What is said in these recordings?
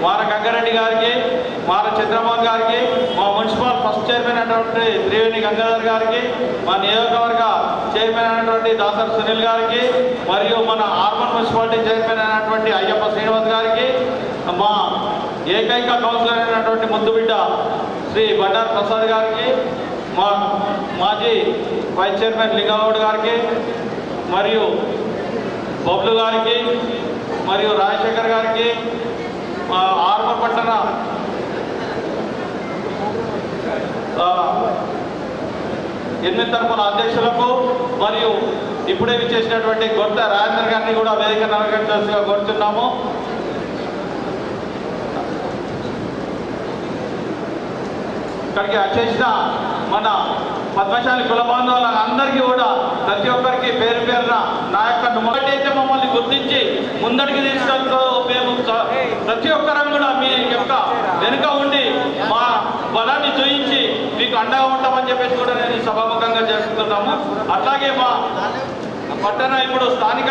వార గంగారెడ్డి గారికి, వార చంద్రమోహన్ గారికి, మా మున్సిపల్ ఫస్ట్ చైర్మన్ అయినటువంటి త్రివేణి గంగాధర్ గారికి, మా నియోజకవర్గ చైర్మన్ అయినటువంటి దాసర్ సునీల్ గారికి, మరియు మన ఆర్బన్ మున్సిపాలిటీ చైర్మన్ అయినటువంటి అయ్యప్ప శ్రీనివాస్ గారికి, మా ఏకైక కౌన్సిలర్ అయినటువంటి ముద్దుబిడ్డ శ్రీ బండారు ప్రసాద్ గారికి, మా మాజీ వైస్ చైర్మన్ లింగగౌడ్ గారికి, మరియు బబ్లు గారికి, మరియు రాజశేఖర్ గారికి, ఆర్మూర్ పట్టణ ఎనిమిది తరపుల అధ్యక్షులకు, మరియు ఇప్పుడే విచ్చేసినటువంటి గొట్ట రాజేందర్ గారిని కూడా వేదిక నలకరించాల్సిగా కోరుతున్నాము. ఇక్కడికి వచ్చేసిన మన పద్మశాలి కుల బాంధవుల అందరికీ కూడా ప్రతి ఒక్కరికి పేరు పేరున నా యొక్క మొదటైతే మమ్మల్ని గుర్తించి ముందడికి తీసుకెళ్తూ మేము ప్రతి ఒక్కరం కూడా మీ యొక్క వెనుక ఉండి మా బలాన్ని చూయించి మీకు అండగా ఉంటామని చెప్పేసి కూడా నేను సభాముఖంగా చేసుకుంటున్నాము. అట్లాగే మా పట్టణ ఇప్పుడు స్థానిక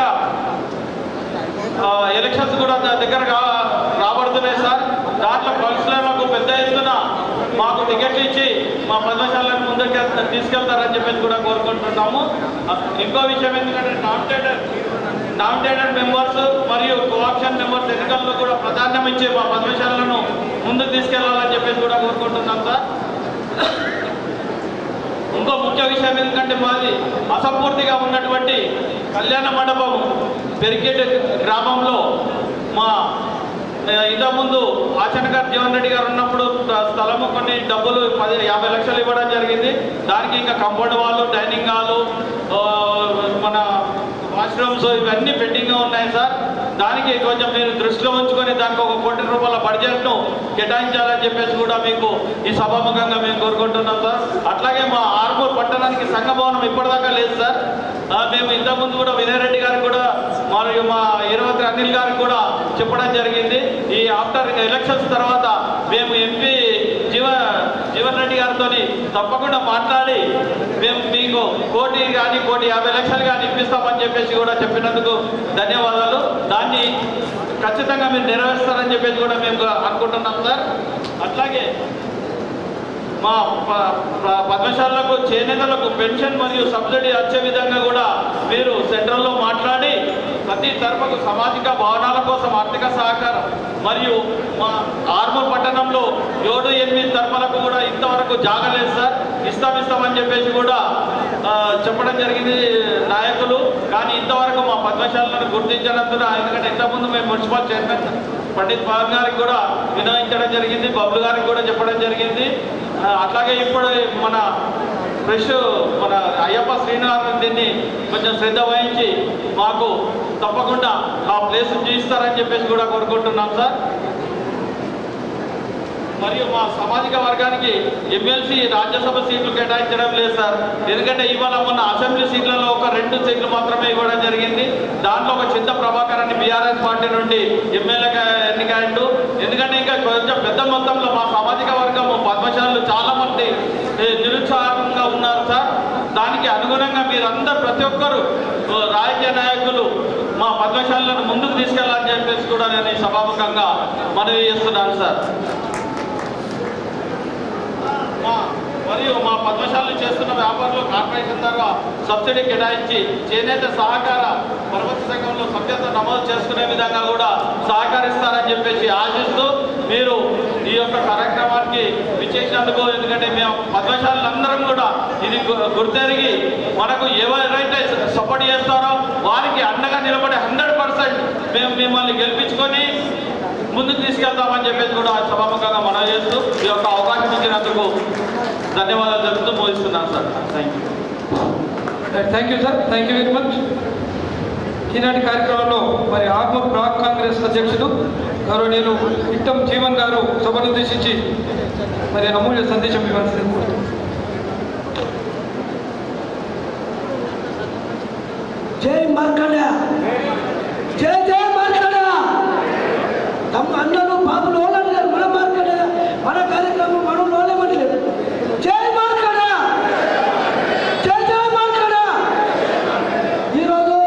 ఎలక్షన్స్ కూడా దగ్గరగా రాబడుతున్నాయి సార్. దాంట్లో కౌన్సిలర్లకు పెద్ద ఎత్తున మాకు టికెట్లు ఇచ్చి మా పద్మశాలను ముందుకు తీసుకెళ్తారని చెప్పేసి కూడా కోరుకుంటున్నాము. ఇంకో విషయం ఎందుకంటే నామినేటెడ్ మెంబర్స్ మరియు కోఆప్షన్ మెంబర్స్ ఎన్నికల్లో కూడా ప్రాధాన్యం ఇచ్చి మా పద్మశాలను ముందుకు తీసుకెళ్లాలని చెప్పేసి కూడా కోరుకుంటున్నాం సార్. ఇంకో ముఖ్య విషయం ఎందుకంటే మాది అసంపూర్తిగా ఉన్నటువంటి కళ్యాణ మండపం పెరిగేట్ గ్రామంలో మా ఇంతకుముందు ఆచనగారు జీవన్ రెడ్డి గారు ఉన్నప్పుడు స్థలము కొన్ని డబ్బులు 50 లక్షలు ఇవ్వడం జరిగింది. దానికి ఇంకా కంపౌండ్ వాళ్ళు, డైనింగ్ హాలు, మన వాష్రూమ్స్ ఇవన్నీ పెండింగ్గా ఉన్నాయి సార్. దానికి కొంచెం మీరు దృష్టిలో ఉంచుకొని దానికి ఒక ₹1 కోట్ల బడ్జెట్ను కేటాయించాలని చెప్పేసి కూడా మీకు ఈ సభాముఖంగా మేము కోరుకుంటున్నాం సార్. అట్లాగే మా ఆర్మూర్ పట్టణానికి సంఘ భవనం ఇప్పటిదాకా లేదు సార్. మేము ఇంతకుముందు కూడా వినయరెడ్డి గారికి కూడా మరియు మా ఈరవత్రి అనిల్ గారికి కూడా చెప్పడం జరిగింది. ఈ ఆఫ్టర్ ఎలక్షన్స్ తర్వాత మేము ఎంపీ జీవన్ రెడ్డి గారితో తప్పకుండా మాట్లాడి మేము మీకు 1,50 లక్షలు కానీ ఇప్పిస్తామని చెప్పేసి కూడా చెప్పినందుకు ధన్యవాదాలు. దాన్ని ఖచ్చితంగా మీరు నెరవేరుస్తారని చెప్పేసి కూడా మేము అనుకుంటున్నాం సార్. అట్లాగే మా పద్మశాలకు చేనేతలకు పెన్షన్ మరియు సబ్సిడీ వచ్చే విధంగా కూడా మీరు సెంట్రల్లో మాట్లాడి ప్రతి తరపుకు సామాజిక భవనాల కోసం ఆర్థిక సహకారం మరియు మా ఆర్మూర్ పట్టణంలో 7-8 తరపులకు కూడా ఇంతవరకు జాగలేదు సార్. ఇస్తామని చెప్పేసి కూడా చెప్పడం జరిగింది నాయకులు. కానీ ఇంతవరకు మా పద్మశాలను గుర్తించినందున, ఎందుకంటే ఇంతకుముందు మేము మున్సిపల్ చైర్మన్ పండిత్ పవన్ గారికి కూడా వినయించడం జరిగింది, బబ్లు గారికి కూడా చెప్పడం జరిగింది. అట్లాగే ఇప్పుడు మన మన అయ్యప్ప శ్రీనివాస్ దీన్ని కొంచెం శ్రద్ధ వహించి మాకు తప్పకుండా ఆ ప్లేస్ చూపిస్తారని చెప్పేసి కూడా కోరుకుంటున్నాం సార్. మరియు మా సామాజిక వర్గానికి ఎమ్మెల్సీ రాజ్యసభ సీట్లు కేటాయించడం లేదు సార్. ఎందుకంటే ఇవాళ మొన్న అసెంబ్లీ సీట్లలో ఒక 2 సీట్లు మాత్రమే ఇవ్వడం జరిగింది. దాంట్లో ఒక చింత ప్రభాకర్ అని బీఆర్ఎస్ పార్టీ నుండి ఎమ్మెల్యేగా ఎన్నికైండు. ఎందుకంటే ఇంకా కొంచెం పెద్ద మొత్తంలో మా సామాజిక వర్గం పద్మశాలు చాలా మంది నిరుత్సాహంగా ఉన్నారు సార్. దానికి అనుగుణంగా మీరందరూ ప్రతి ఒక్కరు రాజకీయ నాయకులు మా పద్మశాలను ముందుకు తీసుకెళ్లాలని చెప్పేసి కూడా నేను ఈ సభాముఖంగా మనవి చేస్తున్నాను సార్. మరియు మా పద్మశాలను చేస్తున్న వ్యాపారులు కార్పొరేషన్ ద్వారా సబ్సిడీ కేటాయించి చేనేత సహకార పర్వత సంఘంలో సభ్యత నమోదు చేసుకునే విధంగా కూడా సహకరిస్తారని చెప్పేసి ఆశిస్తూ మీరు ఈ యొక్క కార్యక్రమానికి విచ్చేసినందుకు, ఎందుకంటే మేము పద్మశాలందరం కూడా ఇది గుర్తెరిగి మనకు ఎవరైతే సపోర్ట్ చేస్తారో వారికి అండగా నిలబడి 100% మేము మిమ్మల్ని గెలిపించుకొని ముందుకు తీసుకెళ్తామని చెప్పేసి కూడా సభాముఖంగా మనవి చేస్తూ ఈ యొక్క అవకాశం ఇచ్చినందుకు ధన్యవాదాలు చెప్తూ ముగిస్తున్నాను sir. Thank you sir. Thank you very much. ఈనాటి కార్యక్రమంలో మరి ఆర్మూర్ బ్లాక్ కాంగ్రెస్ అధ్యక్షుడు గౌరవనీయులు ఇట్టం జీవన్ గారు సభను ఉద్దేశించి మరి అమూల్య సందేశం ఇవ్వాల్సింది. జై మార్కండ, జై జై మార్కండ. తమ అన్నలు బాబులు ఓలన్నారు, మన మార్కండ, మన కార్యక్రమం మనం లోలేమని లేదు. జై మార్కండ, జై జై మార్కండ. ఈరోజు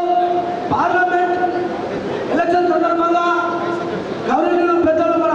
పార్లమెంట్ ఎలక్షన్ సందర్భంగా గౌరవనీయులు పెద్దలు మన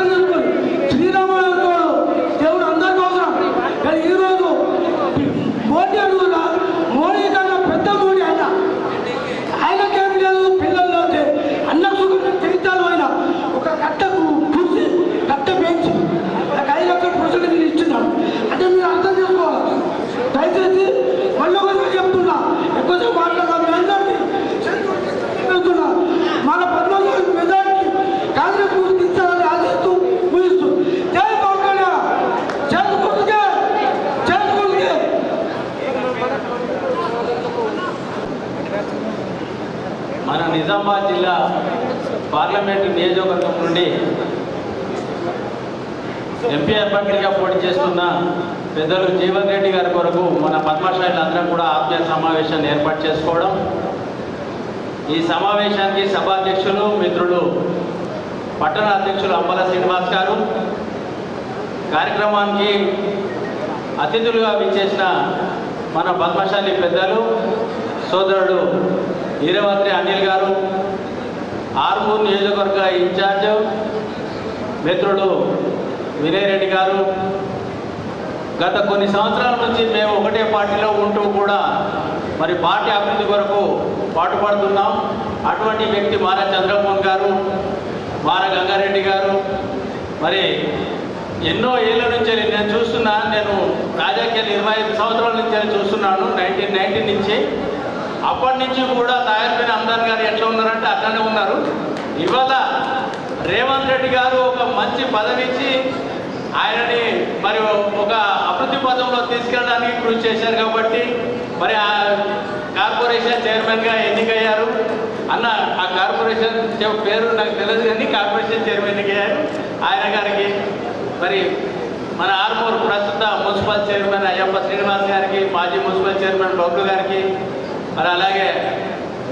అర్థం చేసుకోండి. శ్రీరాముడు అనుకోడు దేవుడు అందరికీ అవసరం. కానీ ఈరోజు మోడీ అడుగులా మోడీ కన్నా పెద్ద మోడీ అన్న ఆయనకేం లేదు. పిల్లల్లో అన్న సుఖం జీవితాలు అయినా ఒక కట్టకు కూర్చి కట్ట పెంచి నాకు 5 లక్షల పురుషులు మీరు ఇస్తున్నాను అంటే మీరు అర్థం చేసుకోవాలి. దయచేసి మళ్ళీ ఒకసారి చెప్తున్నా, ఎక్కువసేపు మాట్లాడదాం. మీ అందరినీ వెళ్తున్నా మన 14 మెజార్టీ కాంగ్రెస్ గురించి ఇచ్చారని ఆశిస్తూ ముగిస్తూ జై పవన్ చేసుకుంటుకే చేసుకుంటుకే. మన నిజామాబాద్ జిల్లా పార్లమెంటు నియోజకవర్గం నుండి ఎంపీ అభ్యర్థిగా పోటీ చేస్తున్న పెద్దలు జీవన్ రెడ్డి గారి కొరకు మన పద్మశాలీలు అందరం కూడా ఆత్మీయ సమావేశాన్ని ఏర్పాటు చేసుకోవడం. ఈ సమావేశానికి సభాధ్యక్షులు మిత్రులు పట్టణ అధ్యక్షులు అంబల శ్రీనివాస్ గారు, కార్యక్రమానికి అతిథులుగా విచ్చేసిన మన పద్మశాలి పెద్దలు సోదరుడు వీరభద్రి అనిల్ గారు, ఆర్మూర్ నియోజకవర్గ ఇన్ఛార్జ్ మిత్రుడు వినయ్ రెడ్డి గారు, గత కొన్ని సంవత్సరాల నుంచి మేము ఒకటే పార్టీలో ఉంటూ కూడా మరి పార్టీ అభివృద్ధి కొరకు పాటుపడుతున్నాం. అటువంటి వ్యక్తి మార చంద్రమోహన్ గారు, మార గంగారెడ్డి గారు, మరి ఎన్నో ఏళ్ళ నుంచి నేను చూస్తున్నా. నేను రాజకీయాలు 25 సంవత్సరాల నుంచి చూస్తున్నాను, 1990 నుంచి. అప్పటి నుంచి కూడా తాయర్పైన అందాన్ గారు ఎట్లా ఉన్నారంటే అట్లనే ఉన్నారు. ఇవాళ రేవంత్ రెడ్డి గారు ఒక మంచి పదవి ఇచ్చి ఆయనని మరి ఒక అభివృద్ధి పదంలో తీసుకెళ్ళడానికి కృషి చేశారు కాబట్టి మరి ఆ కార్పొరేషన్ చైర్మన్గా ఎన్నికయ్యారు. అన్న ఆ కార్పొరేషన్ పేరు నాకు తెలియదు కానీ కార్పొరేషన్ చైర్మన్ ఎన్నికయ్యారు. ఆయన గారికి మరి మన ఆర్మూర్ ప్రస్తుత మున్సిపల్ చైర్మన్ అయ్యప్ప శ్రీనివాస్ గారికి, మాజీ మున్సిపల్ చైర్మన్ బబ్లు గారికి, మరి అలాగే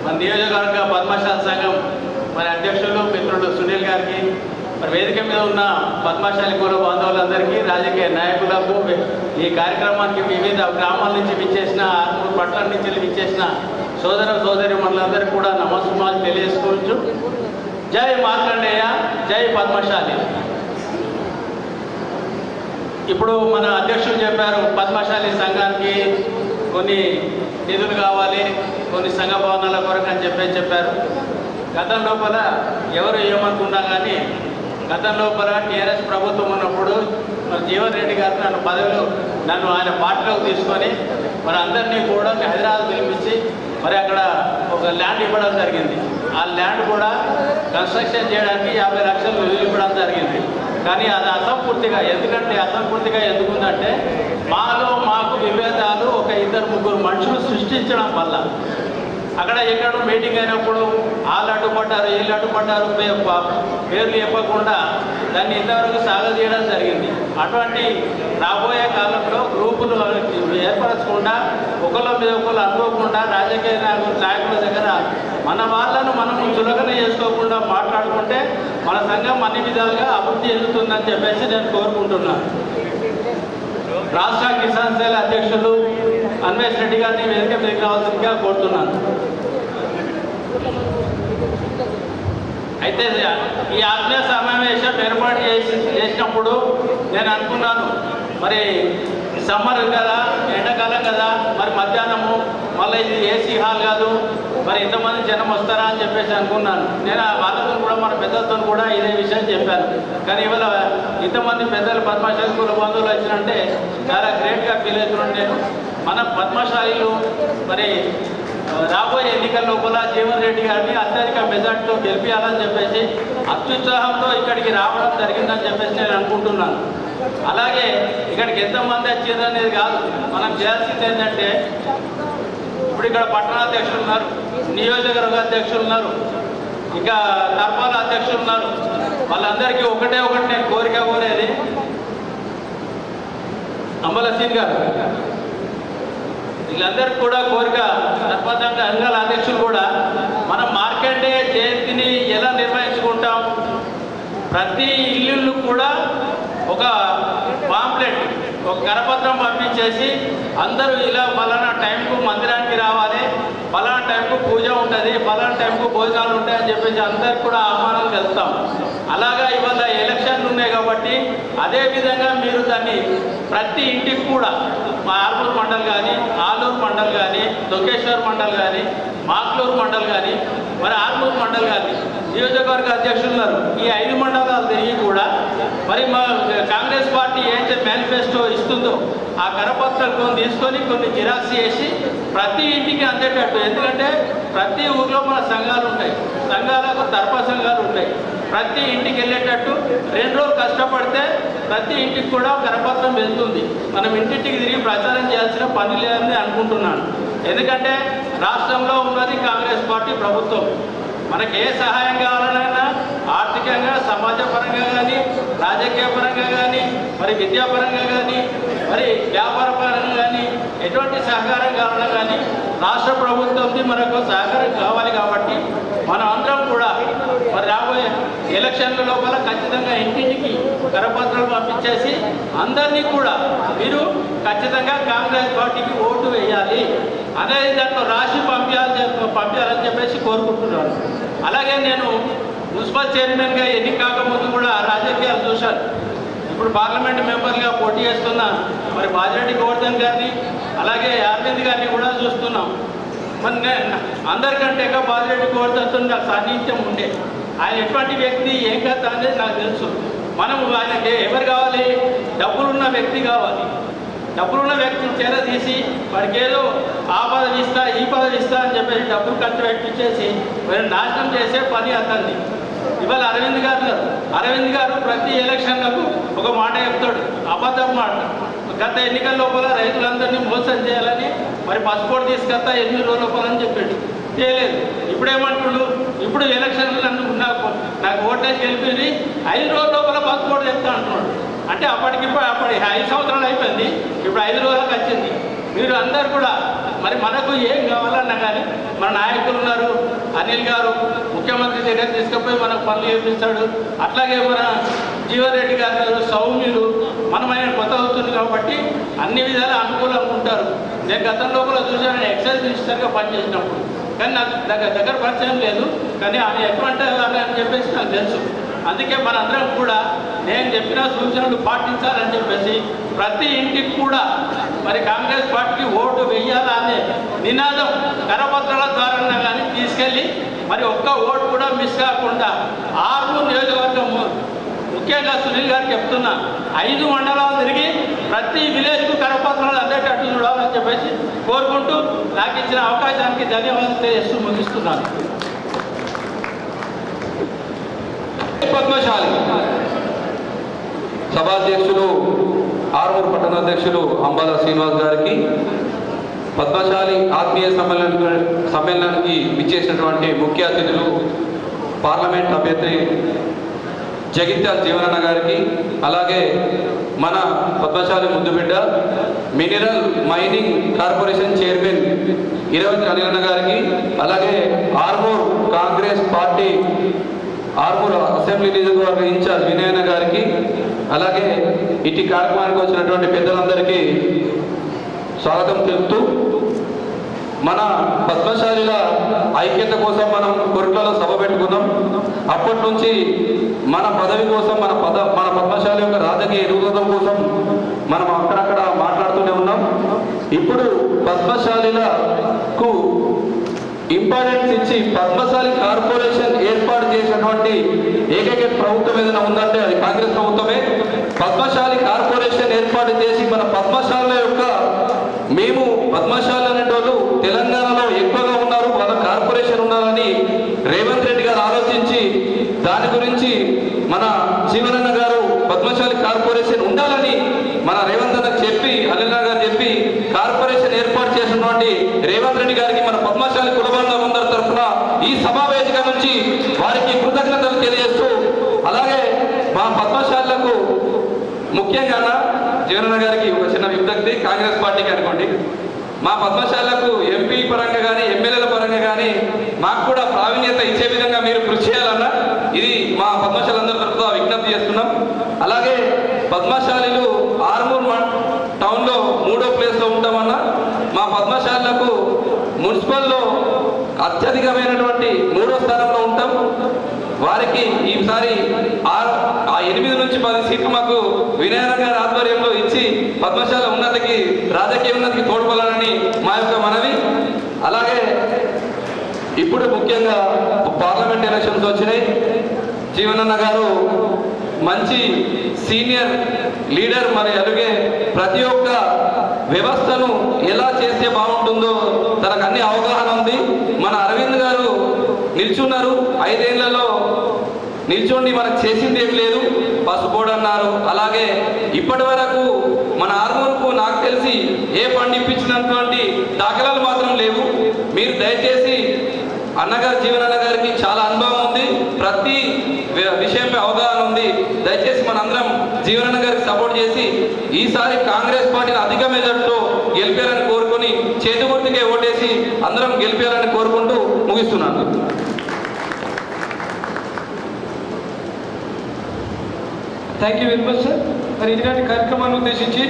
మన నియోజకవర్గ పద్మశాలి సంఘం మరి అధ్యక్షులు మిత్రుడు సునీల్ గారికి, మరి వేదిక మీద ఉన్న పద్మశాలి కుల బాంధవులందరికీ, రాజకీయ నాయకులకు, ఈ కార్యక్రమానికి వివిధ గ్రామాల నుంచి విచ్చేసిన, ఆర్మూర్ పట్టణం నుంచి విచ్చేసిన సోదర సోదరి మనందరికీ కూడా నమస్కారాలు తెలియజేసుకోవచ్చు. జై మార్కండేయ, జై పద్మశాలి. ఇప్పుడు మన అధ్యక్షులు చెప్పారు పద్మశాలి సంఘానికి కొన్ని నిధులు కావాలి, కొన్ని సంఘ భవనాల కొరకు అని చెప్పారు. గతం లోపల ఎవరు ఏమనుకున్నా కానీ గతం లోపల టీఆర్ఎస్ ప్రభుత్వం ఉన్నప్పుడు మరి జీవన్ రెడ్డి గారు నన్ను ఆయన పార్టీలోకి తీసుకొని మరి అందరినీ కూడా హైదరాబాద్ పిలిపించి మరి అక్కడ ఒక ల్యాండ్ ఇవ్వడం జరిగింది. ఆ ల్యాండ్ కూడా కన్స్ట్రక్షన్ చేయడానికి 50 లక్షలు నిధులు ఇవ్వడం జరిగింది. కానీ అది అసంపూర్తిగా ఎందుకుందంటే మాకు విభేదాలు ఒక 2-3 మనుషులు సృష్టించడం వల్ల అక్కడ ఎక్కడో మీటింగ్ అయినప్పుడు వాళ్ళు అడ్డుపడ్డారు, వీళ్ళు అడ్డుపడ్డారు, పేర్లు చెప్పకుండా దాన్ని ఇంతవరకు సాగదీయడం జరిగింది. అటువంటి రాబోయే కాలంలో గ్రూపులు ఏర్పరచకుండా ఒకళ్ళ మీద ఒకళ్ళు అనుకోకుండా రాజకీయ నాయకుల దగ్గర మన వాళ్ళను మనము చులకన చేసుకోకుండా మాట్లాడుకుంటే మన సంఘం అన్ని విధాలుగా అభివృద్ధి చెందుతుందని చెప్పేసి నేను కోరుకుంటున్నాను. రాష్ట్ర కిసాన్ సెల్ అధ్యక్షులు అన్వేష్ రెడ్డి గారిని వేదిక మీదకి రావాల్సిందిగా కోరుతున్నాను. అయితే ఈ ఆత్మీయ సమావేశం ఏర్పాటు చేసినప్పుడు నేను అనుకున్నాను, మరి సమ్మర్ కదా, ఎండాకాలం కదా, మరి మధ్యాహ్నము మళ్ళీ ఇది ఏసీ హాల్ కాదు, మరి ఇంతమంది జనం వస్తారా అని చెప్పేసి అనుకున్నాను. నేను వాళ్ళతో కూడా మన పెద్దలతో కూడా ఇదే విషయం చెప్పాను. కానీ ఇవాళ ఇంతమంది పెద్దలు పద్మశాలి కుల బంధువులు వచ్చినంటే చాలా గ్రేట్గా ఫీల్ అవుతున్నాను నేను. మన పద్మశాలీలు మరి రాబోయే ఎన్నికల లోపల జీవన్ రెడ్డి గారిని అత్యధిక మెజార్టీతో గెలిపించాలని చెప్పేసి అత్యుత్సాహంతో ఇక్కడికి రావడం జరిగిందని చెప్పేసి నేను అనుకుంటున్నాను. అలాగే ఇక్కడికి ఎంతమంది వచ్చేది అనేది కాదు, మనం చేయాల్సింది ఏంటంటే ఇప్పుడు ఇక్కడ పట్టణాధ్యక్షులు ఉన్నారు, నియోజకవర్గ అధ్యక్షులు ఉన్నారు, ఇంకా తర్పాల అధ్యక్షులు ఉన్నారు. వాళ్ళందరికీ ఒకటి నేను కోరేది అంబల సీన్ గారు, వీళ్ళందరికీ కూడా కోరిక సర్పంచంగా అంగాల అధ్యక్షులు కూడా మనం మార్కండే జయంతిని ఎలా నిర్వహించుకుంటాం, ప్రతి ఇల్లు కూడా ఒక పాంప్లెట్, ఒక కరపత్రం పంపించేసి అందరూ ఇలా ఫలానా టైంకు మందిరానికి రావాలి, ఫలానా టైంకు పూజ ఉంటుంది, ఫలానా టైంకు భోజనాలు ఉంటాయని చెప్పేసి అందరికి కూడా ఆహ్వానాలు వెళ్తాం. అలాగా ఇవాళ ఎలక్షన్లు ఉన్నాయి కాబట్టి అదేవిధంగా మీరు దాన్ని ప్రతి ఇంటికి కూడా ఆర్మూర్ మండల్ కానీ, ఆలూరు మండల్ కానీ, తొకేశ్వర్ మండల్ కానీ, మాక్లూరు మండల్ కానీ, మరి ఆర్మూర్ మండల్ కానీ నియోజకవర్గ అధ్యక్షులు ఉన్నారు. ఈ 5 మండలాలు తిరిగి కూడా మరి మా కాంగ్రెస్ పార్టీ ఏదైతే మేనిఫెస్టో ఇస్తుందో ఆ కరపత్రాలు తీసుకొని కొన్ని జిరాక్స్ చేసి ప్రతి ఇంటికి అందేటట్టు, ఎందుకంటే ప్రతి ఊర్లో మన సంఘాలు ఉంటాయి, సంఘాలకు తర్ప సంఘాలు ఉంటాయి, ప్రతి ఇంటికి వెళ్ళేటట్టు 2 రోజులు కష్టపడితే ప్రతి ఇంటికి కూడా కరపత్రం వెళ్తుంది. మనం ఇంటింటికి తిరిగి ప్రచారం చేయాల్సిన పని లేదని అనుకుంటున్నాను. ఎందుకంటే రాష్ట్రంలో ఉన్నది కాంగ్రెస్ పార్టీ ప్రభుత్వం. మనకి ఏ సహాయం కావాలన్నా ఆర్థికంగా, సమాజపరంగా కానీ, రాజకీయ పరంగా కానీ, మరి విద్యాపరంగా కానీ, మరి వ్యాపార పరంగా కానీ ఎటువంటి సహకారం కావాలన్నా కానీ రాష్ట్ర ప్రభుత్వంకి మనకు సహకారం కావాలి. కాబట్టి మనం అందరం కూడా మరి రాబోయే ఎలక్షన్ల లోపల ఖచ్చితంగా ఇంటింటికి కరపత్రాలు పంపించేసి అందరినీ కూడా మీరు ఖచ్చితంగా కాంగ్రెస్ పార్టీకి ఓటు వేయాలి అనేది దాంట్లో రాసి పంపించాలని చెప్పేసి కోరుకుంటున్నాను. అలాగే నేను మున్సిపల్ చైర్మన్గా ఎన్నిక కాకముందు కూడా రాజకీయాలు చూశాను. ఇప్పుడు పార్లమెంట్ మెంబర్గా పోటీ చేస్తున్న మరి బాజిరెడ్డి గోవర్ధన్ గారిని, అలాగే అరవింద్ గారిని కూడా చూస్తున్నాం. మరి అందరికంటే బాజిరెడ్డి గోవర్ధన్తో నాకు సాన్నిహిత్యం ఉండే. ఆయన ఎటువంటి వ్యక్తి, ఏం కథ అనేది నాకు తెలుసు. మనం ఆయనకి ఎవరు కావాలి? డబ్బులున్న వ్యక్తి కావాలి. డబ్బులున్న వ్యక్తిని చేర తీసి వాడికి ఏదో ఆ పదవి ఇస్తా, ఈ పదవి ఇస్తా అని చెప్పేసి డబ్బులు ఖర్చు పెట్టించేసి మరి నాశనం చేసే పని అతన్ని. ఇవాళ అరవింద్ గారు ప్రతి ఎలక్షన్లకు ఒక మాట చెప్తాడు, అబద్ధం మాట. గత ఎన్నికల లోపల రైతులందరినీ మోసం చేయాలని మరి పాస్పోర్ట్ తీసుకొస్తా 8 రోజుల లోపల అని చెప్పాడు, చేయలేదు. ఇప్పుడేమంటుడు? ఇప్పుడు ఎలక్షన్లు నాకు ఓట్లేసి గెలిపి 5 రోజుల లోపల పాస్పోర్ట్ చెప్తా అంటున్నాడు. అంటే అప్పటికి 5 సంవత్సరాలు అయిపోయింది, ఇప్పుడు 5 రోజులకు వచ్చింది. మీరు అందరు కూడా మరి మనకు ఏం కావాలన్నా కానీ మన నాయకులు ఉన్నారు, అనిల్ గారు ముఖ్యమంత్రి దగ్గర తీసుకుపోయి మనకు పనులు చేపిస్తాడు. అట్లాగే మన జీవన్ రెడ్డి గారు, సౌమ్యులు, మనం ఆయన కొత్త అవుతుంది కాబట్టి అన్ని విధాలు అనుకూలంగా ఉంటారు. నేను గతంలో కూడా చూసాను ఎక్సైజ్ మినిస్టర్గా పనిచేసినప్పుడు, కానీ నాకు దగ్గర పరిచయం లేదు, కానీ ఆయన ఎటువంటి అని చెప్పేసి నాకు తెలుసు. అందుకే మనందరం కూడా నేను చెప్పిన సూచనలు పాటించాలని చెప్పేసి ప్రతి ఇంటికి కూడా మరి కాంగ్రెస్ పార్టీకి ఓటు వెయ్యాలా అనే నినాదం కరపత్రాల ద్వారా కానీ తీసుకెళ్ళి మరి ఒక్క ఓటు కూడా మిస్ కాకుండా ఆర్మూర్ నియోజకవర్గం ముఖ్యంగా సునీల్ గారికి చెప్తున్నా 5 మండలాలు తిరిగి ప్రతి విలేజ్కు కరపత్రాలు అందేటట్టు చూడాలని చెప్పేసి కోరుకుంటూ నాకు ఇచ్చిన అవకాశానికి ధన్యవాదాలు తెలియజేస్తూ ముగిస్తున్నాను. పద్మశాలి సభాధ్యక్షులు, ఆర్మూర్ పట్టణాధ్యక్షులు అంబాల శ్రీనివాస్ గారికి, పద్మశాలి ఆత్మీయ సమ్మేళనానికి ఇచ్చేసినటువంటి ముఖ్య అతిథులు పార్లమెంట్ అభ్యర్థి జగిత్యాల జీవనన్న గారికి, అలాగే మన పద్మశాలి ముద్దుబిడ్డ మినరల్ మైనింగ్ కార్పొరేషన్ చైర్మన్ ఇరవతి అనిలన్న గారికి, అలాగే ఆర్మూర్ కాంగ్రెస్ పార్టీ ఆర్మూర్ అసెంబ్లీ నియోజకవర్గ ఇన్ఛార్జ్ వినయన్న గారికి, అలాగే ఇటు కార్యక్రమానికి వచ్చినటువంటి పెద్దలందరికీ స్వాగతం తెలుపుతూ, మన పద్మశాలిల ఐక్యత కోసం మనం కొరుట్లలో సభ పెట్టుకున్నాం. అప్పటి నుంచి మన పదవి కోసం, మన పద్మశాలి యొక్క రాజకీయ ఎదుగుదల కోసం మనం అక్కడక్కడ మాట్లాడుతూనే ఉన్నాం. ఇప్పుడు పద్మశాలిలకు ఇంపార్టెన్స్ ఇచ్చి పద్మశాలి కార్పొరేషన్ ఏర్పాటు చేసినటువంటి ఏకైక ప్రభుత్వం ఏదైనా ఉందంటే అది కాంగ్రెస్ ప్రభుత్వమే. పద్మశాలి కార్పొరేషన్ ఏర్పాటు చేసి మన పద్మశాల యొక్క మేము పద్మశాలి అనేటోళ్ళు తెలంగాణలో ఎక్కువగా ఉన్నారు, వాళ్ళ కార్పొరేషన్ ఉండాలని రేవంత్ రెడ్డి గారు ఆలోచించి దాని గురించి మన జీవనన్న గారు పద్మశాలి కార్పొరేషన్ ఉండాలని మన రేవంత్ అన్నకు చెప్పి, అనిల్ గారు చెప్పి కార్పొరేషన్ ఏర్పాటు చేసినటువంటి రేవంత్ రెడ్డి గారికి మన పద్మశాలి కులబంధం అందరి తరఫున ఈ సమావేశం నుంచి వారికి కృతజ్ఞతలు తెలియజేస్తూ, అలాగే మా పద్మశాలకు ముఖ్యంగా జీవనన్న గారికి ఒక చిన్న విజ్ఞప్తి, కాంగ్రెస్ పార్టీకి అనుకోండి, మా పద్మశాలకు ఎంపీ పరంగా కానీ ఎమ్మెల్యేల పరంగా కానీ మాకు కూడా ప్రావీణ్యత ఇచ్చే విధంగా మీరు కృషి చేయాలన్నా ఇది మా పద్మశాలందరి తరఫున విజ్ఞప్తి చేస్తున్నాం. అలాగే పద్మశాలిలు ఆర్మూర్ టౌన్లో 3వ ప్లేస్లో ఉంటామన్నా మా పద్మశాలకు మున్సిపల్లో అత్యధికమైనటువంటి 3వ స్థానంలో ఉంటాం. వారికి ఈసారి ఆ 8 నుంచి 10 సీట్లు మాకు వినయన గారి ఆధ్వర్యంలో ఇచ్చి పద్మశాల ఉన్నతికి, రాజకీయ ఉన్నతికి తోడ్పడాలని మా యొక్క మనవి. అలాగే ఇప్పుడు ముఖ్యంగా పార్లమెంట్ ఎలక్షన్స్ వచ్చినాయి. జీవనన్న గారు మంచి సీనియర్ లీడర్, మరి అలాగే ప్రతి ఒక్క వ్యవస్థను ఎలా చేస్తే బాగుంటుందో తనకు అన్ని అవగాహన ఉంది. మన అరవింద్ గారు నిల్చున్నారు, 5 ఏళ్లలో నిల్చోండి మనకు చేసింది ఏం లేదు, పసుపోడు అన్నారు. అలాగే ఇప్పటి వరకు మన ఆర్మూర్కు నాకు తెలిసి ఏ ఫండ్ ఇప్పించినటువంటి దాఖలాలు మాత్రం లేవు. మీరు దయచేసి అన్నగారు, జీవనన్న గారికి చాలా అనుభవం ఉంది, ప్రతి విషయంపై అవగాహన ఉంది. దయచేసి మనందరం జీవనన్న గారికి సపోర్ట్ చేసి ఈసారి కాంగ్రెస్ పార్టీని అధిక మెజార్టీతో గెలిపారని కోరుకొని చేతి గుర్తుకే ఓటేసి అందరం గెలిపారని కోరుకుంటూ ముగిస్తున్నాను. Thank you very much sir. మరి ఇలాంటి కార్యక్రమాన్ని ఉద్దేశించి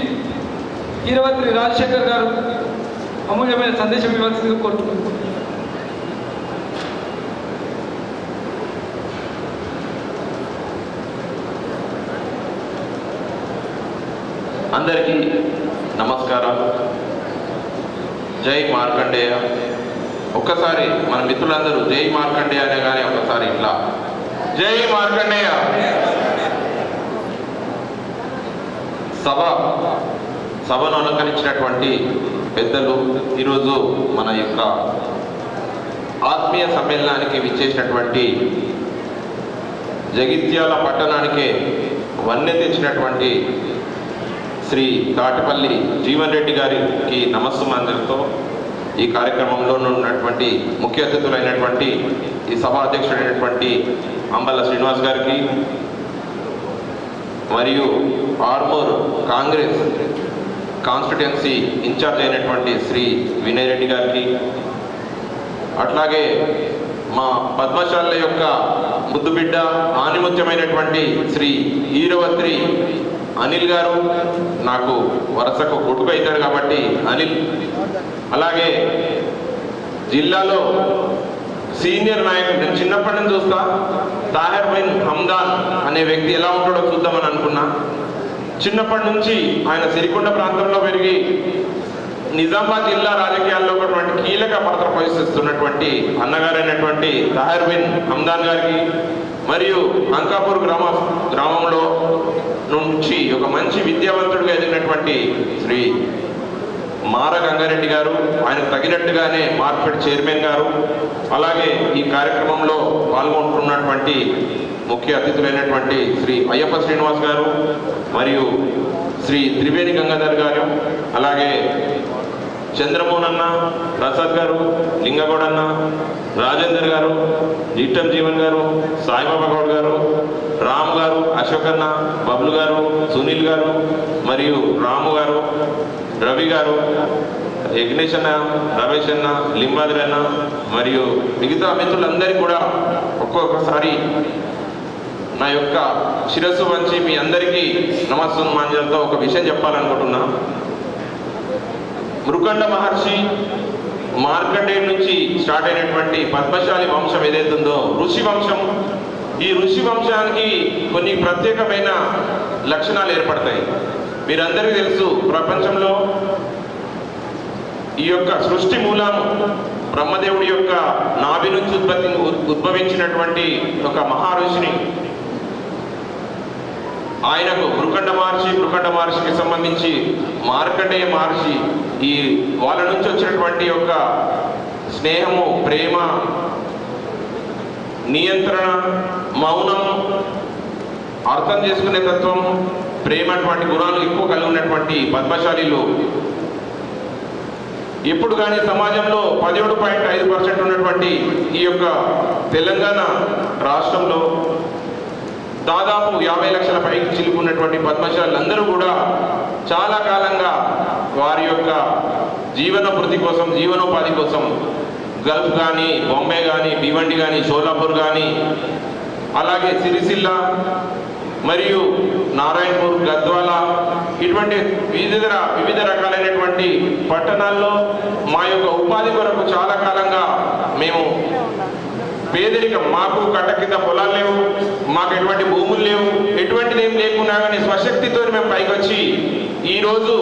ఈరవత్రి రాజశేఖర్ గారు అమూల్యమైన సందేశం ఇవ్వాల్సిందిగా కోరుతున్నాను. అందరికీ నమస్కారం. జై మార్కండేయ. ఒక్కసారి మన మిత్రులందరూ జై మార్కండేయ అనే కానీ ఒక్కసారి ఇట్లా జై మార్కండేయ. సభను అలంకరించినటువంటి పెద్దలు, ఈరోజు మన యొక్క ఆత్మీయ సమ్మేళనానికి విచ్చేసినటువంటి జగిత్యాల పట్టణానికే వన్నె తెచ్చినటువంటి శ్రీ తాటిపల్లి జీవన్ రెడ్డి గారికి నమస్సుమాంజలితో ఈ కార్యక్రమంలో ఉన్నటువంటి ముఖ్య అతిథులైనటువంటి ఈ సభా అధ్యక్షుడైనటువంటి అంబల శ్రీనివాస్ గారికి, మరియు ఆర్మూర్ కాంగ్రెస్ కాన్స్టిట్యుయెన్సీ ఇన్ఛార్జ్ అయినటువంటి శ్రీ వినయ్ రెడ్డి గారికి, అట్లాగే మా పద్మశాల యొక్క ముద్దుబిడ్డ ఆనిముత్యమైనటువంటి శ్రీ ఈరవత్రి అనిల్ గారు, నాకు వరుసకు కొడుకు అవుతాడు కాబట్టి అనిల్, అలాగే జిల్లాలో సీనియర్ నాయకుడు, నేను చిన్నప్పటి నుంచి చూస్తా, తాహిర్ బిన్ హమ్దాన్ అనే వ్యక్తి ఎలా ఉంటాడో చూద్దామని అనుకున్నా. చిన్నప్పటి నుంచి ఆయన సిరికొండ ప్రాంతంలో పెరిగి నిజామాబాద్ జిల్లా రాజకీయాల్లో ఒకటువంటి కీలక పాత్ర పోషిస్తున్నటువంటి అన్నగారైనటువంటి తాహిర్ బిన్ హమ్దాన్ గారికి, మరియు అంకాపూర్ గ్రామంలో నుంచి ఒక మంచి విద్యావంతుడిగా ఎదిగినటువంటి శ్రీ మార గంగారెడ్డి గారు, ఆయనకు తగినట్టుగానే మార్కెట్ చైర్మన్ గారు, అలాగే ఈ కార్యక్రమంలో పాల్గొంటున్నటువంటి ముఖ్య అతిథులైనటువంటి శ్రీ అయ్యప్ప శ్రీనివాస్ గారు, మరియు శ్రీ త్రివేణి గంగాధర్ గారు, అలాగే చంద్రమోహన్ అన్న, ప్రసాద్ గారు, లింగగౌడ్ అన్న, రాజేందర్ గారు, జిట్టం జీవన్ గారు, సాయిబాబా గౌడ్ గారు, రామ్ గారు, అశోక్ అన్న, బబ్లు గారు, సునీల్ గారు, మరియు రాము గారు, రవి గారు, యజ్ఞేష్ అన్న, రమేష్ అన్న, లింబాద్రి అన్న, మరియు మిగతా మిత్రులందరికీ కూడా ఒక్కొక్కసారి నా యొక్క శిరస్సు వంచి మీ అందరికీ నమస్సుమాంజలితో ఒక విషయం చెప్పాలనుకుంటున్నా. మృకండ మహర్షి మార్కండేయుడి నుంచి స్టార్ట్ అయినటువంటి పద్మశాలి వంశం ఏదైతుందో ఋషి వంశం, ఈ ఋషి వంశానికి కొన్ని ప్రత్యేకమైన లక్షణాలు ఏర్పడతాయి. మీరందరికీ తెలుసు, ప్రపంచంలో ఈ యొక్క సృష్టి మూలం బ్రహ్మదేవుడి యొక్క నాభి నుంచి ఉద్భవించినటువంటి ఒక మహారుషిని, ఆయనకు మృకండ మహర్షికి సంబంధించి మార్కండేయ మహర్షి, ఈ వాళ్ళ నుంచి వచ్చినటువంటి యొక్క స్నేహము, ప్రేమ, నియంత్రణ, మౌనం, అర్థం చేసుకునే తత్వం, ప్రేమ అటువంటి గుణాలు ఎక్కువ కలిగి ఉన్నటువంటి పద్మశాలీలు ఇప్పుడు కానీ సమాజంలో 17.5% ఉన్నటువంటి ఈ యొక్క తెలంగాణ రాష్ట్రంలో దాదాపు 50 లక్షల పైకి చిలుకున్నటువంటి పద్మశాలందరూ కూడా చాలా కాలంగా వారి యొక్క జీవన వృత్తి కోసం, జీవనోపాధి కోసం గల్ఫ్ కానీ, బాంబే కానీ, భివండి కానీ, షోలాపూర్ కానీ, అలాగే సిరిసిల్ల మరియు నారాయణపూర్, గద్వాల ఇటువంటి వివిధ రకాలైనటువంటి పట్టణాల్లో మా యొక్క ఉపాధి కొరకు చాలా కాలంగా మేము పేదరికం, మాకు కట్ట కింద పొలాలు లేవు, మాకు ఎటువంటి భూములు లేవు, ఎటువంటిది ఏం లేకున్నా కానీ స్వశక్తితో మేము పైకొచ్చి ఈరోజు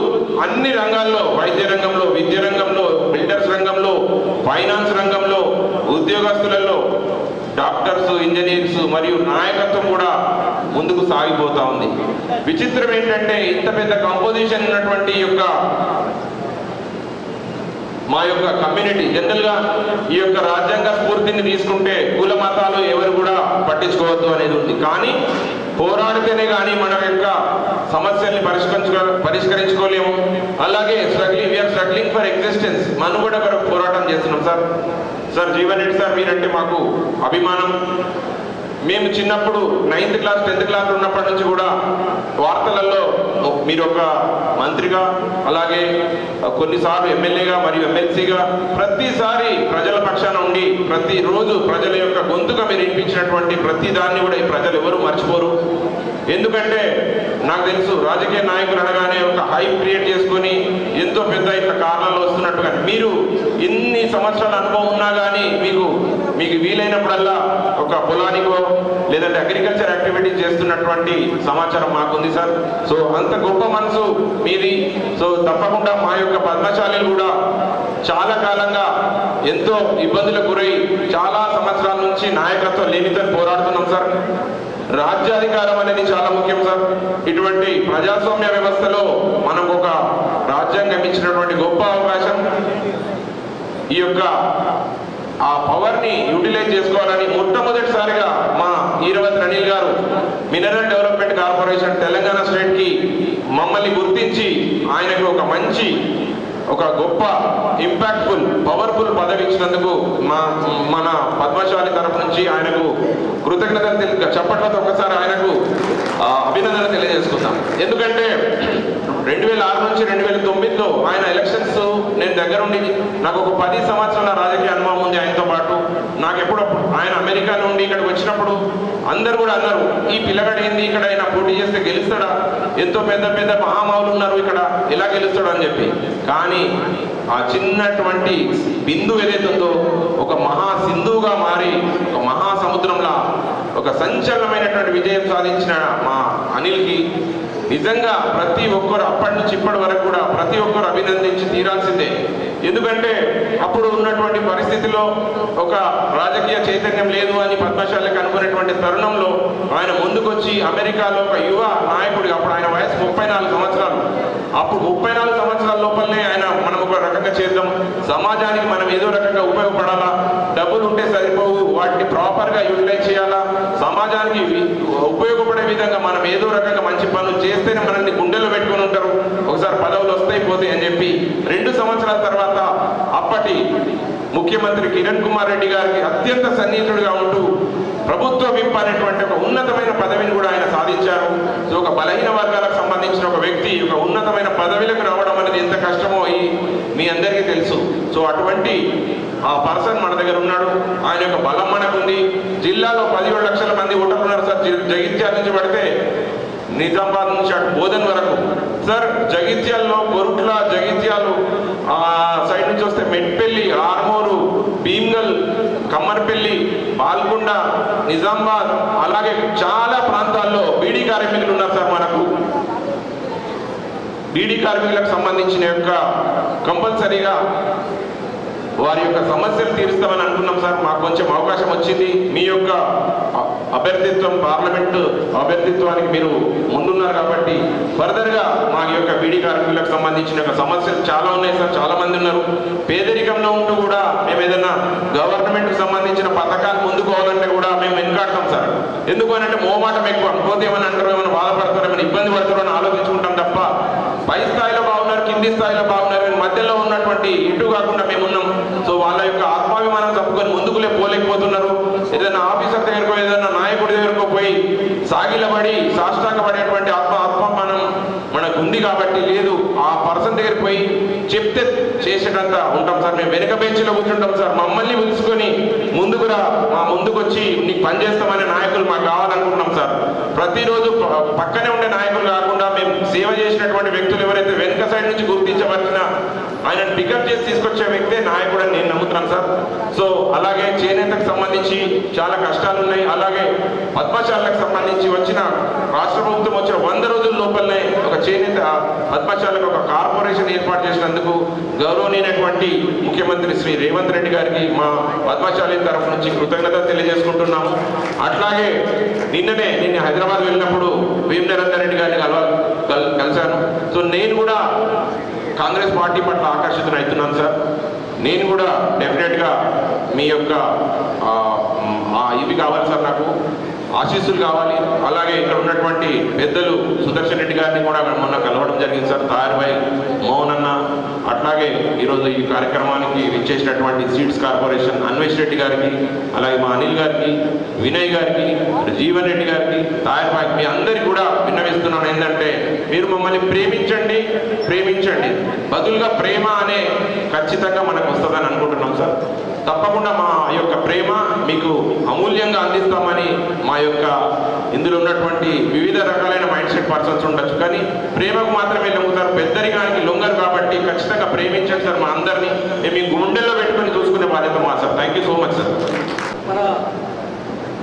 అన్ని రంగాల్లో, వైద్య రంగంలో, విద్య రంగంలో, బిల్డర్స్ రంగంలో, ఫైనాన్స్ రంగంలో, ఉద్యోగస్తులలో డాక్టర్స్, ఇంజనీర్స్ మరియు నాయకత్వం కూడా ముందుకు సాగిపోతా ఉంది. విచిత్రం ఏంటంటే ఇంత పెద్ద కంపోజిషన్ ఉన్నటువంటి మా యొక్క కమ్యూనిటీ జనరల్గా ఈ యొక్క రాజ్యాంగ స్ఫూర్తిని తీసుకుంటే కుల మతాలు ఎవరు కూడా పట్టించుకోవద్దు అనేది ఉంది. కానీ పోరాడితేనే కానీ మన యొక్క సమస్యల్ని పరిష్కరించుకోలేము. అలాగే వీఆర్ స్ట్రగ్లింగ్ ఫర్ ఎగ్జిస్టెన్స్, మనుగడ కొరకు పోరాటం చేస్తున్నాం సార్. జీవన్ రెడ్డి సార్ మీరంటే మాకు అభిమానం. మేము చిన్నప్పుడు 9th క్లాస్ 10th క్లాస్ ఉన్నప్పటి నుంచి కూడా వార్తలలో మీరు ఒక మంత్రిగా, అలాగే కొన్నిసార్లు ఎమ్మెల్యేగా మరియు ఎమ్మెల్సీగా ప్రతిసారి ప్రజల పక్షాన ఉండి ప్రతిరోజు ప్రజల యొక్క గొంతుగా మీరు వినిపించినటువంటి ప్రతి దాన్ని కూడా ఈ ప్రజలు ఎవరు మర్చిపోరు. ఎందుకంటే నాకు తెలుసు రాజకీయ నాయకులు అనగానే ఒక హైప్ క్రియేట్ చేసుకొని ఎంతో పెద్ద ఇట్లా కారణాలు వస్తున్నట్టుగా, మీరు ఇన్ని సంవత్సరాల అనుభవం ఉన్నా కానీ మీకు వీలైనప్పుడల్లా ఒక పొలానికో లేదంటే అగ్రికల్చర్ యాక్టివిటీస్ చేస్తున్నటువంటి సమాచారం మాకుంది సార్. సో అంత గొప్ప మనసు మీది. సో తప్పకుండా మా యొక్క పద్మశాలీలు కూడా చాలా కాలంగా ఎంతో ఇబ్బందులకు గురై చాలా సంవత్సరాల నుంచి నాయకత్వం లేనితో పోరాడుతున్నాం సార్. రాజ్యాధికారం అనేది చాలా ముఖ్యం సార్. ఇటువంటి ప్రజాస్వామ్య వ్యవస్థలో మనకు ఒక రాజ్యాంగం ఇచ్చినటువంటి గొప్ప అవకాశం. ఈ యొక్క ఆ పవర్ని యూటిలైజ్ చేసుకోవాలని మొట్టమొదటిసారిగా మా ఈరవత్ అనిల్ గారు మినరల్ డెవలప్మెంట్ కార్పొరేషన్ తెలంగాణ స్టేట్కి మమ్మల్ని గుర్తించి ఆయనకు ఒక గొప్ప ఇంపాక్ట్ఫుల్ పవర్ఫుల్ పదవి ఇచ్చినందుకు మన పద్మశాలి తరఫు నుంచి ఆయనకు కృతజ్ఞతలు చెప్పట్లతో ఒకసారి ఆయనకు అభినందన తెలియజేసుకుందాం. ఎందుకంటే 2006 నుంచి 2009లో ఆయన ఎలక్షన్స్ నేను దగ్గరుండి నాకు ఒక 10 సంవత్సరాల రాజకీయ అనుభవం ఉంది ఆయనతో పాటు. నాకు ఎప్పుడప్పుడు ఆయన అమెరికా నుండి ఇక్కడికి వచ్చినప్పుడు అందరు కూడా అన్నారు, ఈ పిల్లగాడు ఏంది ఇక్కడ ఆయన పోటీ చేస్తే గెలుస్తాడా, ఎంతో పెద్ద పెద్ద మహామావులు ఉన్నారు ఇక్కడ, ఎలా గెలుస్తాడు అని చెప్పి. కానీ ఆ చిన్నటువంటి బిందువు ఏదైతుందో ఒక మహా సింధువుగా మారి ఒక మహాసముద్రంలా ఒక సంచలనమైనటువంటి విజయం సాధించిన మా అనిల్కి నిజంగా ప్రతి ఒక్కరు అప్పటి నుంచి ఇప్పటి వరకు కూడా ప్రతి ఒక్కరు అభినందించి తీరాల్సిందే. ఎందుకంటే అప్పుడు ఉన్నటువంటి పరిస్థితిలో ఒక రాజకీయ చైతన్యం లేదు అని పద్మశాలికి అనుకునేటువంటి తరుణంలో ఆయన ముందుకొచ్చి అమెరికాలో ఒక యువ నాయకుడిగా, అప్పుడు ఆయన వయసు 34 సంవత్సరాలు, అప్పుడు 34 సంవత్సరాల లోపలనే ఆయన మనం ఒక రకంగా చేద్దాం, సమాజానికి మనం ఏదో రకంగా ఉపయోగపడాలా, డబ్బులు ఉంటే సరిపోవు, వాటిని ప్రాపర్గా యూటిలైజ్ చేయాలా, సమాజానికి ఉపయోగపడే విధంగా మనం ఏదో రకంగా మంచి పనులు చేస్తేనే మనల్ని గుండెల్లో పెట్టుకుని ఉంటారు, ఒకసారి పదవులు వస్తాయి పోతాయి అని చెప్పి 2 సంవత్సరాల తర్వాత అప్పటి ముఖ్యమంత్రి కిరణ్ కుమార్ రెడ్డి గారికి అత్యంత సన్నిహితుడిగా ఉంటూ ప్రభుత్వ విప్ అనేటువంటి ఒక ఉన్నతమైన పదవిని కూడా ఆయన సాధించారు. సో ఒక బలహీన వర్గాలకు సంబంధించిన ఒక వ్యక్తి ఒక ఉన్నతమైన పదవిలకు రావడం అనేది ఎంత కష్టమో మీ అందరికీ తెలుసు. సో అటువంటి ఆ పర్సన్ మన దగ్గర ఉన్నాడు. ఆయన యొక్క బలం మనకుంది. జిల్లాలో 17 లక్షల మంది ఓటర్లు ఉన్నారు సార్. జగిత్యాల నుంచి పడితే నిజామాబాద్ నుంచి అటు బోధన్ వరకు సార్. జగిత్యాల్లో కొరుట్ల, జగిత్యాలు సైడ్ నుంచి వస్తే మెట్పల్లి, ఆర్మూరు, భీమ్గల్, కమ్మర్పల్లి, పాల్కొండ, నిజామాబాద్, అలాగే చాలా ప్రాంతాల్లో బీడీ కార్మికులు ఉన్నారు సార్. మనకు బీడీ కార్మికులకు సంబంధించిన యొక్క కంపల్సరీగా వారి యొక్క సమస్యలు తీరుస్తామని అనుకున్నాం సార్. మాకు కొంచెం అవకాశం వచ్చింది. మీ యొక్క అభ్యర్థిత్వం, పార్లమెంటు అభ్యర్థిత్వానికి మీరు ముందున్నారు కాబట్టి ఫర్దర్గా మా యొక్క బీడీ కార్మికులకు సంబంధించిన సమస్యలు చాలా ఉన్నాయి సార్. చాలా మంది ఉన్నారు. పేదరికంలో ఉంటూ కూడా మేము ఏదైనా గవర్నమెంట్కి సంబంధించిన పథకాలు ముందుకోవాలంటే కూడా మేము వెనుకాడతాం సార్. ఎందుకు అని అంటే మోమాటం ఎక్కువ, పోతే ఏమైనా అంటారు, ఏమైనా బాధపడతారు, ఏమైనా ఇబ్బంది పడతారు అని ఆలోచించుకుంటాం తప్ప పై స్థాయిలో బాగున్నారు, కింది స్థాయిలో బాగున్నారు, మధ్యలో ఉన్నటువంటి ఇటు కాకుండా మేము ఉన్నాం. సో వాళ్ళ యొక్క ఆత్మాభిమానం తప్పుకొని ముందుకులే పోలేకపోతున్నారు. ఏదైనా ఆఫీసర్ దగ్గరకు, ఏదైనా నాయకుడి దగ్గరకు పోయి సాగిలబడి సాష్టాంగపడేటువంటి ఆత్మాభిమానం మనకు ఉంది కాబట్టి లేదు. ఆ పర్సన్ దగ్గరికి పోయి చెప్తే చేసేటంత ఉంటాం సార్. మేము వెనక బెంచ్లో కూర్చుంటాం సార్. మమ్మల్ని పిలుచుకొని మా ముందుకు వచ్చి నీకు పని చేస్తామనే నాయకులు మాకు కావాలనుకుంటున్నాం సార్. ప్రతిరోజు పక్కనే ఉండే నాయకులు కాకుండా మేము సేవ చేసినటువంటి వ్యక్తులు ఎవరైతే వెనుక సైడ్ నుంచి గుర్తించబడినా ఆయనను పికప్ చేసి తీసుకొచ్చే వ్యక్తే నాయకుడు అని నేను నమ్ముతున్నాను సార్. సో అలాగే చేనేతకు సంబంధించి చాలా కష్టాలు ఉన్నాయి. అలాగే పద్మశాలకు సంబంధించి వచ్చిన రాష్ట్ర ప్రభుత్వం వచ్చిన 100 రోజుల లోపలనే ఒక చేనేత పద్మశాలకు ఒక కార్పొరేషన్ ఏర్పాటు చేసినందుకు గౌరవనీయమైనటువంటి ముఖ్యమంత్రి శ్రీ రేవంత్ రెడ్డి గారికి మా పద్మశాలి తరఫు నుంచి కృతజ్ఞతలు తెలియజేసుకుంటున్నాము. అట్లాగే నిన్న హైదరాబాద్ వెళ్ళినప్పుడు భీమనరేందర్ రెడ్డి గారిని కలిశాను. సో నేను కూడా కాంగ్రెస్ పార్టీ పట్ల ఆకర్షితులు అవుతున్నాను సార్. నేను కూడా డెఫినెట్గా మీ యొక్క ఇవి కావాలి సార్, నాకు ఆశీస్సులు కావాలి. అలాగే ఇక్కడ ఉన్నటువంటి పెద్దలు సుదర్శన్ రెడ్డి గారిని కూడా మొన్న కలవడం జరిగింది సార్. తాయర్భాయ్ మోహన్ అన్న, అట్లాగే ఈరోజు ఈ కార్యక్రమానికి విచ్చేసినటువంటి సీడ్స్ కార్పొరేషన్ అన్వేష్ రెడ్డి గారికి, అలాగే మా అనిల్ గారికి, వినయ్ గారికి, జీవన్ రెడ్డి గారికి, తాయర్భాయ్, మీ అందరికీ కూడా విన్నవిస్తున్నాను ఏంటంటే మీరు మమ్మల్ని ప్రేమించండి. బదులుగా ప్రేమ అనే ఖచ్చితంగా మనకు వస్తుందని అనుకుంటున్నాం సార్. తప్పకుండా మా యొక్క ప్రేమ మీకు అమూల్యంగా అందిస్తామని మా యొక్క ఇందులో ఉన్నటువంటి వివిధ రకాలైన మైండ్ సెట్ పర్సన్స్ ఉండొచ్చు, కానీ ప్రేమకు మాత్రమే లొంగుతారు, పెద్దరికానికి లొంగరు. కాబట్టి ఖచ్చితంగా ప్రేమించండి సార్. మా అందరినీ మేము మీ గుండెల్లో పెట్టుకొని చూసుకునే బాధ్యత మా sir. Thank you so much sir. మన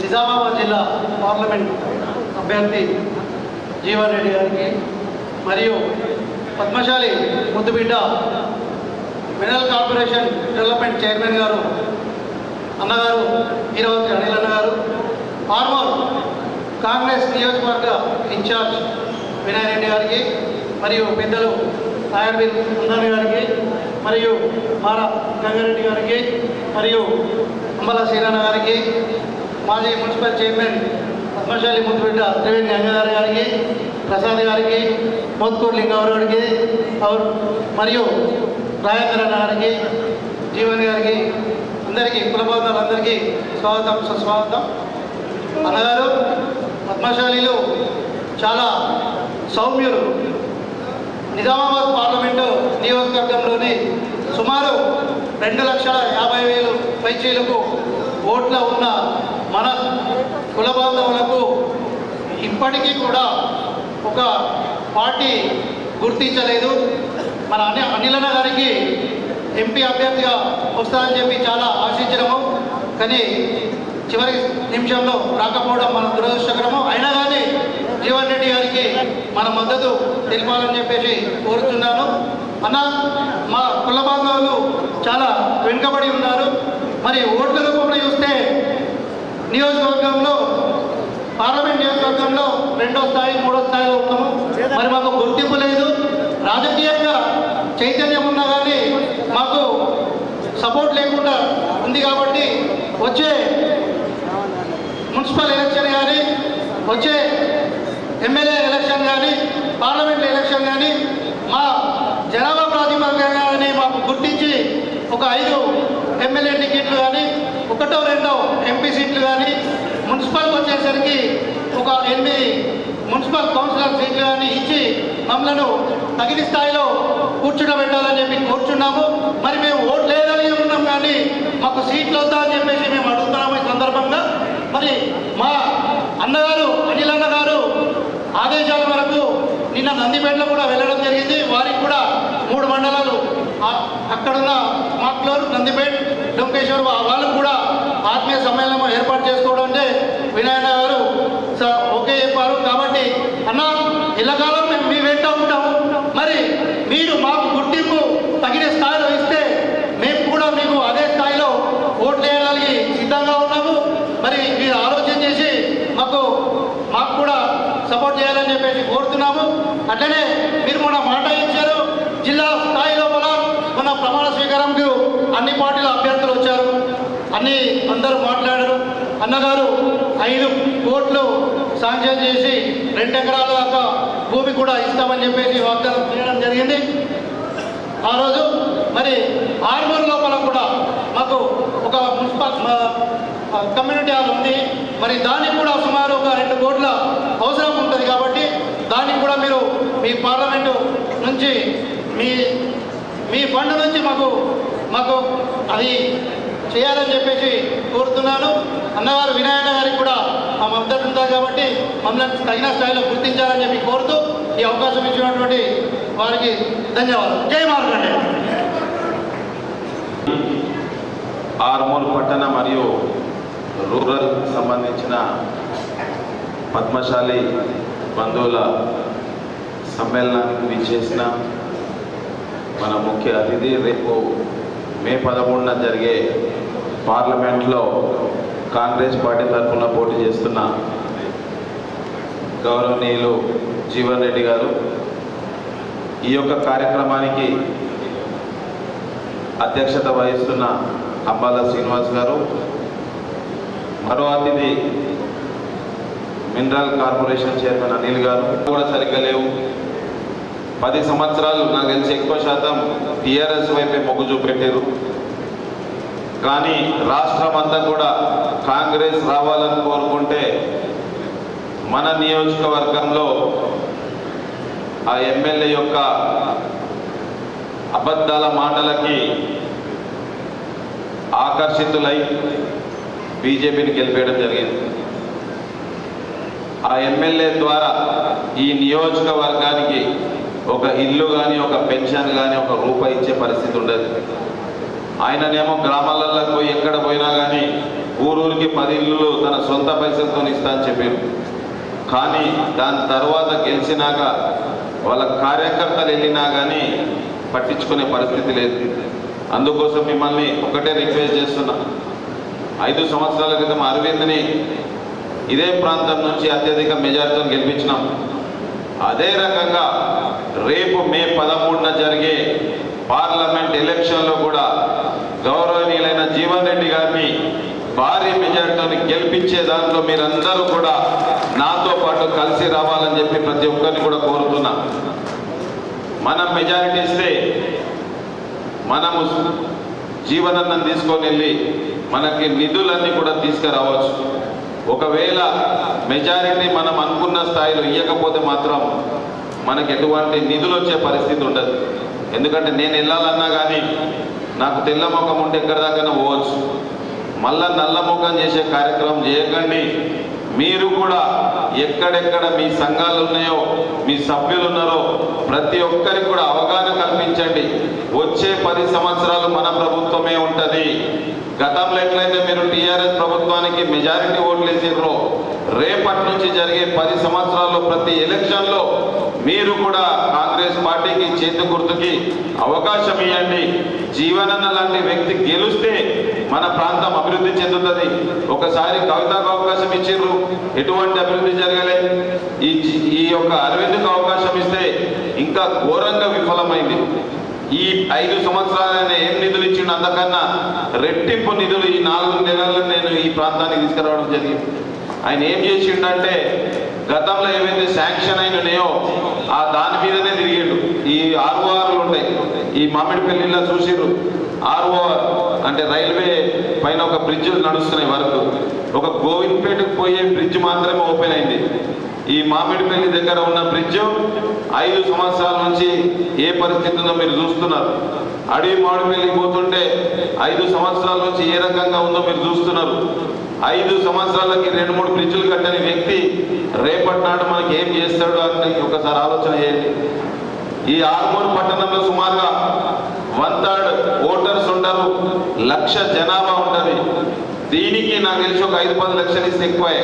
నిజామాబాద్ జిల్లా పార్లమెంట్ అభ్యర్థి జీవన్ రెడ్డి గారికి మరియు పద్మశాలి ముద్దుబిడ్డ మినరల్ కార్పొరేషన్ డెవలప్మెంట్ చైర్మన్ గారు అన్నగారు ఈరోజు అనిల్ అన్న గారు, ఆర్మూర్ కాంగ్రెస్ నియోజకవర్గ ఇన్ఛార్జ్ వినయ్ రెడ్డి గారికి మరియు పెద్దలు నాయర్బీర్ అందరి గారికి మరియు మార గంగారెడ్డి గారికి మరియు అంబల శ్రీనారాయణ గారికి, మాజీ మున్సిపల్ చైర్మన్ పద్మశాలి ముద్దుబిడ్డ త్రివేణి గంగాధర్ గారికి, ప్రసాద్ గారికి, మోత్కూర్ లింగవర్ గారికి మరియు రాజేంద్ర గారికి, జీవన్ గారికి, అందరికీ కులబంధాలందరికీ స్వాగతం సుస్వాగతం. అన్నగారు పద్మశాలీలు చాలా సౌమ్యులు. నిజామాబాద్ పార్లమెంటు నియోజకవర్గంలోని సుమారు 2,50,000 పైచీలకు ఓట్ల ఉన్న మన కుల బాంధవులకు ఇప్పటికీ కూడా ఒక పార్టీ గుర్తించలేదు. మన అనిలన్న గారికి ఎంపీ అభ్యర్థిగా వస్తారని చెప్పి చాలా ఆశించడము, కానీ చివరి నిమిషంలో రాకపోవడం మన దురదృష్టకరము. అయినా కానీ జీవన్ రెడ్డి గారికి మన మద్దతు తెలిపాలని చెప్పేసి కోరుతున్నాను. అన్న, మా కుల బాంధవులు చాలా వెనుకబడి ఉన్నారు. మరి ఓట్ల రూపంలో చూస్తే నియోజకవర్గంలో పార్లమెంట్ నియోజకవర్గంలో 2వ స్థాయి 3వ స్థాయిలో ఉన్నాము. మరి మాకు గుర్తింపు లేదు. రాజకీయంగా చైతన్యం ఉన్నా కానీ మాకు సపోర్ట్ లేకుండా ఉంది. కాబట్టి వచ్చే మున్సిపల్ ఎలక్షన్ కానీ, వచ్చే ఎమ్మెల్యే ఎలక్షన్ కానీ, పార్లమెంట్ ఎలక్షన్ కానీ మా జనాభా ప్రాతిపదికగా కానీ మాకు గుర్తించి ఒక 5 ఎమ్మెల్యే టికెట్లు కానీ, 1, 2 ఎంపీ సీట్లు కానీ, మున్సిపల్కి వచ్చేసరికి ఒక 8 మున్సిపల్ కౌన్సిలర్ సీట్లు కానీ ఇచ్చి మమ్మల్ని తగిన స్థాయిలో కూర్చుండబెట్టాలని చెప్పి కోరుచున్నాము. మరి మేము ఓట్లు లేదని ఉన్నాం, కానీ మాకు సీట్లు వద్దా అని చెప్పేసి మేము అడుగుతున్నాము. ఈ సందర్భంగా మరి మా అన్నగారు అనిల్ అన్న గారు ఆదేశాల వరకు నిన్న నందిపేటలో కూడా వెళ్ళడం జరిగింది. వారికి కూడా 3 మండలాలు అక్కడున్న మాక్లూరు, నందిపేట, డొంకేశ్వర్ వాళ్ళు కూడా ఆత్మీయ సమ్మేళనం ఏర్పాటు చేసుకోవడం అంటే వినాయన గారు ఓకే చెప్పారు. కాబట్టి అన్న, ఇళ్ళకాలం మేము మీ వెంట ఉంటాం. మరి మీరు మాకు గుర్తింపు తగిన స్థాయిలో ఇస్తే మేము కూడా మీకు అదే స్థాయిలో ఓట్లు వేయడానికి సిద్ధంగా ఉన్నాము. మరి మీరు ఆలోచన చేసి మాకు కూడా సపోర్ట్ చేయాలని చెప్పేసి కోరుతున్నాము. అట్లనే మీరు మొన్న మాట ఇచ్చారు, జిల్లా స్థాయి లోపల మన ప్రమాణ స్వీకారంకు అన్ని పార్టీల అభ్యర్థులు వచ్చారు, అందరూ మాట్లాడారు. అన్నగారు 5 కోట్లు శాంక్షన్ చేసి 2 ఎకరాల దాకా భూమి కూడా ఇస్తామని చెప్పేసి వాగ్దానం చేయడం జరిగింది ఆ రోజు. మరి ఆర్మూర్ లోపల కూడా మాకు ఒక మున్సిపల్ కమ్యూనిటీ హాల్ ఉంది. మరి దానికి కూడా సుమారు ఒక 2 కోట్ల అవసరం ఉంటుంది. కాబట్టి దానికి కూడా మీరు మీ పార్లమెంటు నుంచి మీ ఫండ్ నుంచి మాకు అది చేయాలని చెప్పేసి కోరుతున్నాను. అన్నగారు వినాయక గారికి కూడా మా మద్దతు ఉంటుంది కాబట్టి మమ్మల్ని తగిన స్థాయిలో గుర్తించాలని చెప్పి కోరుతూ ఈ అవకాశం ఇచ్చినటువంటి వారికి ధన్యవాదాలు. జై మార్కండే. ఆర్మూర్ పట్టణ మరియు రూరల్ సంబంధించిన పద్మశాలి బంధువుల సమ్మేళనానికి విచ్చేసిన మన ముఖ్య అతిథి, రేపు మే 13న జరిగే పార్లమెంట్లో కాంగ్రెస్ పార్టీ తరఫున పోటీ చేస్తున్న గౌరవనీయులు జీవన్ రెడ్డి గారు, ఈ యొక్క కార్యక్రమానికి అధ్యక్షత వహిస్తున్న అంబాల శ్రీనివాస్ గారు, మరో అతిథి మినరల్ కార్పొరేషన్ చైర్మన్ అనిల్ గారు కూడా సరిగ్గా లేవు. 10 సంవత్సరాలు నాకు తెలిసి ఎక్కువ శాతం టీఆర్ఎస్ వైపే మొగ్గు చూపెట్టారు. కానీ రాష్ట్రం అంతా కూడా కాంగ్రెస్ రావాలని కోరుకుంటే మన నియోజకవర్గంలో ఆ ఎమ్మెల్యే యొక్క అబద్ధాల మాటలకి ఆకర్షితులై బీజేపీని గెలిపేయడం జరిగింది. ఆ ఎమ్మెల్యే ద్వారా ఈ నియోజకవర్గానికి ఒక ఇల్లు కానీ, ఒక పెన్షన్ కానీ, ఒక రూపాయి ఇచ్చే పరిస్థితి ఉండదు. ఆయననేమో గ్రామాలలో పోయి ఎక్కడ పోయినా కానీ ఊరూరికి 10 ఇల్లులు తన సొంత పైసలతో ఇస్తా అని చెప్పారు. కానీ దాని తర్వాత గెలిచినాక వాళ్ళ కార్యకర్తలు వెళ్ళినా కానీ పట్టించుకునే పరిస్థితి లేదు. అందుకోసం మిమ్మల్ని ఒకటే రిక్వెస్ట్ చేస్తున్నా, 5 సంవత్సరాల క్రితం అరవింద్ని ఇదే ప్రాంతం నుంచి అత్యధిక మెజార్టీతో గెలిపించినాం. అదే రకంగా రేపు మే 13న జరిగే పార్లమెంట్ ఎలక్షన్లో కూడా గౌరవనీయులైన జీవన్ రెడ్డి గారిని భారీ మెజార్టీతో గెలిపించే దాంట్లో మీరందరూ కూడా నాతో పాటు కలిసి రావాలని చెప్పి ప్రతి ఒక్కరిని కూడా కోరుతున్నా. మనం మెజారిటీ ఇస్తే మనము జీవనాన్ని తీసుకొని వెళ్ళి మనకి నిధులన్నీ కూడా తీసుకురావచ్చు. ఒకవేళ మెజారిటీ మనం అనుకున్న స్థాయిలో ఇవ్వకపోతే మాత్రం మనకు ఎటువంటి నిధులు వచ్చే పరిస్థితి ఉండదు. ఎందుకంటే నేను వెళ్ళాలన్నా కానీ నాకు తెల్ల ముఖం ఉంటే ఎక్కడి దాకా పోవచ్చు. మళ్ళా నల్ల ముఖం చేసే కార్యక్రమం చేయకండి. మీరు కూడా ఎక్కడెక్కడ మీ సంఘాలు ఉన్నాయో, మీ సభ్యులు ఉన్నారో ప్రతి ఒక్కరికి కూడా అవగాహన కల్పించండి. వచ్చే 10 సంవత్సరాలు మన ప్రభుత్వమే ఉంటుంది. గతంలో ఎట్లయితే మీరు టీఆర్ఎస్ ప్రభుత్వానికి మెజారిటీ ఓట్లు వేసారో, రేపటి నుంచి జరిగే 10 సంవత్సరాల్లో ప్రతి ఎలక్షన్లో మీరు కూడా కాంగ్రెస్ పార్టీకి చేతి గుర్తుకి అవకాశం ఇవ్వండి. జీవనన్న లాంటి వ్యక్తి గెలిస్తే మన ప్రాంతం అభివృద్ధి చెందుతుంది. ఒకసారి కవితకు అవకాశం ఇచ్చిర్రు, ఎటువంటి అభివృద్ధి జరగలే. ఈ యొక్క అరవింద్కు అవకాశం ఇస్తే ఇంకా ఘోరంగా విఫలమైంది. ఈ 5 సంవత్సరాలైనా ఏం నిధులు ఇచ్చిండు, అంతకన్నా రెట్టింపు నిధులు ఈ 4 నెలల్లో నేను ఈ ప్రాంతానికి తీసుకురావడం జరిగింది. ఆయన ఏం చేసిండంటే గతంలో ఏవైతే శాంక్షన్ అయినాయో ఆ దాని మీదనే తిరిగిండు. ఈ ఆర్ఓఆర్లు ఉంటాయి, ఈ మామిడిపల్లిలో చూసిర్రు. ఆర్ఓఆర్ అంటే రైల్వే పైన ఒక బ్రిడ్జ్లు నడుస్తున్నాయి వరకు. ఒక గోవింద్పేటకు పోయే బ్రిడ్జ్ మాత్రమే ఓపెన్ అయింది. ఈ మామిడిపల్లి దగ్గర ఉన్న బ్రిడ్జ్ 5 సంవత్సరాల నుంచి ఏ పరిస్థితి ఉందో మీరు చూస్తున్నారు. అడవి మామిడిపల్లికి పోతుంటే 5 సంవత్సరాల నుంచి ఏ రకంగా ఉందో మీరు చూస్తున్నారు. 5 సంవత్సరాలకి 2-3 బ్రిడ్జ్లు కట్టని వ్యక్తి రేపటి నాడు మనకి ఏం చేస్తాడు అని ఒకసారి ఆలోచన చేయండి. ఈ ఆర్మూర్ పట్టణంలో సుమారుగా 1/3 ఓటర్స్ ఉంటారు, 1,00,000 జనాభా ఉంటుంది. దీనికి నాకు తెలిసి ఒక 5-10 లక్షలు ఇస్తే ఎక్కువే.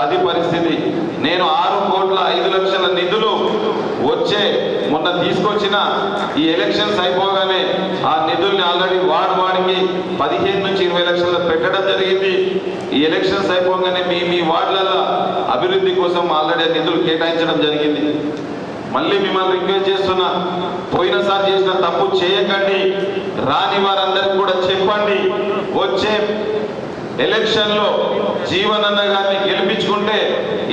అది పరిస్థితి. నేను 6,05,00,000 నిధులు వచ్చే మొన్న తీసుకొచ్చిన ఈ ఎలక్షన్స్ అయిపోగానే ఆ నిధుల్ని ఆల్రెడీ వాడికి 15 నుంచి 20 లక్షలు పెట్టడం జరిగింది. ఈ ఎలక్షన్స్ అయిపోగానే మీ వార్డులలో అభివృద్ధి కోసం ఆల్రెడీ నిధులు కేటాయించడం జరిగింది. మళ్ళీ మిమ్మల్ని రిక్వెస్ట్ చేస్తున్నా, పోయినసారి చేసిన తప్పు చేయకండి. రాని వారందరికీ కూడా చెప్పండి. వచ్చే ఎలక్షన్లో జీవనన్న గారిని గెలిపించుకుంటే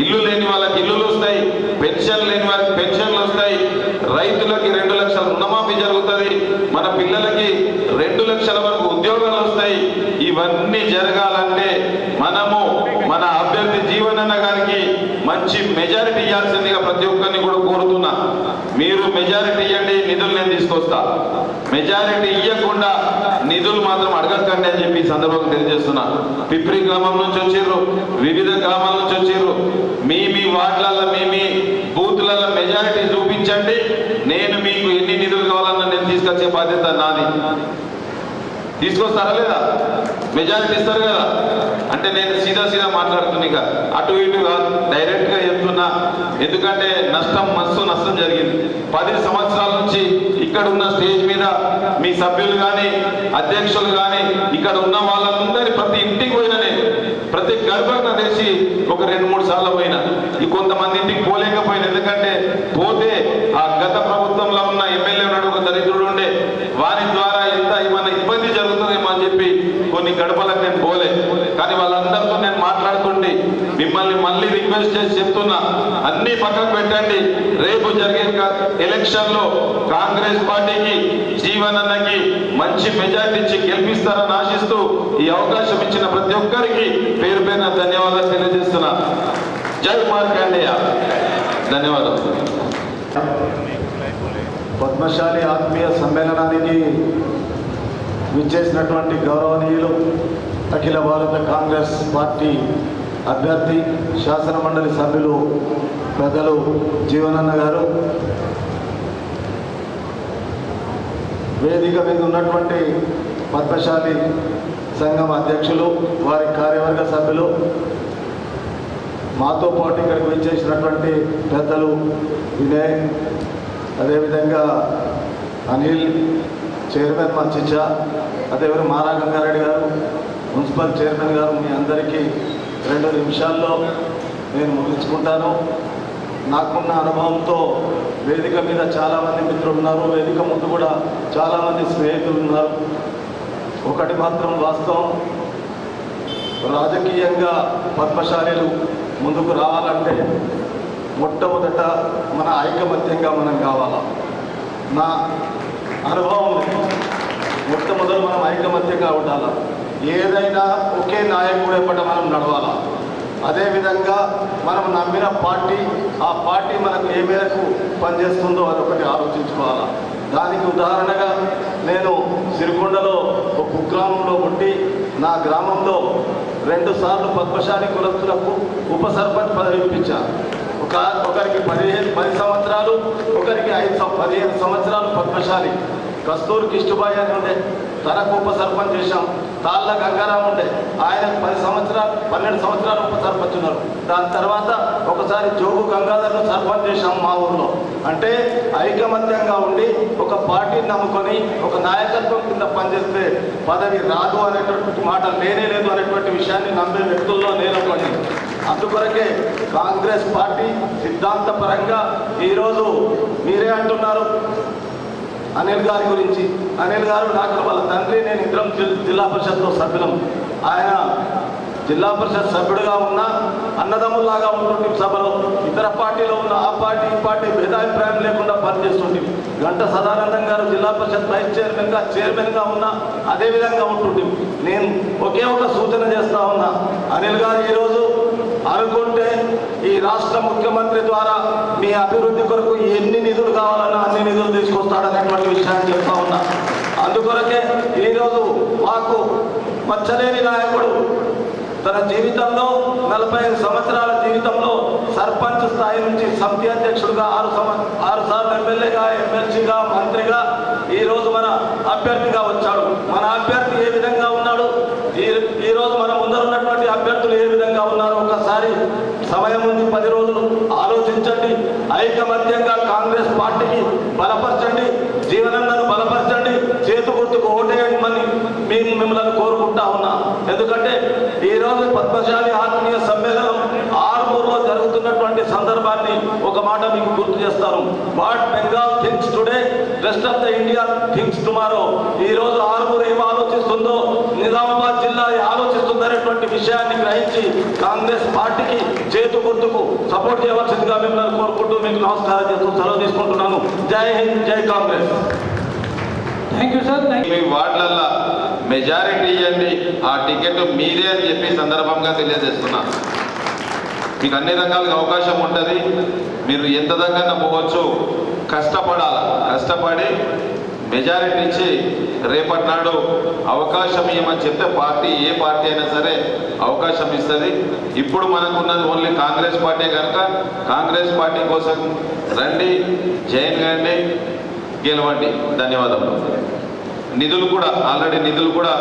ఇల్లు లేని వాళ్ళకి ఇల్లులు వస్తాయి, పెన్షన్ లేని వారికి పెన్షన్లు వస్తాయి, రైతులకి 2 లక్షల రుణమాఫీ జరుగుతుంది, మన పిల్లలకి 2 లక్షల వరకు ఉద్యోగాలు వస్తాయి. ఇవన్నీ జరగాలంటే మనము మన అభ్యర్థి జీవనన్న గారికి మంచి మెజారిటీ ఇవ్వాల్సిందిగా ప్రతి ఒక్కరిని కూడా కోరుతున్నా. మీరు మెజారిటీ ఇవ్వండి, నిధులు నేను తీసుకొస్తా. మెజారిటీ ఇవ్వకుండా నిధులు మాత్రం అడగకండి అని చెప్పి ఈ సందర్భంగా తెలియజేస్తున్నా. పిప్రి గ్రామం నుంచి వచ్చిర్రు, వివిధ గ్రామాల నుంచి వచ్చిర్రు. మీ వార్డులలో మీ బూత్లలో మెజారిటీ చూపించండి. నేను మీకు ఎన్ని నిధులు కావాలన్నా నేను తీసుకొచ్చే బాధ్యత నాది. తీసుకొస్తారా లేదా? మెజారిటీ ఇస్తారు కదా. అంటే నేను సీదా మాట్లాడుతున్నా, ఇక అటు ఇటుగా డైరెక్ట్గా చెప్తున్నా. ఎందుకంటే మస్తు నష్టం జరిగింది. 10 సంవత్సరాల నుంచి ఇక్కడ ఉన్న స్టేజ్ మీద మీ సభ్యులు కానీ అధ్యక్షులు కానీ ఇక్కడ ఉన్న వాళ్ళందరి ప్రతి ఇంటికి పోయినా, నేను ప్రతి గర్భకు నడిచి ఒక 2-3 సార్లు పోయినా. ఈ కొంతమంది ఇంటికి పోలేకపోయినా, ఎందుకంటే పోతే ఆ గత ప్రభుత్వంలో ఉన్న ఎమ్మెల్యే ఉన్నాడు, ఒక దరిద్రుడు ఉండే, వారి ద్వారా ఎంత ఏమన్నా ఇబ్బంది జరుగుతుందేమో అని చెప్పి కొన్ని గడపలకు నేను పోలే. కానీ వాళ్ళందరితో నేను మాట్లాడుతుంటే మిమ్మల్ని మళ్ళీ రిక్వెస్ట్ చేసి చెప్తున్నా, అన్ని పక్కకు పెట్టండి. రేపు జరిగే ఎలక్షన్లో కాంగ్రెస్ పార్టీకి, జీవనన్నకి మంచి మెజారిటీ ఇచ్చి గెలిపిస్తారని ఆశిస్తూ ఈ అవకాశం ఇచ్చిన ప్రతి ఒక్కరికి పేరు పేరున ధన్యవాదాలు తెలియజేస్తున్నా. జై మార్కండేయ. ధన్యవాదాలు. పద్మశాలి ఆత్మీయ సమ్మేళనానికి విచ్చేసినటువంటి గౌరవనీయులు అఖిల భారత కాంగ్రెస్ పార్టీ అభ్యర్థి, శాసన మండలి సభ్యులు పెద్దలు జీవనన్న గారు, వేదిక మీద ఉన్నటువంటి పద్మశాలి సంఘం అధ్యక్షులు, వారి కార్యవర్గ సభ్యులు, మాతో పాటు ఇక్కడికి విచ్చేసినటువంటి పెద్దలు వినయ్, అదేవిధంగా అనిల్, చైర్మన్ మంచిచా, అదేవిధంగా మారా గంగారెడ్డి గారు, మున్సిపల్ చైర్మన్ గారు, మీ అందరికీ 2 నిమిషాల్లో నేను ముగించుకుంటాను. నాకున్న అనుభవంతో వేదిక మీద చాలామంది మిత్రులు ఉన్నారు, వేదిక ముందు కూడా చాలామంది స్నేహితులు ఉన్నారు. ఒకటి మాత్రం వాస్తవం, రాజకీయంగా పద్మశాలీలు ముందుకు రావాలంటే మొట్టమొదట మన ఐకమత్యంగా మనం కావాలా. నా అనుభవం మొట్టమొదటి మనం ఐకమత్యంగా ఉండాలా. ఏదైనా ఒకే నాయకుడు ఎప్పటి మనం నడవాలా. అదేవిధంగా మనం నమ్మిన పార్టీ, ఆ పార్టీ మనకు ఏ మేరకు పనిచేస్తుందో అదొకటి ఆలోచించుకోవాలా. దానికి ఉదాహరణగా నేను సిరికొండలో ఒక కుగ్రామంలో పుట్టి, నా గ్రామంలో 2 సార్లు పద్మశాలి కులస్తులకు ఉప సర్పంచ్ పదవి ఇప్పించాను. ఒకరికి 10 సంవత్సరాలు, ఒకరికి 15 సంవత్సరాలు పద్మశాలి. కస్తూరి కిష్టుబాయి అని ఉండే, తనకు ఉప సర్పంచ్ చేశాం. తాళ్ళ గంగారాం ఉండే, ఆయనకు 12 సంవత్సరాలు ఉప సర్పంచ్ ఉన్నారు. దాని తర్వాత ఒకసారి జోగు గంగాధర్ను సర్పంచ్ చేశాం మా ఊర్లో. అంటే ఐకమత్యంగా ఉండి ఒక పార్టీని నమ్ముకొని ఒక నాయకత్వం కింద పనిచేస్తే పదవి రాదు అనేటువంటి మాట లేనే లేదు అనేటువంటి విషయాన్ని నమ్మే వ్యక్తుల్లో నేను ఒకటి. అందుకొరకే కాంగ్రెస్ పార్టీ సిద్ధాంతపరంగా ఈరోజు మీరే అంటున్నారు అనిల్ గారి గురించి. అనిల్ గారు నాకు వాళ్ళ తండ్రి, నేను ఇద్దరం జిల్లా పరిషత్లో సభ్యులం. ఆయన జిల్లా పరిషత్ సభ్యుడిగా ఉన్న అన్నదమ్ముల్లాగా ఉంటుండే సభలో. ఇతర పార్టీలో ఉన్న ఆ పార్టీ ఈ పార్టీ భేదాభిప్రాయం లేకుండా పనిచేస్తుండే. గంట సదానందం గారు జిల్లా పరిషత్ వైస్ చైర్మన్గా ఉన్న అదేవిధంగా ఉంటుండే. నేను ఒకే ఒక సూచన చేస్తా ఉన్నా, అనిల్ గారు ఈరోజు అనుకుంటే ఈ రాష్ట్ర ముఖ్యమంత్రి ద్వారా మీ అభివృద్ధి కొరకు ఎన్ని నిధులు కావాలన్నా అన్ని నిధులు తీసుకొస్తాడనేటువంటి విషయాన్ని చెప్తా ఉన్నా. అందుకొరకే ఈరోజు మాకు మచ్చలేని నాయకుడు తన జీవితంలో 45 సంవత్సరాల జీవితంలో సర్పంచ్ స్థాయి నుంచి సమితి అధ్యక్షుడిగా 6 సార్లు ఎమ్మెల్యేగా, ఎమ్మెల్సీగా, మంత్రిగా ఈరోజు మన అభ్యర్థిగా వచ్చాడు. మన అభ్యర్థి ఏ విధంగా ఉన్నాడు, ఈరోజు మన ముందర ఉన్నటువంటి అభ్యర్థులు ఏ విధంగా ఉన్నారో ఒకసారి సమయం ఉంది, 10 రోజులు ఆలోచించండి. ఐకమత్యంగా కాంగ్రెస్ పార్టీకి బలపరచండి, జీవనన్నను బలపరచండి, చేతు గుర్తుకు ఓటేయమని మిమ్మల్ని కోరుకుంటా ఉన్నా. ఎందుకంటే ఈరోజు పద్మశాలి ఆత్మీయ సమ్మేళనం ఆర్మూర్లో జరుగుతున్నటువంటి సందర్భాన్ని ఒక మాట మీకు గుర్తు చేస్తాను. What Bengal thinks today, rest of the India thinks tomorrow. ఈరోజు ఆర్మూర్ ఏం ఆలోచిస్తుందో నిజామాబాద్ జిల్లా ఆలోచిస్తుందనేటువంటి విషయాన్ని గ్రహించి కాంగ్రెస్ పార్టీకి చేతు గుర్తుకు సపోర్ట్ చేయవలసిందిగా మిమ్మల్ని కోరుకుంటూ మీకు నమస్కారం చేస్తూ సెలవు తీసుకుంటున్నాను. జై హింద్, జై కాంగ్రెస్. Thank you sir. మీ వార్డులల్లో మెజారిటీ ఇవ్వండి, ఆ టికెట్ మీదే అని చెప్పి సందర్భంగా తెలియజేస్తున్నా. మీకు అన్ని రకాలుగా అవకాశం ఉంటుంది, మీరు ఎంత దగ్గర పోవచ్చు. కష్టపడి మెజారిటీ ఇచ్చి రేపటి నాడు అవకాశం ఇవ్వమని చెప్తే ఏ పార్టీ అయినా సరే అవకాశం ఇస్తుంది. ఇప్పుడు మనకున్నది ఓన్లీ కాంగ్రెస్ పార్టీ కనుక కాంగ్రెస్ పార్టీ కోసం రండి, జైన్ కండి, గెలవండి. ధన్యవాదాలు. నిధులు కూడా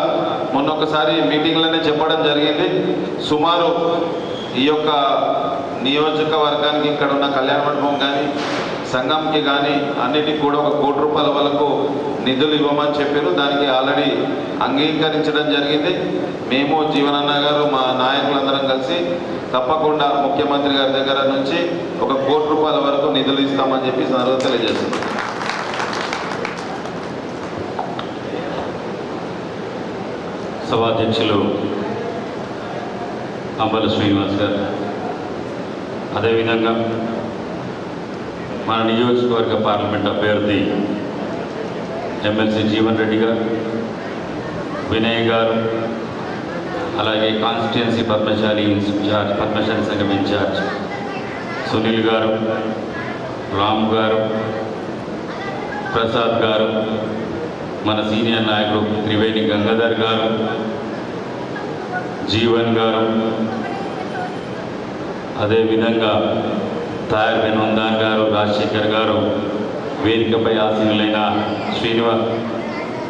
మొన్న ఒకసారి మీటింగ్లోనే చెప్పడం జరిగింది. సుమారు ఈ యొక్క నియోజకవర్గానికి ఇక్కడ ఉన్న కళ్యాణ మండపం కానీ సంఘంకి కానీ అన్నిటికి కూడా 1 కోటి రూపాయల వరకు నిధులు ఇవ్వమని చెప్పారు. దానికి ఆల్రెడీ అంగీకరించడం జరిగింది. మేము జీవనన్న గారు మా నాయకులందరం కలిసి తప్పకుండా ముఖ్యమంత్రి గారి దగ్గర నుంచి 1 కోటి రూపాయల వరకు నిధులు ఇస్తామని చెప్పి సందర్భంగా తెలియజేస్తున్నాం. సభాధ్యక్షులు అంబల శ్రీనివాస్ గారు, అదేవిధంగా మన నియోజకవర్గ పార్లమెంట్ అభ్యర్థి ఎమ్మెల్సీ జీవన్ రెడ్డి గారు, వినయ్ గారు, అలాగే కాన్స్టిట్యుయెన్సీ పద్మశాలి సంఘం ఇన్ఛార్జ్ సునీల్ గారు, రామ్ గారు, ప్రసాద్ గారు, మన సీనియర్ నాయకుడు త్రివేణి గంగాధర్ గారు, జీవన్ గారు, అదేవిధంగా తాయర్ బెనొందాన్ గారు, రాజశేఖర్ గారు, వేదికపై ఆసీనులైన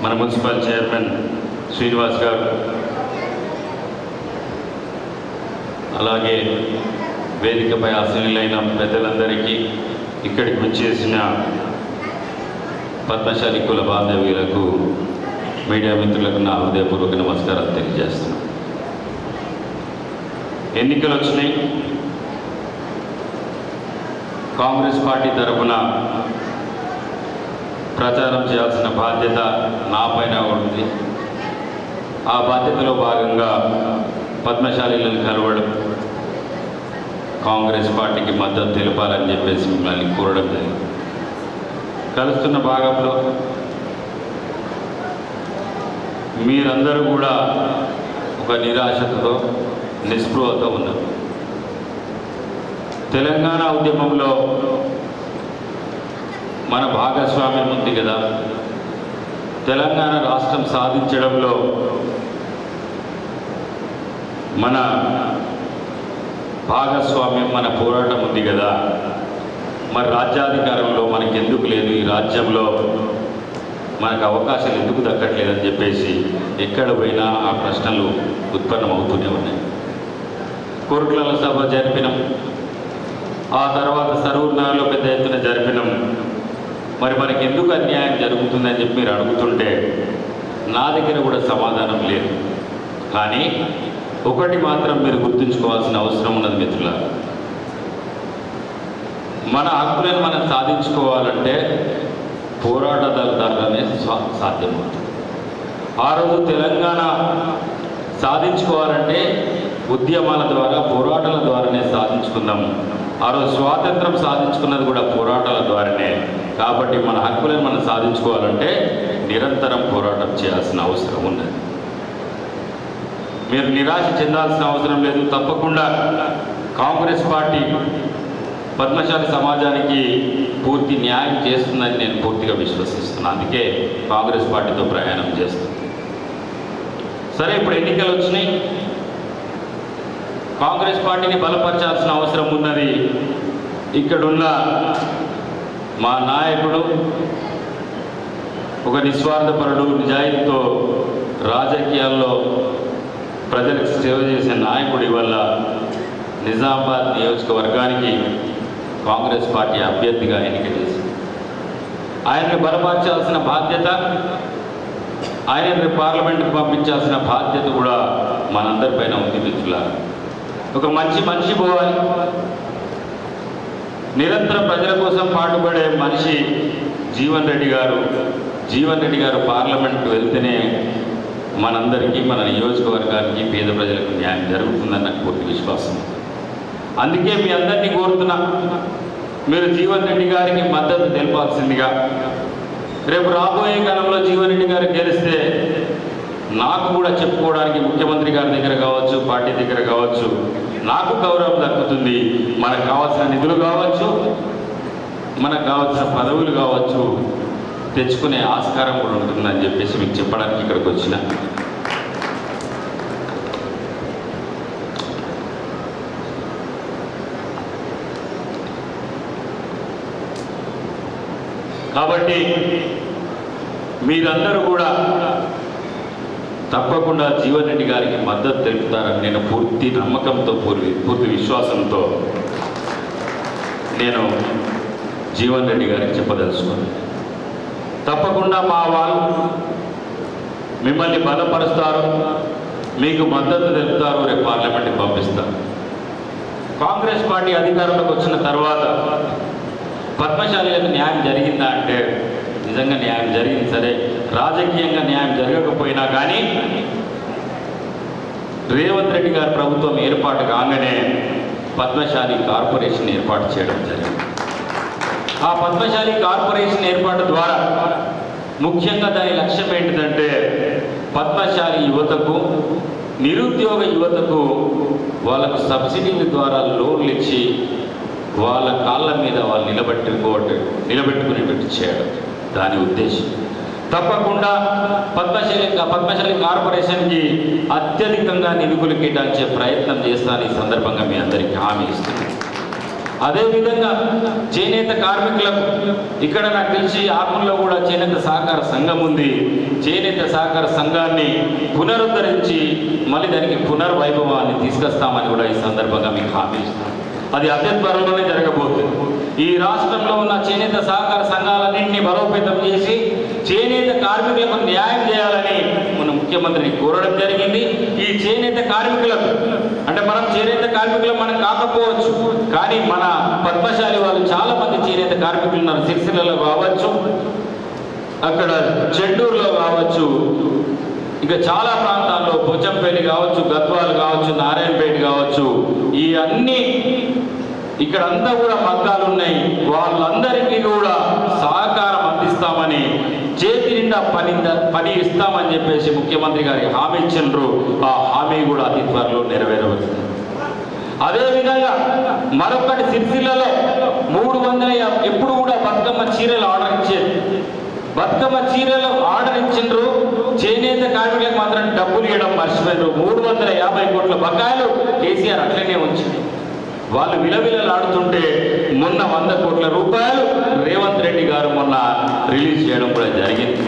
మన మున్సిపల్ చైర్మన్ శ్రీనివాస్ గారు, అలాగే వేదికపై ఆసీనులైన పెద్దలందరికీ, ఇక్కడికి వచ్చేసిన పద్మశాలి కుల బాంధవ్యులకు, మీడియా మిత్రులకు నా హృదయపూర్వక నమస్కారాలు తెలియజేస్తున్నాను. ఎన్నికలు వచ్చినాయి. కాంగ్రెస్ పార్టీ తరఫున ప్రచారం చేయాల్సిన బాధ్యత నాపైన ఉంది. ఆ బాధ్యతలో భాగంగా పద్మశాలీలను కలవడం, కాంగ్రెస్ పార్టీకి మద్దతు తెలపాలని చెప్పేసి మిమ్మల్ని కోరడం జరిగింది. కలుస్తున్న భాగంలో మీరందరూ కూడా ఒక నిరాశతో, నిస్పృహతో ఉన్నారు. తెలంగాణ ఉద్యమంలో మన భాగస్వామ్యం ఉంది కదా, తెలంగాణ రాష్ట్రం సాధించడంలో మన భాగస్వామ్యం, మన పోరాటం ఉంది కదా, మరి రాజ్యాధికారంలో మనకి ఎందుకు లేదు, ఈ రాజ్యంలో మనకు అవకాశాలు ఎందుకు దక్కట్లేదని చెప్పేసి ఎక్కడ పోయినా ఆ ప్రశ్నలు ఉత్పన్నమవుతూనే ఉన్నాయి. కోర్టుల సభ జరిపినాం, ఆ తర్వాత సరూర్ నగర్లో పెద్ద ఎత్తున జరిపినాం. మరి మనకి ఎందుకు అన్యాయం జరుగుతుందని చెప్పి మీరు అడుగుతుంటే నా దగ్గర కూడా సమాధానం లేదు. కానీ ఒకటి మాత్రం మీరు గుర్తుంచుకోవాల్సిన అవసరం ఉన్నది మిత్రులారా, మన హక్కులను మనం సాధించుకోవాలంటే పోరాటాల ద్వారానే సాధ్యమవుతుంది. ఆ రోజు తెలంగాణ సాధించుకోవాలంటే ఉద్యమాల ద్వారా, పోరాటాల ద్వారానే సాధించుకుందాం. ఆ రోజు స్వాతంత్రం సాధించుకున్నది కూడా పోరాటాల ద్వారానే. కాబట్టి మన హక్కులను మనం సాధించుకోవాలంటే నిరంతరం పోరాటం చేయాల్సిన అవసరం ఉన్నది. మీరు నిరాశ చెందాల్సిన అవసరం లేదు. తప్పకుండా కాంగ్రెస్ పార్టీ పద్మశాలి సమాజానికి పూర్తి న్యాయం చేస్తుందని నేను పూర్తిగా విశ్వసిస్తున్నాను. అందుకే కాంగ్రెస్ పార్టీతో ప్రయాణం చేస్తున్నాను. సరే, ఇప్పుడు ఎన్నికలు వచ్చినాయి. కాంగ్రెస్ పార్టీని బలపరచాల్సిన అవసరం ఉన్నది. ఇక్కడున్న మా నాయకుడు ఒక నిస్వార్థపరుడు, నిజాయితీతో రాజకీయాల్లో ప్రజలకు సేవ చేసే నాయకుడి వల్ల నిజామాబాద్ నియోజకవర్గానికి కాంగ్రెస్ పార్టీ అభ్యర్థిగా ఎన్నిక చేసింది. ఆయన్ని బలపరచాల్సిన బాధ్యత, ఆయనని పార్లమెంట్కి పంపించాల్సిన బాధ్యత కూడా మనందరిపైన ఉంది మిత్రులారా. ఒక మంచి మనిషి పోవాలి, నిరంతరం ప్రజల కోసం పాటుపడే మనిషి జీవన్ రెడ్డి గారు పార్లమెంట్ వెళ్తేనే మనందరికీ, మన నియోజకవర్గానికి, పేద ప్రజలకు న్యాయం జరుగుతుందని నాకు పూర్తి విశ్వాసం. అందుకే మీ అందరినీ కోరుతున్నా, మీరు జీవన్ రెడ్డి గారికి మద్దతు తెలపాల్సిందిగా. రేపు రాబోయే కాలంలో జీవన్ రెడ్డి గారు గెలిస్తే నాకు కూడా చెప్పుకోవడానికి ముఖ్యమంత్రి గారి దగ్గర కావచ్చు, పార్టీ దగ్గర కావచ్చు, నాకు గౌరవం దక్కుతుంది. మనకు కావాల్సిన నిధులు కావచ్చు, మనకు కావాల్సిన పదవులు కావచ్చు తెచ్చుకునే ఆస్కారం కూడా ఉంటుందని చెప్పేసి మీకు చెప్పడానికి ఇక్కడికి వచ్చిన. కాబట్టి మీరందరూ కూడా తప్పకుండా జీవన్ రెడ్డి గారికి మద్దతు తెలుపుతారని నేను పూర్తి నమ్మకంతో పూర్తి విశ్వాసంతో నేను జీవన్ రెడ్డి గారికి చెప్పదలుచుకున్నాను. తప్పకుండా మా వాళ్ళు మిమ్మల్ని బలపరుస్తారు, మీకు మద్దతు తెలుపుతారు, రేపు పార్లమెంట్కి పంపిస్తారు. కాంగ్రెస్ పార్టీ అధికారంలోకి వచ్చిన తర్వాత పద్మశాలీలకు న్యాయం జరిగిందా అంటే నిజంగా న్యాయం జరిగింది. సరే, రాజకీయంగా న్యాయం జరగకపోయినా కానీ రేవంత్ రెడ్డి గారి ప్రభుత్వం ఏర్పాటు కాగానే పద్మశాలి కార్పొరేషన్ ఏర్పాటు చేయడం జరిగింది. ఆ పద్మశాలి కార్పొరేషన్ ఏర్పాటు ద్వారా ముఖ్యంగా దాని లక్ష్యం ఏంటిదంటే పద్మశాలి యువతకు, నిరుద్యోగ యువతకు వాళ్ళకు సబ్సిడీల ద్వారా లోన్లు ఇచ్చి వాళ్ళ కాళ్ళ మీద వాళ్ళు నిలబెట్టుకునేటట్టు చేయడం దాని ఉద్దేశం. తప్పకుండా పద్మశాలి కార్పొరేషన్కి అత్యధికంగా నిధులు కేటాయించే ప్రయత్నం చేస్తాను. ఈ సందర్భంగా మీ అందరికీ హామీ ఇస్తున్నాను. అదేవిధంగా చేనేత కార్మికులకు ఇక్కడ నాకు తెలిసి ఆకుల్లో కూడా చేనేత సహకార సంఘం ఉంది. చేనేత సహకార సంఘాన్ని పునరుద్ధరించి మళ్ళీ దానికి పునర్వైభవాన్ని తీసుకొస్తామని కూడా ఈ సందర్భంగా మీకు హామీ ఇస్తాను. అది అతి త్వరలోనే జరగబోతుంది. ఈ రాష్ట్రంలో ఉన్న చేనేత సహకార సంఘాలన్నింటినీ బలోపేతం చేసి చేనేత కార్మికులకు న్యాయం చేయాలని మన ముఖ్యమంత్రిని కోరడం జరిగింది. ఈ చేనేత కార్మికులకు అంటే మనం చేనేత కార్మికులు మనం కాకపోవచ్చు, కానీ మన పద్మశాలి వాళ్ళు చాలా మంది చేనేత కార్మికులు ఉన్నారు. సిరిసిల్లలో కావచ్చు, అక్కడ చెండూరులో కావచ్చు, ఇంకా చాలా ప్రాంతాల్లో పోచంపల్లి కావచ్చు, గద్వాలు కావచ్చు, నారాయణపేట కావచ్చు, ఈ అన్ని ఇక్కడంతా కూడా మగ్గాలు ఉన్నాయి. వాళ్ళందరికీ కూడా సహకారం అందిస్తామని, చేతి నిండా పని ఇస్తామని చెప్పేసి ముఖ్యమంత్రి గారి హామీ ఇచ్చిండ్రు. ఆ హామీ కూడా అతి త్వరలో నెరవేరవచ్చు. అదేవిధంగా మరొకటి సిరిసిల్లలో 300 ఎప్పుడు కూడా బతుకమ్మ చీరలు ఆర్డర్ ఇచ్చేది. బతుకమ్మ చీరలు ఆర్డర్ ఇచ్చిండ్రు, చేనేత కార్మికులకు మాత్రం డబ్బులు ఇవ్వడం మర్చిపోయారు. 350 కోట్ల బకాయిలు కేసీఆర్ అట్లనే ఉంచింది. వాళ్ళు విలవిలలాడుతుంటే మొన్న 100 కోట్ల రూపాయలు రేవంత్ రెడ్డి గారు మొన్న రిలీజ్ చేయడం కూడా జరిగింది.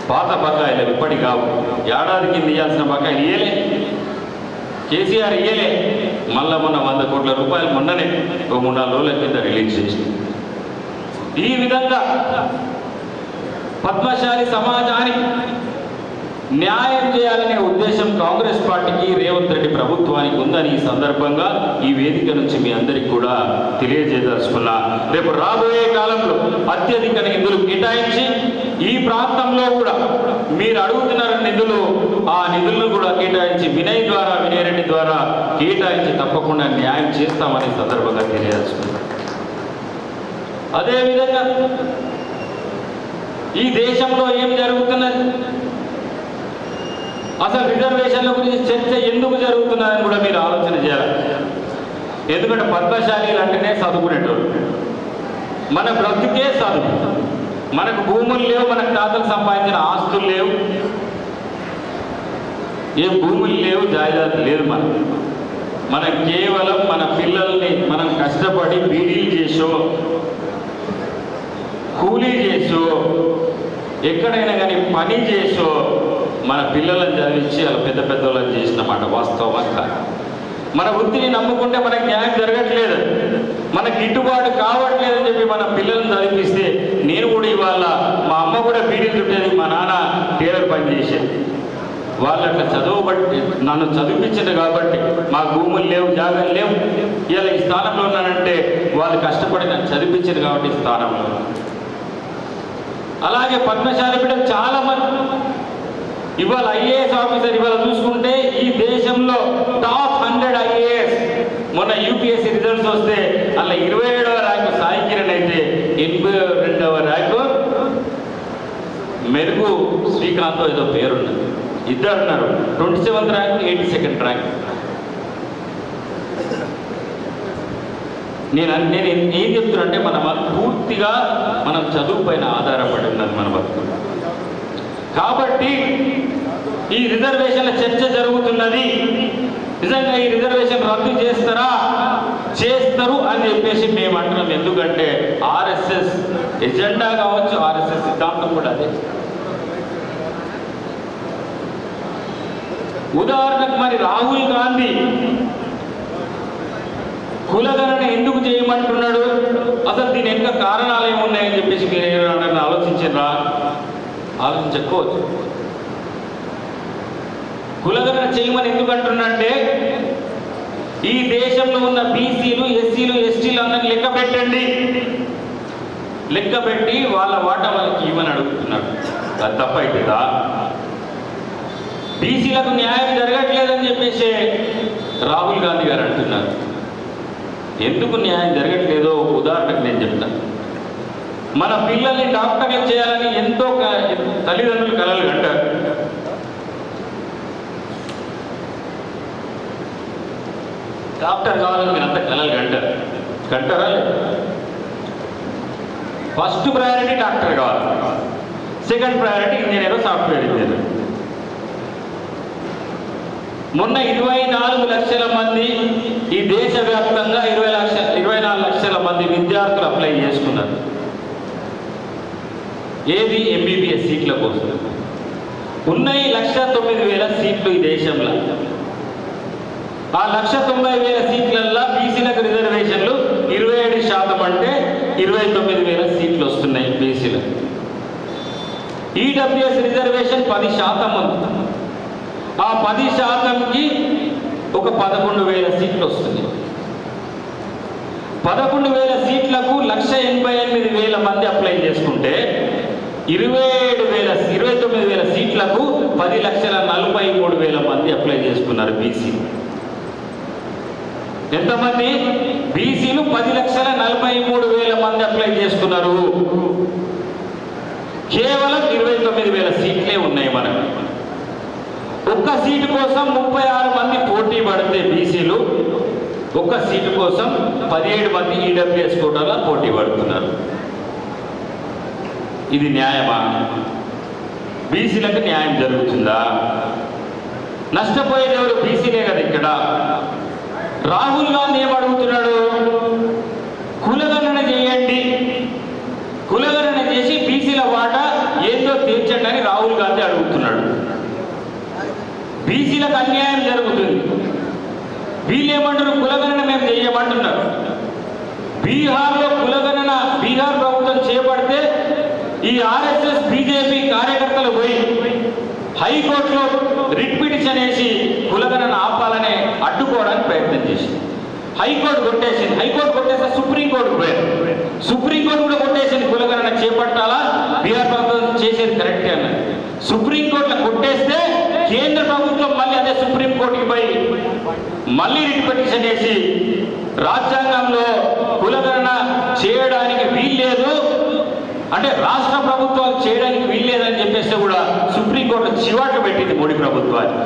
పాత బకాయిలు ఇప్పటి కావు, ఏడాది కింద ఇవ్వాల్సిన బకాయిలు ఇయ్యలే, కేసీఆర్ ఇయ్యలే. మళ్ళా మొన్న 100 కోట్ల రూపాయలు మొన్ననే 3-4 రోజుల కింద రిలీజ్ చేసింది. ఈ విధంగా పద్మశాలి సమాజానికి న్యాయం చేయాలనే ఉద్దేశం కాంగ్రెస్ పార్టీకి, రేవంత్ రెడ్డి ప్రభుత్వానికి ఉందని ఈ సందర్భంగా ఈ వేదిక నుంచి మీ అందరికీ కూడా తెలియజేయదలుచుకున్నా. రేపు రాబోయే కాలంలో అత్యధిక నిధులు కేటాయించి ఈ ప్రాంతంలో కూడా మీరు అడుగుతున్న నిధులు, ఆ నిధులను కూడా కేటాయించి వినయ్ రెడ్డి ద్వారా కేటాయించి తప్పకుండా న్యాయం చేస్తామని సందర్భంగా తెలియజేస్తున్నా. అదేవిధంగా ఈ దేశంలో ఏం జరుగుతున్నది, అసలు రిజర్వేషన్ల గురించి చర్చ ఎందుకు జరుగుతున్నదని కూడా మీరు ఆలోచన చేయాలి. ఎందుకంటే పద్మశాలీలు అంటేనే చదువుకునేటోళ్ళు, మన బ్రతుకే చదువు. మనకు భూములు లేవు, మనకు తాతలు సంపాదించిన ఆస్తులు లేవు, ఏ భూములు లేవు, జాయిదాదు లేదు. మనం కేవలం మన పిల్లల్ని మనం కష్టపడి బీడీలు చేసో, కూలీ చేసో, ఎక్కడైనా కానీ పని చేసో మన పిల్లలను చదివించి అలా పెద్ద వాళ్ళని చేసినమాట వాస్తవంగా. మన వృత్తిని నమ్ముకుంటే మనకు న్యాయం జరగట్లేదు, మనకు గిట్టుబాటు కావట్లేదని చెప్పి మన పిల్లల్ని చదివిస్తే, నేను కూడా ఇవాళ మా అమ్మ కూడా బీడీలు చుట్టేది, మా నాన్న టైలర్ పని చేసేది. వాళ్ళు అట్లా చదువుబట్టి నన్ను చదివించింది కాబట్టి మాకు భూములు లేవు, జాగాలు లేవు, ఇలా ఈ స్థానంలో ఉన్నానంటే వాళ్ళు కష్టపడి నన్ను చదివించింది కాబట్టి ఈ స్థానంలో. అలాగే పద్మశాలి బిడ్డలు చాలా మంది ఇవాళ ఐఏఎస్ ఆఫీసర్ ఇవాళ చూసుకుంటే ఈ దేశంలో టాప్ 100 ఐఏఎస్ మొన్న యూపీఎస్సీ రిజల్ట్స్ వస్తే అలా 27వ ర్యాంకు సాయి కిరణ్ అయితే 82వ ర్యాంకు మెరుగు శ్రీకాంత్ ఏదో పేరున్నది, ఇద్దరు ఉన్నారు. 27th rank, 82nd rank. నేను ఏం చెప్తున్నా అంటే పూర్తిగా మనం చదువు పైన ఆధారపడి ఉన్నది మన బతుకు. కాబట్టి ఈ రిజర్వేషన్ల చర్చ జరుగుతున్నది. నిజంగా ఈ రిజర్వేషన్ రద్దు చేస్తారు అని చెప్పేసి మేము అంటున్నాం. ఎందుకంటే ఆర్ఎస్ఎస్ ఎజెండా కావచ్చు, ఆర్ఎస్ఎస్ సిద్ధాంతం కూడా అదే. ఉదాహరణకు మరి రాహుల్ గాంధీ కులగణన ఎందుకు చేయమంటున్నాడు? అసలు దీని యొక్క కారణాలు ఏమున్నాయని చెప్పేసి మీరు ఆలోచించరా? ఆలోచించకపోవచ్చు. కులగణన చేయమని ఎందుకు అంటున్నాడంటే ఈ దేశంలో ఉన్న బీసీలు, ఎస్సీలు, ఎస్టీలు అందరినీ లెక్క పెట్టండి, లెక్క పెట్టి వాళ్ళ వాటా వాళ్ళకి ఇవ్వని అడుగుతున్నాడు. అది తప్పైతుందా? బీసీలకు న్యాయం జరగట్లేదని చెప్పేసి రాహుల్ గాంధీ గారు అంటున్నారు. ఎందుకు న్యాయం జరగట్లేదో ఉదాహరణకు నేను చెప్తాను. మన పిల్లల్ని డాక్టర్లు చేయాలని ఎంతో తల్లిదండ్రులు కలలు కంటారు. డాక్టర్ కావాలని మీరు అంతా కలలు కంటారా? ఫస్ట్ ప్రయారిటీ డాక్టర్ కావాలి, second priority engineer, software engineer. మొన్న 24 లక్షల మంది ఈ దేశవ్యాప్తంగా 24 లక్షల మంది విద్యార్థులు అప్లై చేసుకున్నారు. ఏది? ఎంబీబీఎస్ సీట్ల కోసం. ఉన్నాయి 1,09,000 సీట్లు ఈ దేశంలో. ఆ 1,90,000 సీట్లల్లో బీసీలకు రిజర్వేషన్లు 27% అంటే 29,000 సీట్లు వస్తున్నాయి బీసీలకు. ఈడబ్ల్యూఎస్ రిజర్వేషన్ 10% ఉంది. ఆ 10%కి ఒక 11,000 సీట్లు వస్తున్నాయి. 11,000 సీట్లకు 1,88,000 మంది అప్లై చేసుకుంటే 29,000 సీట్లకు 10,43,000 మంది అప్లై చేసుకున్నారు బీసీ. ఎంతమంది? బీసీలు 10,43,000 మంది అప్లై చేసుకున్నారు. కేవలం 29,000 సీట్లే ఉన్నాయి మనకు. ఒక్క సీటు కోసం 36 మంది పోటీ పడితే బీసీలు ఒక్క సీటు కోసం 17 మంది ఈడబ్ల్యూఎస్ కోటాలో పోటీ పడుతున్నారు. ఇది న్యాయమా? బీసీలకు న్యాయం జరుగుతుందా? నష్టపోయేది ఎవరు? బీసీలే కదా. ఇక్కడ రాహుల్ గాంధీ ఏమడుగుతున్నాడు? కులగణన చేయండి, కులగణన చేసి బీసీల వాటా ఏందో తీర్చండి అని రాహుల్ గాంధీ అడుగుతున్నాడు. బీసీలకు అన్యాయం జరుగుతుంది. వీళ్ళేమంటారు? కులగణన మేము చేయమంటున్నారు. బీహార్లో కులగణన బీహార్ ప్రభుత్వం చేపడితే ఈ ఆర్ఎస్ఎస్ బీజేపీ కార్యకర్తలు పోయి హైకోర్టులో రిట్ పిటిషన్ వేసి కులగణన ఆపాలని అడ్డుకోవడానికి ప్రయత్నం చేసింది. హైకోర్టు కొట్టేసింది. హైకోర్టు కొట్టేస్తే సుప్రీంకోర్టుకు పోయారు. సుప్రీంకోర్టు కూడా కొట్టేసింది. కులగణన చేపట్టాలా, బీహార్ ప్రభుత్వం చేసేది కరెక్టే అన్నది. సుప్రీంకోర్టులో కొట్టేస్తే కేంద్ర ప్రభుత్వం మళ్ళీ అదే సుప్రీంకోర్టుకి పోయి మళ్ళీ రిట్ పిటిషన్ వేసి రాజ్యాంగంలో కులగణన చేయడానికి వీల్లేదు అంటే రాష్ట్ర ప్రభుత్వాలు చేయడానికి వీల్లేదని చెప్పేస్తే కూడా సుప్రీంకోర్టు చివాట్లు పెట్టింది మోడీ ప్రభుత్వాన్ని.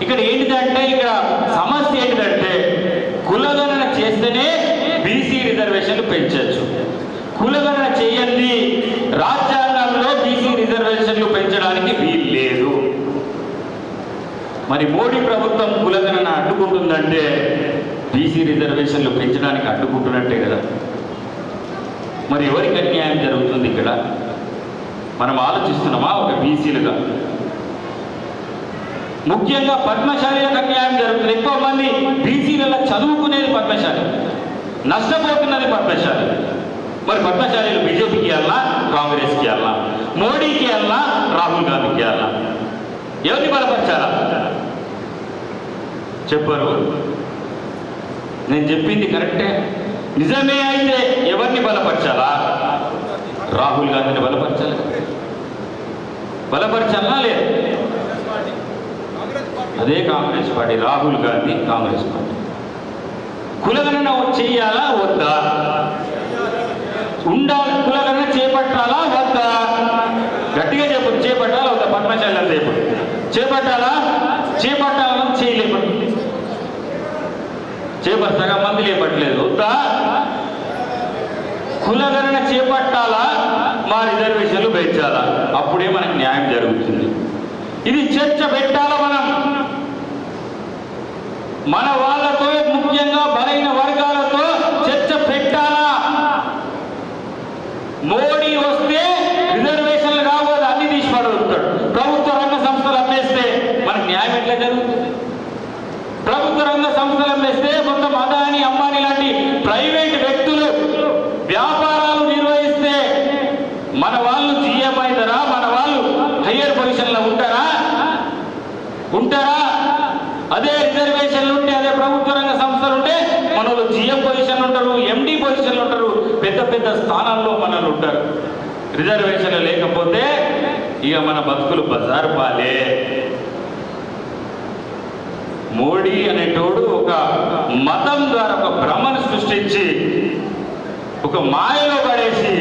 ఇక్కడ ఏంటిదంటే ఇక్కడ సమస్య ఏంటిదంటే కులగణన చేస్తేనే బీసీ రిజర్వేషన్లు పెంచవచ్చు. కులగణన చేయండి, రాజ్యాంగంలో బీసీ రిజర్వేషన్లు పెంచడానికి వీల్లేదు. మరి మోడీ ప్రభుత్వం కులగణన అడ్డుకుంటుందంటే బీసీ రిజర్వేషన్లు పెంచడానికి అడ్డుకుంటున్నట్టే కదా. మరి ఎవరికి అన్యాయం జరుగుతుంది ఇక్కడ? మనం ఆలోచిస్తున్నామా ఒక బీసీలుగా? ముఖ్యంగా పద్మశాలీలకు అన్యాయం జరుగుతుంది. ఎక్కువ మంది బీసీలలో చదువుకునేది పద్మశాలి, నష్టపోతున్నది పద్మశాలి. మరి పద్మశాలీలు బీజేపీకి వెళ్ళా, కాంగ్రెస్కి వెళ్ళా, మోడీకి వెళ్ళా, రాహుల్ గాంధీకి వెళ్ళా? ఎవరిని బలపరచాలా చెప్పరు? నేను చెప్పింది కరెక్టే, నిజమే అయితే ఎవరిని బలపరచాలా? రాహుల్ గాంధీని బలపరచాలా లేదు? అదే కాంగ్రెస్ పార్టీ, రాహుల్ గాంధీ కాంగ్రెస్ పార్టీ. కులగణన చెయ్యాలా వద్దా? కులగణన చేపట్టాలా వద్దా? గట్టిగా చెప్పు. చేపట్టాలా వద్దా? పద్మశాలి చేపట్టాలా? చేపట్టాలని చేయలేము. సగం మంది లేపట్లేదు. వద్దా? కులగణన చేపట్టాలా, మా రిజర్వేషన్లు పెంచాలా, అప్పుడే మనకు న్యాయం జరుగుతుంది. ఇది చర్చ పెట్టాలా. మన వాళ్ళతో, ముఖ్యంగా బలైన వర్గాలతో చర్చ పెట్టాలా. మోడీ వస్తే రిజర్వేషన్లు రాబోదు, అన్ని తీసి పడుతాడు. ప్రభుత్వ రంగ సంస్థలు అమ్మేస్తే మనకు న్యాయం ఎట్లా జరుగుతుంది? ప్రభుత్వ రంగ సంస్థలు అమ్మేస్తే మొత్తం అదాని, అంబానీ లాంటి ప్రైవేట్ వ్యక్తులు వ్యాపారాలు నిర్వహిస్తే మన వాళ్ళు జీఎం అవుతారా? మన వాళ్ళు హయ్యర్ పొజిషన్లో ఉంటారా? అదే రిజర్వేషన్లు ఉంటే, అదే ప్రభుత్వ రంగ సంస్థలు ఉంటే మన వాళ్ళు జీఎం పొజిషన్లు ఉంటారు, ఎండి పొజిషన్లు ఉంటారు, పెద్ద పెద్ద స్థానాల్లో మనలు ఉంటారు. రిజర్వేషన్లు లేకపోతే ఇక మన బతుకులు బజారు పాలే. మోడీ అనేటోడు ఒక మతం ద్వారా ఒక భ్రమను సృష్టించి ఒక మాయలో పడేసి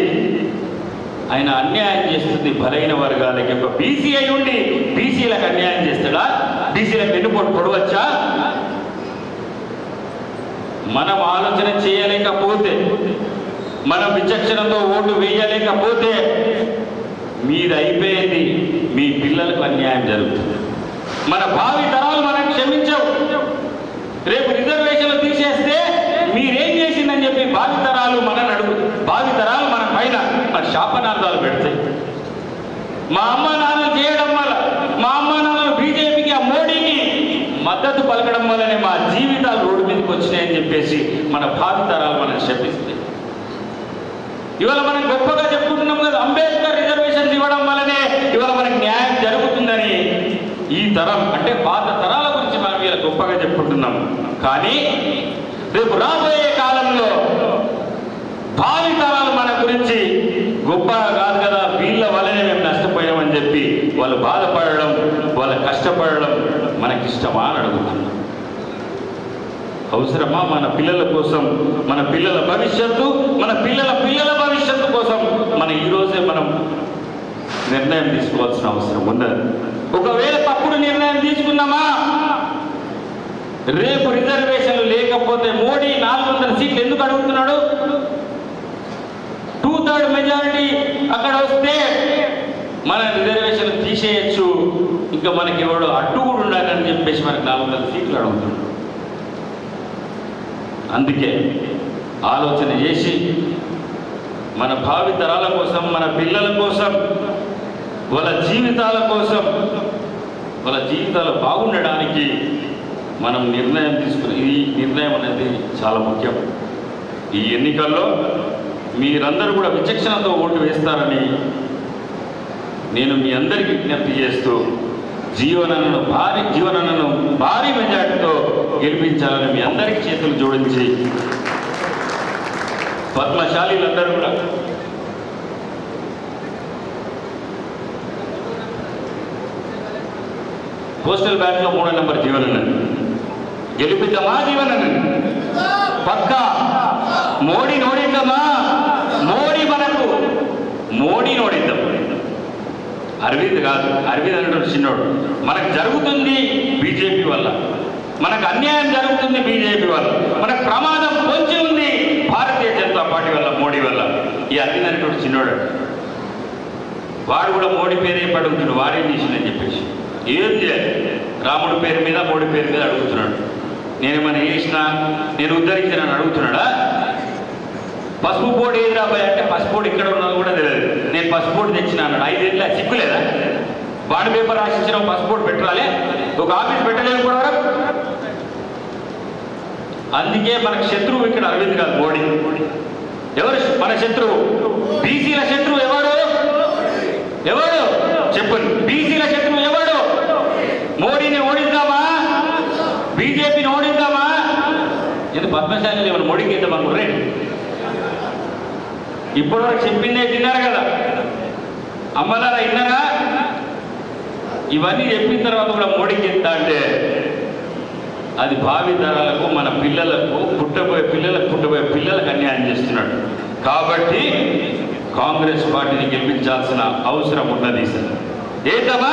ఆయన అన్యాయం చేస్తుంది బలైన వర్గాలకి. ఒక బీసీ అయి ఉండి బీసీలకు అన్యాయం చేస్తాడా? బీసీలకు వెన్నుపోటు పొడవచ్చా? మనం ఆలోచన చేయలేకపోతే, మనం విచక్షణతో ఓటు వేయలేకపోతే మీది అయిపోయింది, మీ పిల్లలకు అన్యాయం జరుగుతుంది. మన భావి తరాలు మనం క్షమించవు. రేపు రిజర్వేషన్లు తీసేస్తే మీరేం చేసిందని చెప్పి భావితరాలు మన పైన మన శాపనార్థాలు పెడతాయి. మా అమ్మ నాన్నలు చేయడం వల్ల, మా అమ్మ నాన్నలు బీజేపీకి, ఆ మోడీకి మద్దతు పలకడం వల్లనే మా జీవితాలు రోడ్డు మీదకి వచ్చినాయని చెప్పేసి మన భావితరాలు మనం శపిస్తాయి. ఇవాళ మనం గొప్పగా చెప్పుకుంటున్నాం కదా, అంబేద్కర్ రిజర్వేషన్స్ ఇవ్వడం వల్లనే ఇవాళ మనకు న్యాయం జరుగుతుందని. ఈ తరం అంటే పాత తరాల గురించి మనం ఇలా గొప్పగా చెప్పుకుంటున్నాం. కానీ రేపు రాబోయే కాలంలో భావి తరాలు మన గురించి గొప్పగా కాదు కదా, వీళ్ళ వల్లనే మేము నష్టపోయామని చెప్పి వాళ్ళు బాధపడడం, వాళ్ళు కష్టపడడం మనకిష్టమా అని అడుగుతున్నాం. అవసరమా? మన పిల్లల కోసం, మన పిల్లల భవిష్యత్తు, మన పిల్లల పిల్లల భవిష్యత్తు కోసం ఈరోజే మనం నిర్ణయం తీసుకోవాల్సిన అవసరం ఉన్నది. ఒకవేళ తప్పుడు నిర్ణయం తీసుకున్నామా, రేపు రిజర్వేషన్లు లేకపోతే మోడీ 400 సీట్లు ఎందుకు అడుగుతున్నాడు? 2/3 మెజారిటీ అక్కడ వస్తే మన రిజర్వేషన్లు తీసేయచ్చు, ఇంకా మనకి ఎవడు అడ్డు కూడా ఉండాలని చెప్పేసి మనకి 400 సీట్లు అడుగుతున్నాడు. అందుకే ఆలోచన చేసి మన భావి తరాల కోసం, మన పిల్లల కోసం, వాళ్ళ జీవితాల కోసం, వాళ్ళ జీవితాలు బాగుండడానికి మనం నిర్ణయం తీసుకుని, ఈ నిర్ణయం అనేది చాలా ముఖ్యం. ఈ ఎన్నికల్లో మీరందరూ కూడా విచక్షణతో ఓటు వేస్తారని నేను మీ అందరికీ విజ్ఞప్తి చేస్తూ జీవనన్నను భారీ మెజార్టీతో గెలిపించాలని మీ అందరికీ చేతులు జోడించి, పద్మశాలీలందరూ కూడా పోస్టల్ బ్యాంక్లో 3వ నెంబర్ జీవనన్నని గెలిపిద్దామా? జీవనన్నని పక్కా. మోడీ నోడిద్దామా? మోడీ నోడిద్దాం. అరవింద్ కాదు, అరవింద్ అంటే చిన్నోడు. మనకు జరుగుతుంది బీజేపీ వల్ల, మనకు అన్యాయం జరుగుతుంది బీజేపీ వల్ల, మనకు ప్రమాదం పొంచి ఉంది భారతీయ జనతా పార్టీ వల్ల, మోడీ వల్ల. ఈ అరవింద్ అనేటువంటి చిన్నోడు, వాడు కూడా మోడీ పేరే అడుగుతున్నాడు, వాడేం చేసిందని చెప్పేసి. ఏం చేయాలి? రాముడి పేరు మీద, మోడీ పేరు మీద అడుగుతున్నాడు. నేనేమైనా చేసినా, నేను ఉద్ధరించానని అడుగుతున్నాడా? పసుపు బోర్డు ఏది రాబోయే అంటే పసుపు బోర్డు ఇక్కడ ఉన్నా కూడా తెలియదు. నేను పసుపు బోర్డు తెచ్చినా అన్నాడు. 5 ఏళ్ళ సిగ్గులేదా? బాండ్ పేపర్ రాసిచ్చిన పసుపు బోర్డు పెట్టాలి, ఒక ఆఫీస్ పెట్టలేదు కూడా. అందుకే మనకు శత్రువు ఇక్కడ అరవింద్ కాదు, మోడీ. ఎవరు మన శత్రువు? బీసీల శత్రువు ఎవడు? చెప్పండి. బీసీల శత్రువు ఎవడు? మోడీని ఓడిద్దామా? బీజేపీని ఓడిద్దామా? ఇది పద్మశాలి ఏమన్నా మోడీకి ఇద్దాం అనుకున్నారే? ఇప్పటివరకు చెప్పిందే తిన్నారు కదా, అమ్మలారా విన్నారా? ఇవన్నీ చెప్పిన తర్వాత కూడా మోడీకి ఇద్దా అంటే అది భావి తరాలకు, మన పిల్లలకు, పుట్టబోయే పిల్లలకు అన్యాయం చేస్తున్నాడు. కాబట్టి కాంగ్రెస్ పార్టీని గెలిపించాల్సిన అవసరం ఉన్నది సార్. ఏదమ్మా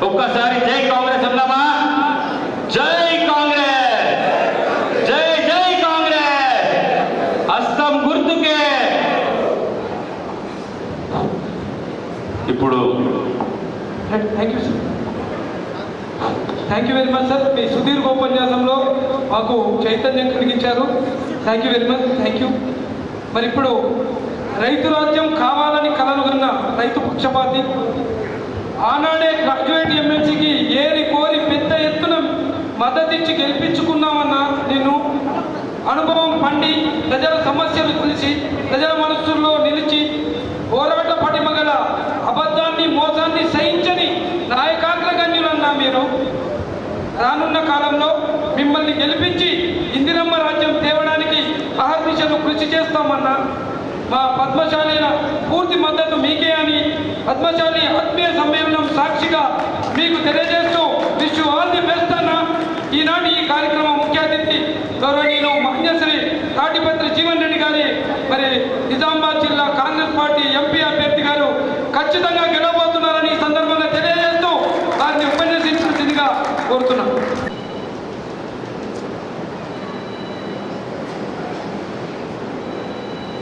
ఒక్కసారి జై కాంగ్రెస్ అన్నామా? జై కాంగ్రెస్, జై జై కమలం గుర్తుకే. ఇప్పుడు thank you sir. Thank you very much sir. మీ సుదీర్ఘ ఉపన్యాసంలో మాకు చైతన్యం కలిగించారు. Thank you very much. Thank you. మరి ఇప్పుడు రైతు రాజ్యం కావాలని కలలు కన్న రైతు పక్షపాతి ఆనాడే గ్రాడ్యుయేట్ ఎమ్మెల్సీకి ఏరి కోరి పెద్ద ఎత్తున మద్దతిచ్చి గెలిపించుకున్నామన్నా నేను అనుభవం పండి ప్రజల సమస్యలు తెలిసి ప్రజల మనస్సుల్లో నిలిచి పోరాట పటిమ గల అబద్ధాన్ని మోసాన్ని సహించని నాయకాగ్రగణ్యులన్నా మీరు రానున్న కాలంలో మిమ్మల్ని గెలిపించి ఇందిరమ్మ రాజ్యం తేవడానికి అహర్నిశలు కృషి చేస్తామన్నా మా పద్మశాలీల పూర్తి మద్దతు మీకే అని పద్మశాలి ఆత్మీయ సమ్మేళనం సాక్షిగా మీకు తెలియజేస్తూ wish you all the best అన్న. ఈనాటి ఈ కార్యక్రమం ముఖ్య అతిథి గౌరవనీయులు మాన్యశ్రీ తాటిపత్రి జీవన్ రెడ్డి గారి మరి నిజామాబాద్ జిల్లా కాంగ్రెస్ పార్టీ ఎంపీ అభ్యర్థి గారు ఖచ్చితంగా గెలవబోతున్నారని ఈ సందర్భంగా తెలియజేస్తూ వారిని ఉపన్యసించాల్సిందిగా కోరుతున్నాం.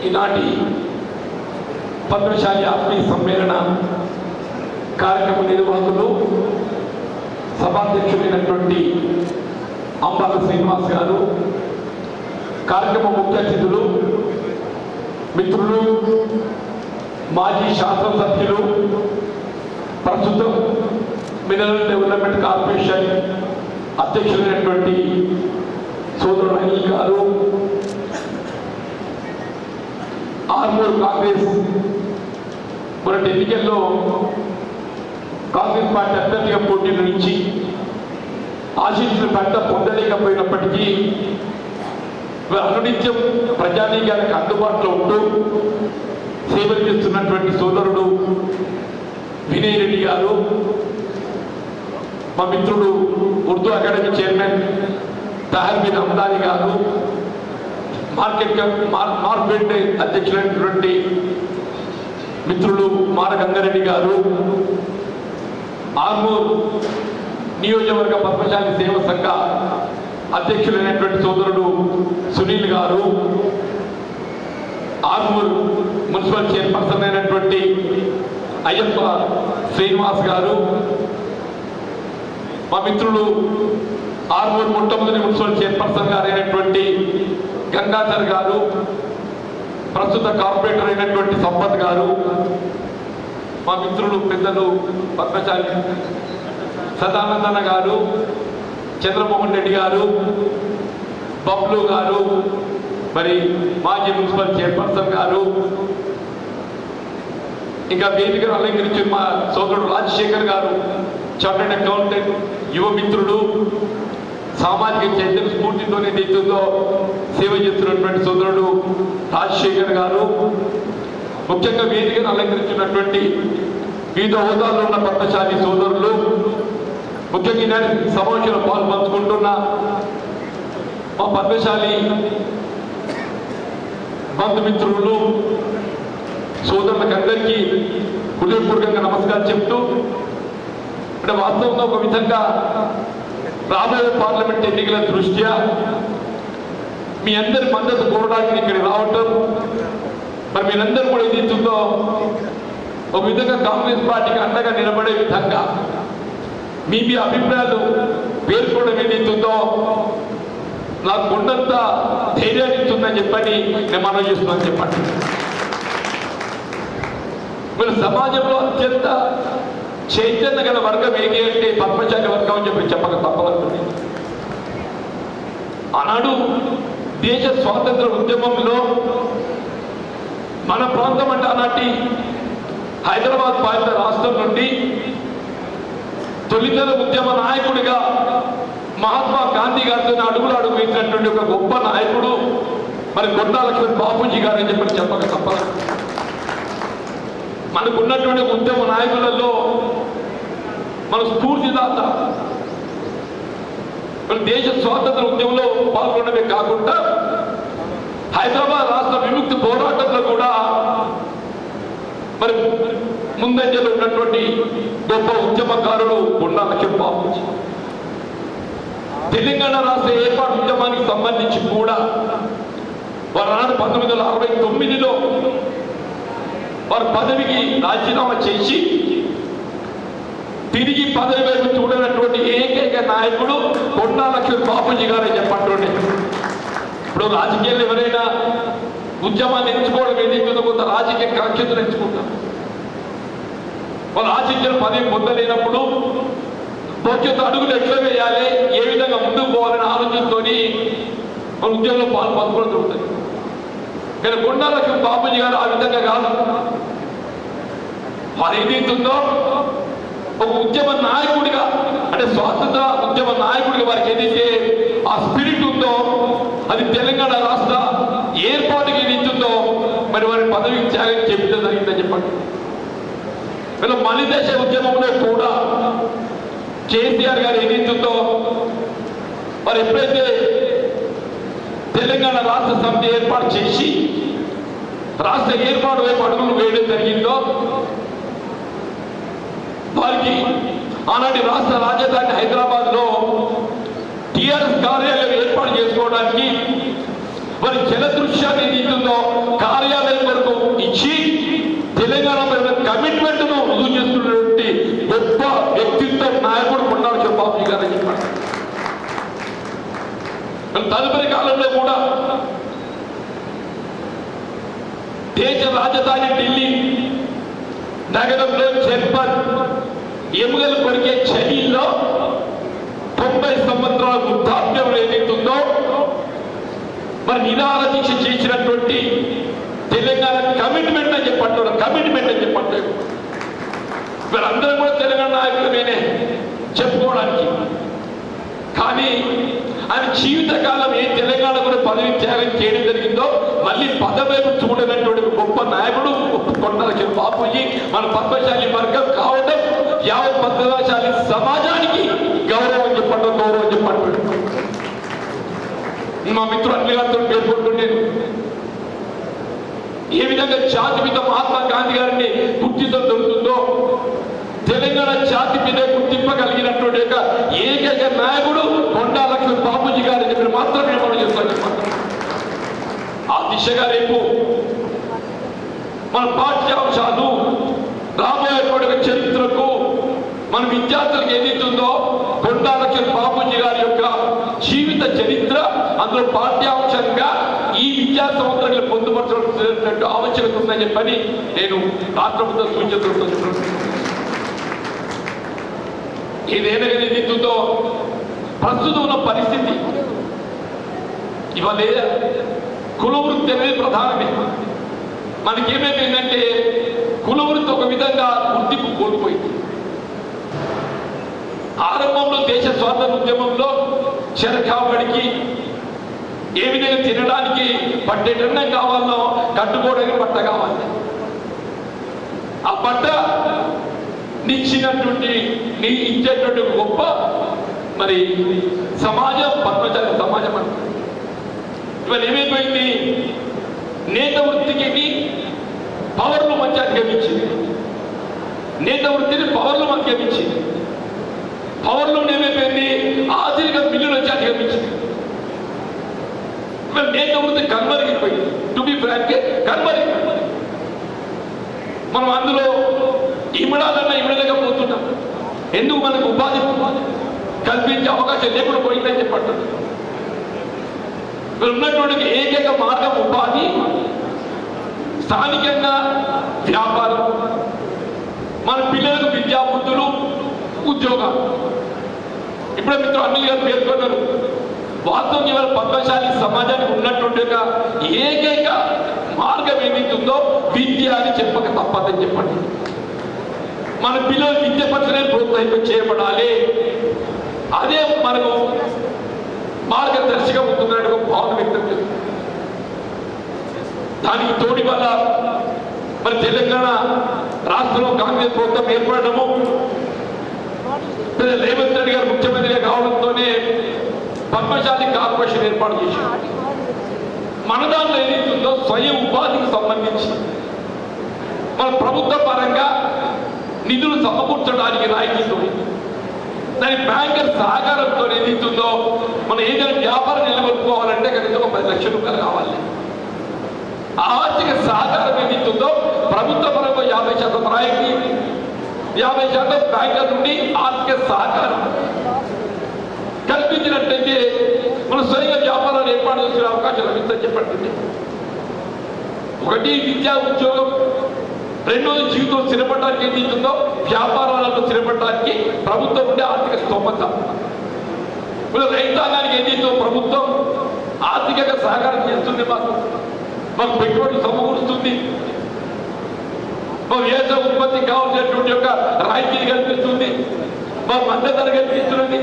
ఈనాటి పద్మశాలి ఆత్మీయ సమ్మేళన కార్యక్రమ నిర్వాహకులు సభాధ్యక్షులైనటువంటి అంబాల శ్రీనివాస్ గారు, కార్యక్రమ ముఖ్య అతిథులు, మిత్రులు, మాజీ శాసనసభ్యులు, ప్రస్తుతం మినరల్ డెవలప్మెంట్ కార్పొరేషన్ అధ్యక్షులైనటువంటి సోదరుడు అనిల్ గారు, ఆర్మూర్ కాంగ్రెస్ మొన్నటి ఎన్నికల్లో కాంగ్రెస్ పార్టీ అభ్యర్థిగా పోటీల నుంచి ఆశీస్సులు పంట పొందలేకపోయినప్పటికీ అనునిత్యం ప్రజానీకానికి అందుబాటులో ఉంటూ సేవలు చేస్తున్నటువంటి సోదరుడు వినయ్ రెడ్డి గారు, మా మిత్రుడు ఉర్దూ అకాడమీ చైర్మన్ తాహిర్ బిన్ అమ్దాని గారు, మార్కెట్ అధ్యక్షులైనటువంటి మిత్రులు మార గంగారెడ్డి గారు, ఆర్మూర్ నియోజకవర్గ పద్మశాలి సేవ సంఘ అధ్యక్షులైనటువంటి సోదరుడు సునీల్ గారు, ఆర్మూర్ మున్సిపల్ చైర్పర్సన్ అయినటువంటి అయ్యప్ప శ్రీనివాస్ గారు, మా మిత్రులు ఆర్మూర్ మొట్టమొదటి మున్సిపల్ చైర్పర్సన్ గారు అయినటువంటి గంగాధర్ గారు, ప్రస్తుత కార్పొరేటర్ అయినటువంటి సంపత్ గారు, మా మిత్రులు పెద్దలు పద్మశాలి సదానందన గారు, చంద్రమోహన్ రెడ్డి గారు, బబ్లు గారు, మరి మాజీ మున్సిపల్ చైర్పర్సన్ గారు, ఇంకా వేదికను అలంకరించిన మా సోదరుడు రాజశేఖర్ గారు, చార్టెడ్ అకౌంటెంట్, యువ మిత్రుడు, సామాజిక చైతన్య స్ఫూర్తితో ఏదైతుందో సేవ చేస్తున్నటువంటి సోదరుడు రాజశేఖర్ గారు, ముఖ్యంగా వేదికను అలంకరించినటువంటి వివిధ హోదాల్లో ఉన్న పద్మశాలి సోదరులు, ముఖ్యంగా ఈనాటి సమావేశంలో పాల్పంచుకుంటున్న మా పద్మశాలి బంధుమిత్రులు సోదరులకు అందరికీ హృదయపూర్వకంగా నమస్కారం చెప్తూ, అంటే వాస్తవంగా ఒక విధంగా రాబోయే పార్లమెంట్ ఎన్నికల దృష్ట్యా మీ అందరి మద్దతు కోరడానికి ఇక్కడికి రావటం, మరి మీరందరూ కూడా ఏదైతుందో ఒక విధంగా కాంగ్రెస్ పార్టీకి అండగా నిలబడే విధంగా మీ అభిప్రాయాలు పేర్కొనడం ఏదైతుందో నాకు కొండంత ధైర్యాన్ని ఇస్తుందని చెప్పని నేను మనం చేస్తున్నాను. చెప్పండి, మీరు సమాజంలో అత్యంత చైతన్య గల వర్గం ఏది అంటే పద్మశాలి వర్గం అని చెప్పి చెప్పక తప్పదంటుంది. ఆనాడు దేశ స్వాతంత్ర ఉద్యమంలో మన ప్రాంతం అంటే ఆనాటి హైదరాబాద్ పాలిత రాష్ట్రం నుండి తొలితర ఉద్యమ నాయకుడిగా మహాత్మా గాంధీ గారితో అడుగులు వేసినటువంటి ఒక గొప్ప నాయకుడు మరి కొండా లక్ష్మణ్ బాపూజీ గారు అని చెప్పి చెప్పక తప్పదు. మనకున్నటువంటి ఉద్యమ నాయకులలో మన స్ఫూర్తిదాత, మన దేశ స్వాతంత్ర ఉద్యమంలో పాల్గొనడమే కాకుండా హైదరాబాద్ రాష్ట్ర విముక్తి పోరాటంలో కూడా మరి ముందంజలో ఉన్నటువంటి గొప్ప ఉద్యమకారుడు కొండా లక్ష్మణ్ బాపూజీ. తెలంగాణ రాష్ట్ర ఏర్పాటు ఉద్యమానికి సంబంధించి కూడా వారు నాడు 1969లో వారు పదవికి రాజీనామా చేసి తిరిగి పదవి వైపు చూడనటువంటి ఏకైక నాయకుడు కొండా లక్ష్మణ్ బాపూజీ గారే చెప్పండి. ఇప్పుడు రాజకీయాలు ఎవరైనా ఉద్యమాన్ని ఎంచుకోవడం ఏదైతుందో కొంత రాజకీయ కక్షతను ఎంచుకుంటారు. వాళ్ళు ఆశించిన పదవి పొందలేనప్పుడు భవిష్యత్తు అడుగులు ఎట్లా వేయాలి, ఏ విధంగా ముందుకు పోవాలనే ఆలోచనతో మన ఉద్యమంలో పాల్పంచుకోవడం జరుగుతుంది. కానీ కొండా లక్ష్మణ్ బాపూజీ గారు ఆ విధంగా కాదు. వారు ఏదైతుందో ఒక ఉద్యమ నాయకుడిగా, అంటే స్వాతంత్ర ఉద్యమ నాయకుడిగా వారికి ఏదైతే ఆ స్పిరిట్ ఉందో అది తెలంగాణ రాష్ట్ర ఏర్పాటుకి ఏదైతుందో మరి వారి పదవికి త్యాగం చెప్పడం జరిగిందని చెప్పండి. వీళ్ళ మలిదేశ ఉద్యమంలో కూడా కేసీఆర్ గారు ఏదైతుందో మరి ఎప్పుడైతే తెలంగాణ రాష్ట్ర సమితి ఏర్పాటు చేసి రాష్ట్ర ఏర్పాటు వైపు అడుగులు వేయడం జరిగిందో వారికి ఆనాటి రాష్ట్ర రాజధాని హైదరాబాద్ లో టిఆర్ఎస్ కార్యాలయం ఏర్పాటు చేసుకోవడానికి వారి జలదృశ్యాన్ని ఏదైతుందో కార్యాలయం వరకు ఇచ్చి తెలంగాణ కమిట్మెంట్ ను రుజువు చేస్తున్నటువంటి గొప్ప వ్యక్తిత్వ నాయకుడు కొండా లక్ష్మణ్ బాపూజీ గారు చెప్పారు. తదుపరి కాలంలో కూడా దేశ రాజధాని ఢిల్లీ నగరంలో జర్మన్ ఎముకలు కొరికే చలిలో 90 సంవత్సరాల వృద్ధాప్యం ఏదైతుందో మరి నిరాహార దీక్ష చేసినటువంటి తెలంగాణ కమిట్మెంట్ అని చెప్పంటారు. కమిట్మెంట్ అని చెప్పంటారు. వీరందరూ కూడా తెలంగాణ నాయకులమేనే చెప్పుకోవడానికి. కానీ ఆయన జీవితకాలం ఏ తెలంగాణ కూడా పదవి త్యాగం చేయడం జరిగిందో మళ్ళీ పదవైపు చూడనటువంటి గొప్ప నాయకుడు కొండా లక్ష్మణ్ బాపూజీ మన పద్మశాలి వర్గం కావడం యావత్ పద్మశాలి సమాజానికి గౌరవం చెప్పండి, గౌరవం చెప్పండి. మా మిత్రుడు అన్ని గారితో పేర్కొంటున్నాను. ఏ విధంగా జాతిపిత మహాత్మా గాంధీ గారిని గుర్తించడం దొరుకుతుందో తెలంగాణ జాతిపిత గుర్తింపగలిగినటువంటి యొక్క ఏకైక నాయకుడు కొండా లక్ష్మణ్ బాపూజీ గారు చెప్పిన మాత్రమే మనం చెప్తాం. ఆ దిశగా రేపు మన పాఠ్యాంశాలు రాబోయేటువంటి చరిత్రకు మన విద్యార్థులకు ఏదైతుందో కొండా లక్ష్మణ్ బాపూజీ గారి యొక్క జీవిత చరిత్ర అందులో పాఠ్యాంశంగా ఈ విద్యా సంవత్సరంలో పొందుపరచడం ఆవశ్యకత ఉందని చెప్పని నేను రాష్ట్ర ప్రభుత్వం సూచించుతున్నాను. ఏదైనా ఏదైతుందో ప్రస్తుతం ఉన్న పరిస్థితి ఇవాళ కుల వృత్తి అనేది ప్రధానమే. మనకేమైపోయిందంటే కుల వృత్తి ఒక విధంగా గుర్తింపు కోల్పోయింది. ఆరంభంలో దేశ స్వాతంత్ర ఉద్యమంలో చెరకాబడికి ఏ విధంగా తినడానికి పట్టేటన్నం కావాలనో కట్టుకోవడానికి బట్ట కావాలి. ఆ బట్ట నీ ఇచ్చేటువంటి గొప్ప మరి సమాజం పద్మశాలి సమాజం అంటారు. ఇవాళ ఏమైపోయింది, నేత వృత్తికి పవర్లు మంచి అధిగమించింది. నేత వృత్తిని పవర్లు అధిగమించింది. పవర్లో ఏమైపోయింది, ఆధునిక మిల్లులు వచ్చి అధిగమించింది. ఇవాళ నేత వృత్తి కనుమరిగిపోయింది. టు బి ఫ్రాంక్ కనుమరిగిపోయింది. మనం అందులో ఇమ్మడాలన్నా ఇమ్మడలేకపోతున్నాం. ఎందుకు మనకు ఉపాధి కల్పించే అవకాశం లేకుండా పోయిందని చెప్పంటారు. ఉన్నటువంటి ఏకైక మార్గం ఉపాధి, స్థానికంగా వ్యాపారం, మన పిల్లలకు విద్యాబుద్ధులు, ఉద్యోగాలు. ఇప్పుడే మిత్రులు అనిల్ గారు పేర్కొన్నారు. వాస్తవం ఇవాళ పద్మశాలి సమాజానికి ఉన్నటువంటి ఏకైక మార్గం ఏమిటిందో విద్య అని చెప్పక తప్పదని చెప్పండి. మన పిల్లలు విద్య పట్లనే ప్రోత్సహింప చేయబడాలి. అదే మనకు మార్గదర్శిగా ఉంటున్నట్టు భావన వ్యక్తం చేస్తుంది. దానికి తోడి వల్ల మరి తెలంగాణ రాష్ట్రంలో కాంగ్రెస్ ప్రభుత్వం ఏర్పడము, రేవంత్ రెడ్డి గారు ముఖ్యమంత్రిగా కావడంతోనే పద్మశాలి కార్పొరేషన్ ఏర్పాటు చేశారు. మన దాంట్లో ఏదైతుందో స్వయం ఉపాధికి సంబంధించి మన ప్రభుత్వ పరంగా నిధులు సమకూర్చడానికి రాయితీతో దాని బ్యాంకర్ సహకారంతో ఏదైతుందో మనం ఏదైనా వ్యాపారం నిలబెట్టుకోవాలంటే కనీసం ఒక 10 లక్షల రూపాయలు కావాలి. ఆర్థిక సహకారం ఏదైతుందో ప్రభుత్వ పరంగా 50% రాయితీ, 50% బ్యాంకుల నుండి ఆర్థిక సహకారం కల్పించినట్టయితే మనం స్వయంగా వ్యాపారాలు ఏర్పాటు చేసే అవకాశం లభిస్తుందని చెప్పండి. ఒకటి విద్యా ఉద్యోగం, రెండోది జీవితం స్థిరపడడానికి ఏదైతుందో వ్యాపారాలలో స్థిరపడడానికి ప్రభుత్వం ఉండే ఆర్థిక స్తోమత, రైతాంగానికి ఏదైతే ప్రభుత్వం ఆర్థికంగా సహకారం చేస్తుంది, మాకు పెట్టుబడులు సమకూరుస్తుంది, మా వ్యవసాయ ఉత్పత్తికి కావాల్సినటువంటి యొక్క రాయితీని కల్పిస్తుంది, మా మద్దతు ధర కల్పిస్తున్నది.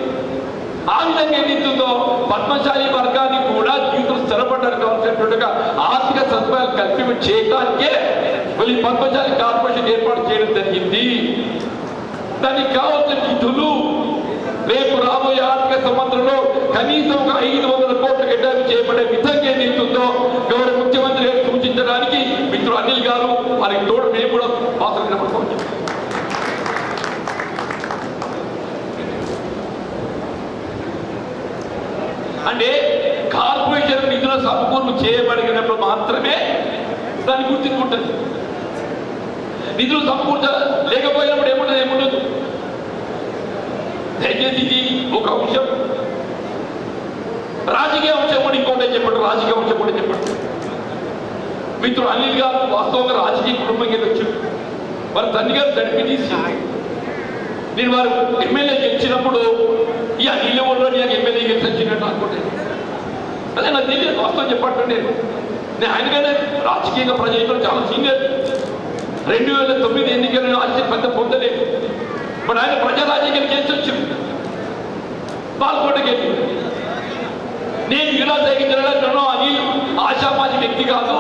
ఆ విధంగా ఏదైతుందో పద్మశాలి వర్గానికి కూడా జీవితం స్థిరపడడానికి కావాల్సినటువంటి ఆర్థిక సదుపాయాలు కల్పి చేయడానికే మళ్ళీ పద్మశాలి కార్పొరేషన్ ఏర్పాటు చేయడం జరిగింది. దానికి కావాల్సిన నిధులు రేపు రాబోయే ఆర్థిక సంవత్సరంలో కనీసం ఒక 500 కోట్లు కేటాయింపు చేయబడే విధంగా ఏదైతుందో గౌరవ ముఖ్యమంత్రి గారు సూచించడానికి మిత్రుడు అనిల్ గారు వారికి తోడు మేము కూడా పాత్ర నిలబడుకోవచ్చు. అంటే కార్పొరేషన్ నిధుల సమకూర్పు చేయబడినప్పుడు మాత్రమే దాన్ని గుర్తించుకుంటుంది. నిధులు సమకూర్చ లేకపోయినప్పుడు ఏముండదు. దయచేసి ఇది ఒక అంశం. రాజకీయ అంశం కూడా ఇంకోటి చెప్పండి, రాజకీయ అంశం కూడా చెప్పండి. మిత్రుడు అనిల్ గారు వాస్తవంగా రాజకీయ కుటుంబం కింద వచ్చాడు. వారి తండ్రి గారు జడిపి తీసి నేను వారు ఎమ్మెల్యే గెలిచినప్పుడు ఈ అనిల్ ఊళ్ళో నాకు ఎమ్మెల్యే గెలిచి వచ్చినట్టు అనుకుంటే అదే నాకు తెలియదు. వాస్తవం చెప్పట్టు నేను ఆయనకైనా రాజకీయంగా ప్రజలు చాలా సీనియర్. 2009 ఎన్నికలను ఆశ పెద్ద పొందలేదు. ఇప్పుడు ఆయన ప్రజా రాజకీయాలు చేసి వచ్చింది, పాల్గొండకి నేను ఇలా తగ్గించడం అని ఆశామాజీ వ్యక్తి కాదు.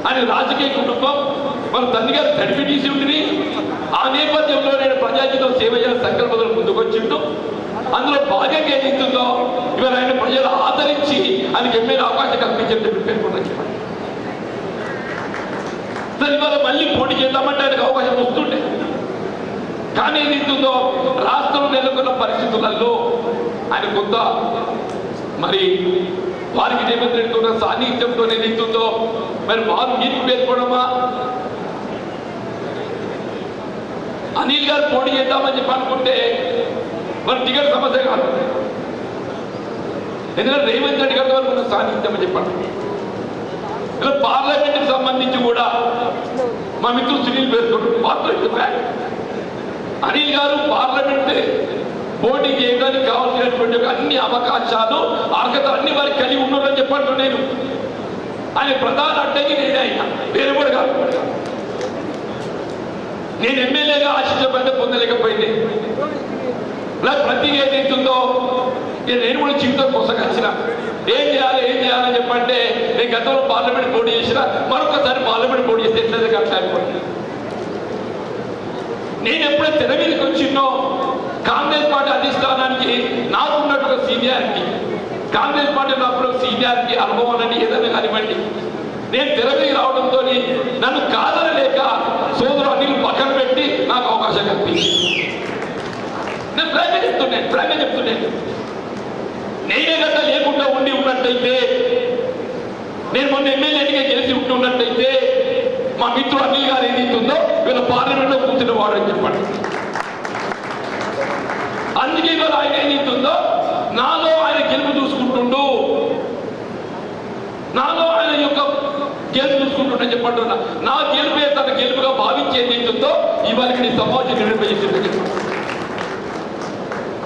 ఆయన రాజకీయ కుటుంబం, మన తండ్రి గారు జడ్పీటీసీ ఉంటుంది. ఆ నేపథ్యంలో నేను ప్రజాజీవితం సేవ చేయాలని సంకల్పంలో ముందుకొచ్చిండు. అందులో భాగంగా ఏదైతుందో ఇవాళ ఆయన ప్రజలు ఆదరించి ఆయనకి ఎమ్మెల్యే అవకాశం కల్పించేది పేర్కొన్నాను. ఇవాళ మళ్ళీ పోటీ చేద్దామంటే ఆయనకు అవకాశం వస్తుండే. కానీ ఏదైతుందో రాష్ట్రంలో నెలకొన్న పరిస్థితులలో ఆయన కొంత మరి వారికి రేవంత్ రెడ్డితో సాన్నిధ్యంతో ఏదైతుందో మరి వారు మీకు పేర్కొనమా అనిల్ గారు పోటీ చేద్దామని చెప్పి అనుకుంటే మరి టికెట్ సమస్య కాదు. ఎందుకంటే రేవంత్ రెడ్డి గారి వరకు ఉన్న సాన్నిధ్యం అని చెప్పండి. ఇలా పార్లమెంట్కి సంబంధించి కూడా మా మిత్రులు సునీల్ పేర్కొంటారు. అనిల్ గారు పార్లమెంట్ పోటీ చేయడానికి కావాల్సినటువంటి అన్ని అవకాశాలు అర్హతలు అన్ని వారికి కలిగి ఉన్నారని చెప్పండి. నేను ఆయన ప్రధాన అడ్డంకి నేనే అయినా, వేరే కూడా కాదు. నేను ఎమ్మెల్యేగా ఆశించబడితే పొందలేకపోయింది. నాకు ప్రతి ఏదైతుందో నేను కూడా జీవితం కోసం వచ్చిన ఏం చేయాలని చెప్పంటే నేను గతంలో పార్లమెంట్ పోటీ చేసిన మరొకసారి పార్లమెంట్ పోటీ చేస్తే ఎట్లయితే కట్టాలి. నేను ఎప్పుడైతే తెర మీదకి వచ్చిందో కాంగ్రెస్ పార్టీ అధిష్టానానికి నాకున్నట్టుగా సీనియారిటీ, కాంగ్రెస్ పార్టీ నాకు సీనియారిటీ అనుభవం అని ఏదైనా కానివ్వండి, నేను తెర మీద రావడంతో నన్ను కాదనలేక సోదరు అనిల్ పక్కన పెట్టి నాకు అవకాశం కల్పించి నేను ఫ్రాంక్గా చెప్తున్నాను. నేనే గట్ట లేకుండా ఉన్నట్టయితే, నేను మొన్న ఎమ్మెల్యేగా గెలిచి ఉన్నట్టయితే మా మిత్రుడు అనిల్ గారు ఏదైతుందో వీళ్ళ పార్లమెంట్లో కూర్చున్న వాడని చెప్పండి. అందుకే ఇవాళ ఆయన ఏదైతుందో నాలో ఆయన గెలుపు చూసుకుంటుండు, నాలో ఆయన యొక్క గెలుపు చూసుకుంటుండే చెప్పంటున్నా. నా గెలుపే తన గెలుపుగా భావించి ఏదైతుందో ఇవాళ నీ సమాజం నిర్వహించిందని చెప్పండి.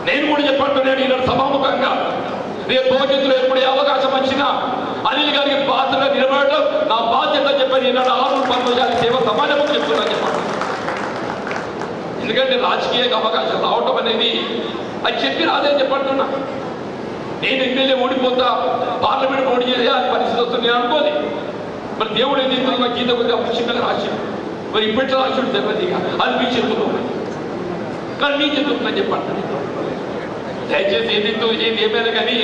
నేను కూడా చెప్పంటున్నాను ఈనాడు సభాముఖంగా, రేపు భవిష్యత్తులో ఎప్పుడు అవకాశం వచ్చినా అనిల్ గారికి బాధ్యతగా నిలబడటం నా బాధ్యత చెప్పని ఈనాడు 6 పద్మశాలి సేవ సమాజంగా చెప్తున్నా చెప్పండి. ఎందుకంటే రాజకీయ అవకాశం రావటం అనేది అది చెప్పి రాదని చెప్పంటున్నా. నేను ఎమ్మెల్యే ఓడిపోతా, పార్లమెంట్ పోటీ చేసే అది పరిస్థితి వస్తుంది నేను అనుకోది. మరి దేవుడు ఏది గీత కొద్దిగా పుష్యంగా రాశాడు, మరి ఇప్పట్లో రాశాడు తెలియదుగా, అది మీ చేతుల్లో కానీ నీ చెప్తున్నా చెప్పండి. దయచేసి ఏది ఏమైనా కానీ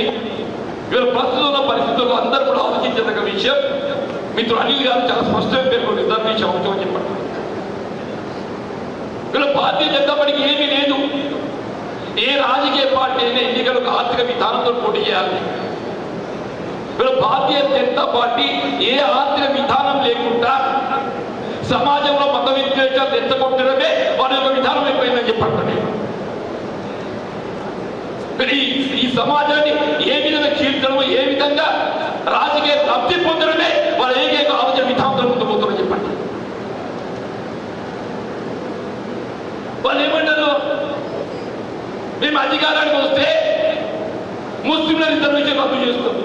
ఇవాళ ప్రస్తుతంలో పరిస్థితుల్లో అందరూ కూడా ఆలోచించదగ్గ విషయం మిత్రుడు అనిల్ గారు చాలా స్పష్టంగా పేర్కొంది. ఇద్దరు విషయం అవసరం చెప్పండి. వీళ్ళ భారతీయ జనతా పార్టీకి ఏమీ లేదు. ఏ రాజకీయ పార్టీ అయినా ఎన్నికలకు ఆర్థిక విధానంతో పోటీ చేయాలి. భారతీయ జనతా పార్టీ ఏ ఆర్థిక విధానం లేకుండా సమాజంలో మత విద్వేషాలు తెచ్చగొట్టడమే వారి యొక్క విధానం అయిపోయిందని చెప్పండి. ఈ సమాజాన్ని ఏ విధంగా చీల్చడమో, ఏ విధంగా రాజకీయ లబ్ధి పొందడమే వాళ్ళ ఏకైక ఆలోచన విధానంతో ముందుకుపోతారని చెప్పండి. వాళ్ళు ఏమంటారు, మేము అధికారానికి వస్తే ముస్లింల రిజర్వేషన్ రద్దు చేస్తాం.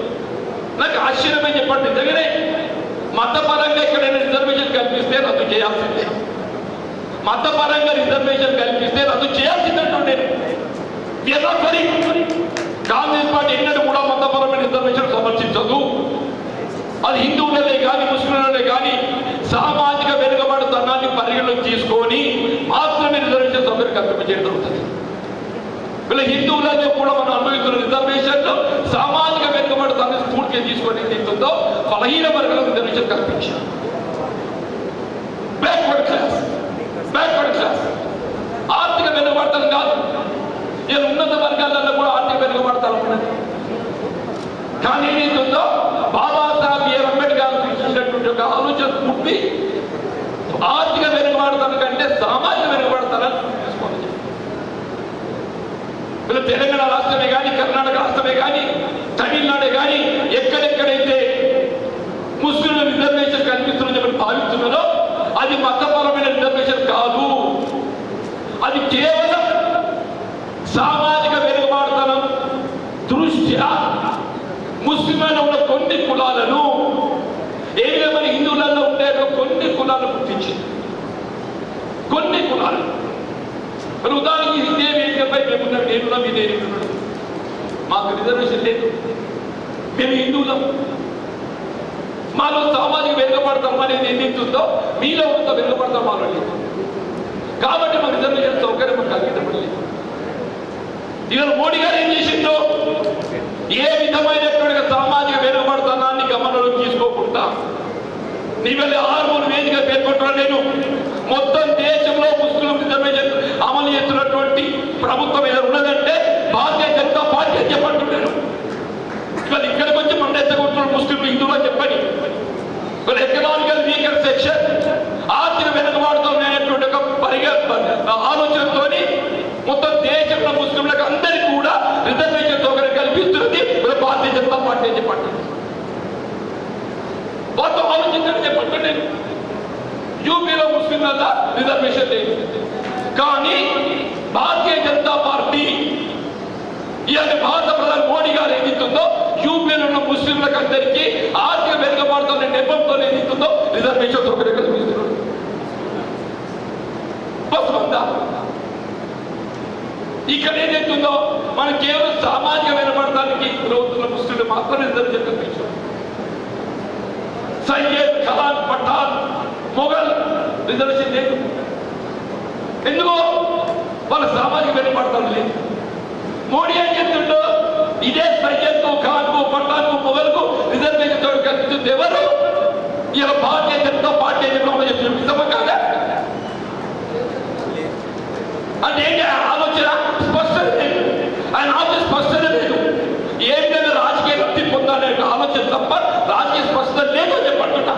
నాకు ఆశ్చర్యమే చెప్పండి. నిజంగానే మతపరంగా ఎక్కడైనా రిజర్వేషన్ కల్పిస్తే రద్దు చేయాల్సిందే. మతపరంగా రిజర్వేషన్ కల్పిస్తే రద్దు చేయాల్సిందంటూ నేను కాంగ్రెస్ పార్టీ ఎన్నడూ కూడా మతపరమైన రిజర్వేషన్ సమర్చించదు. అది హిందువులనే కానీ ముస్లింలనే కానీ సామాజిక వెనుకబడుతనాన్ని పరిగణలోకి తీసుకొని మాత్రమే రిజర్వేషన్ సౌకర్యం కల్పించడం జరుగుతుంది. వీళ్ళ హిందువులలో కూడా మనం అనుభవిస్తున్న రిజర్వేషన్లో సామాజిక వెనుకబడుతనాన్ని స్ఫూర్తిగా తీసుకొని ఏదైతుందో బలహీన వర్గాలకు రిజర్వేషన్ కల్పించారు. బ్యాక్వర్డ్ క్లాస్ ఆర్థిక వెనుకబడతాం కాదు. ఇలా ఉన్నత వర్గాలలో కూడా ఆర్థిక వెనుకబడతాం ఉన్నది. కానీ ఏదైతుందో బాబాసాహెబ్ బిఆర్ అంబేద్కర్ సూచించినటువంటి ఒక ఆలోచన పుట్టి ఆర్థిక వెనుకబడతాను కంటే సామాజిక వెనుకబడతానని తీసుకోవాలి. వీళ్ళు తెలంగాణ రాష్ట్రమే కానీ, కర్ణాటక రాష్ట్రమే కానీ, తమిళనాడే కానీ ఎక్కడెక్కడైతే ముస్లింల రిజర్వేషన్ కల్పిస్తుందని చెప్పి భావిస్తున్నారో అది మతపరమైన రిజర్వేషన్ కాదు. అది కేవలం సామాజిక వెనుకబడతనం దృష్ట్యా ముస్లింలలో ఉన్న కొన్ని కులాలను ఏ విధమైన హిందువులలో ఉండే కొన్ని కులాలను గుర్తించింది. కొన్ని కులాలు మరి ఉదాహరణకి ఇదే వేదికపై మేమున్నాం, నేనున్నా మీ నేనున్నాడు, మాకు రిజర్వేషన్ లేదు, మేము హిందువులం, మాలో సామాజిక వెనుకబడతాం అనేది ఏదైతుందో మీలో కొంత వెనుకబడతాం మాలో లేదు. కాబట్టి మా రిజర్వేషన్ సౌకర్యం మాకు కల్పించబడలేదు. ఇవాళ మోడీ గారు ఏం చేసిందో ఏ విధమైనటువంటి సామాజిక వెనుకబడతనాన్ని గమనంలోకి తీసుకోకుండా ఇవాళ 6 వేదిక పేర్కొంటున్నాను నేను. మొత్తం దేశంలో ముస్లిం రిజర్వేషన్ అమలు చేస్తున్నటువంటి ప్రభుత్వం ఏదో ఉన్నదంటే భారతీయ జనతా పార్టీ అని చెప్పంటున్నాను. ఇవాళ ఇక్కడికి వచ్చి మన ఎత్తగొంటున్న ముస్లింలు హిందువులు అని చెప్పని ఇవాళ ఎకనామికల్ వీకర్ సెక్షన్ ఆర్థిక వెనుకబడుతున్నటువంటి ఒక ఆలోచనతో మొత్తం దేశంలో ముస్లింలకు అందరికీ కూడా రిజర్వేషన్ సౌకర్యం కల్పిస్తున్నది భారతీయ జనతా పార్టీ అని చెప్పండి. వారితో ఆలోచించండి చెప్పండి. నేను యూపీలో ముస్లింల రిజర్వేషన్ లేదు, కానీ భారతీయ జనతా పార్టీ ఇలాంటి భారత ప్రధాని మోడీ గారు ఏదైతుందో యూపీలో ఉన్న ముస్లింలకు అందరికీ ఆర్థిక వెనుకబడుతున్న నెపంతో ఏదైతుందో రిజర్వేషన్ సౌకర్యం కల్పిస్తున్నారు. ఇక్కడ ఏదైతుందో మనం కేవలం సామాజిక వెనుకబడటానికి గురవుతున్న ముస్లింలు మాత్రమే రిజర్వేషన్ కల్పించారు. సయ్యద్, ఖాన్, పఠాన్, మొఘల్ రిజర్వేషన్ లేదు. ఎందుకో వాళ్ళ సామాజిక వెనుకబడతాం లేదు. మోడీ ఏం చెప్తుండో ఇదే సయ్యద్కు, ఖాన్కు, పఠాన్కు, మొఘల్కు రిజర్వేషన్ కల్పిస్తుంది ఎవరు? ఇలా భారతీయ జనతా పార్టీ అని చెప్తున్నారు. నిజమా కాదా? అంటే ఏంటి ఆలోచన? స్పష్టత లేదు. ఆయన ఆలోచన స్పష్టత లేదు. ఏ విధంగా రాజకీయ లబ్ధి పొందాలనే ఆలోచన తప్ప రాజకీయ స్పష్టత లేదు అని చెప్పంటున్నా.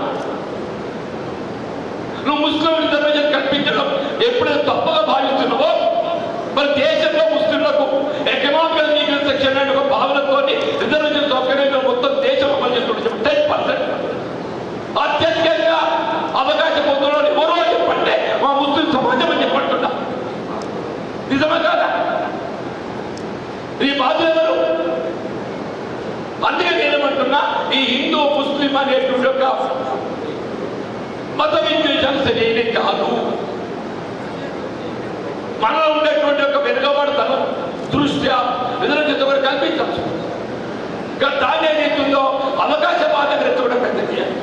నువ్వు ముస్లిం రిజర్వేషన్ కల్పించడం ఎప్పుడైతే తప్పుగా భావిస్తున్నావో మరి దేశంలో ముస్లింలకు ఎకనామికల్ వీకర్ సెక్షన్ అనే ఒక భావనతో రిజర్వేషన్ సౌకర్యంగా మొత్తం దేశం అమలు చేస్తున్నారు. 10% అత్యధికంగా అవకాశం పొందడం ఎవరో అని చెప్పంటే మా ముస్లిం సమాజం అని చెప్పంటున్నా. నిజమా కాదా? ఈ బాధ్యత ఎవరు? అందుకే నేనేమంటున్నా, ఈ హిందూ ముస్లిం అనేటువంటి ఒక మత విద్వేషాలు సరైనది కాదు. మనలో ఉండేటువంటి ఒక వెనుకబడతనం దృష్ట్యా రిజర్వేషన్ సౌకర్యం కల్పించాల్సి కానీ దాన్ని ఏదైతుందో అవకాశవాదం రెచ్చగొట్ట పెద్ద చేయాలి.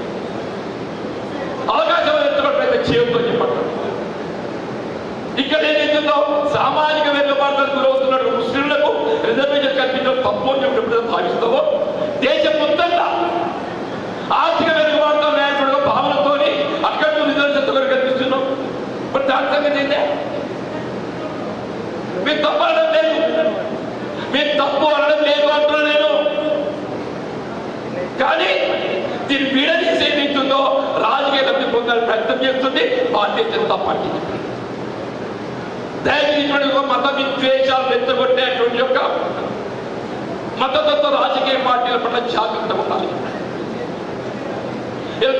అవకాశం రెచ్చగొట్ట పెద్ద చేయొద్దు అని చెప్పండి. ఇక్కడ ఏదైతుందో సామాజిక వెనుకబడతలకు గురవుతున్న ముస్లింలకు రిజర్వేషన్ కల్పించడం తప్పు అని చెప్పి ఎప్పుడైతే భావిస్తావో దేశం మొత్తంగా ఆర్థిక వెనుకబడతం అనేటువంటి భావనతో అక్కడ రిజర్వేషన్ సౌకర్యం కల్పిస్తున్నాం. మరి దాని సంగతి ఏంటే? మీరు తప్పు అనడం లేదు, మీరు తప్పు అనడం లేదు అంటున్నా నేను. కానీ లబ్ధి పొందాలని ప్రయత్నం చేస్తుంది భారతీయ జనతా పార్టీ. దయచేసి మత విద్వేషాలు రెచ్చగొట్టేటువంటి యొక్క మతతత్వ రాజకీయ పార్టీల పట్ల జాగ్రత్తగా ఉండాలి.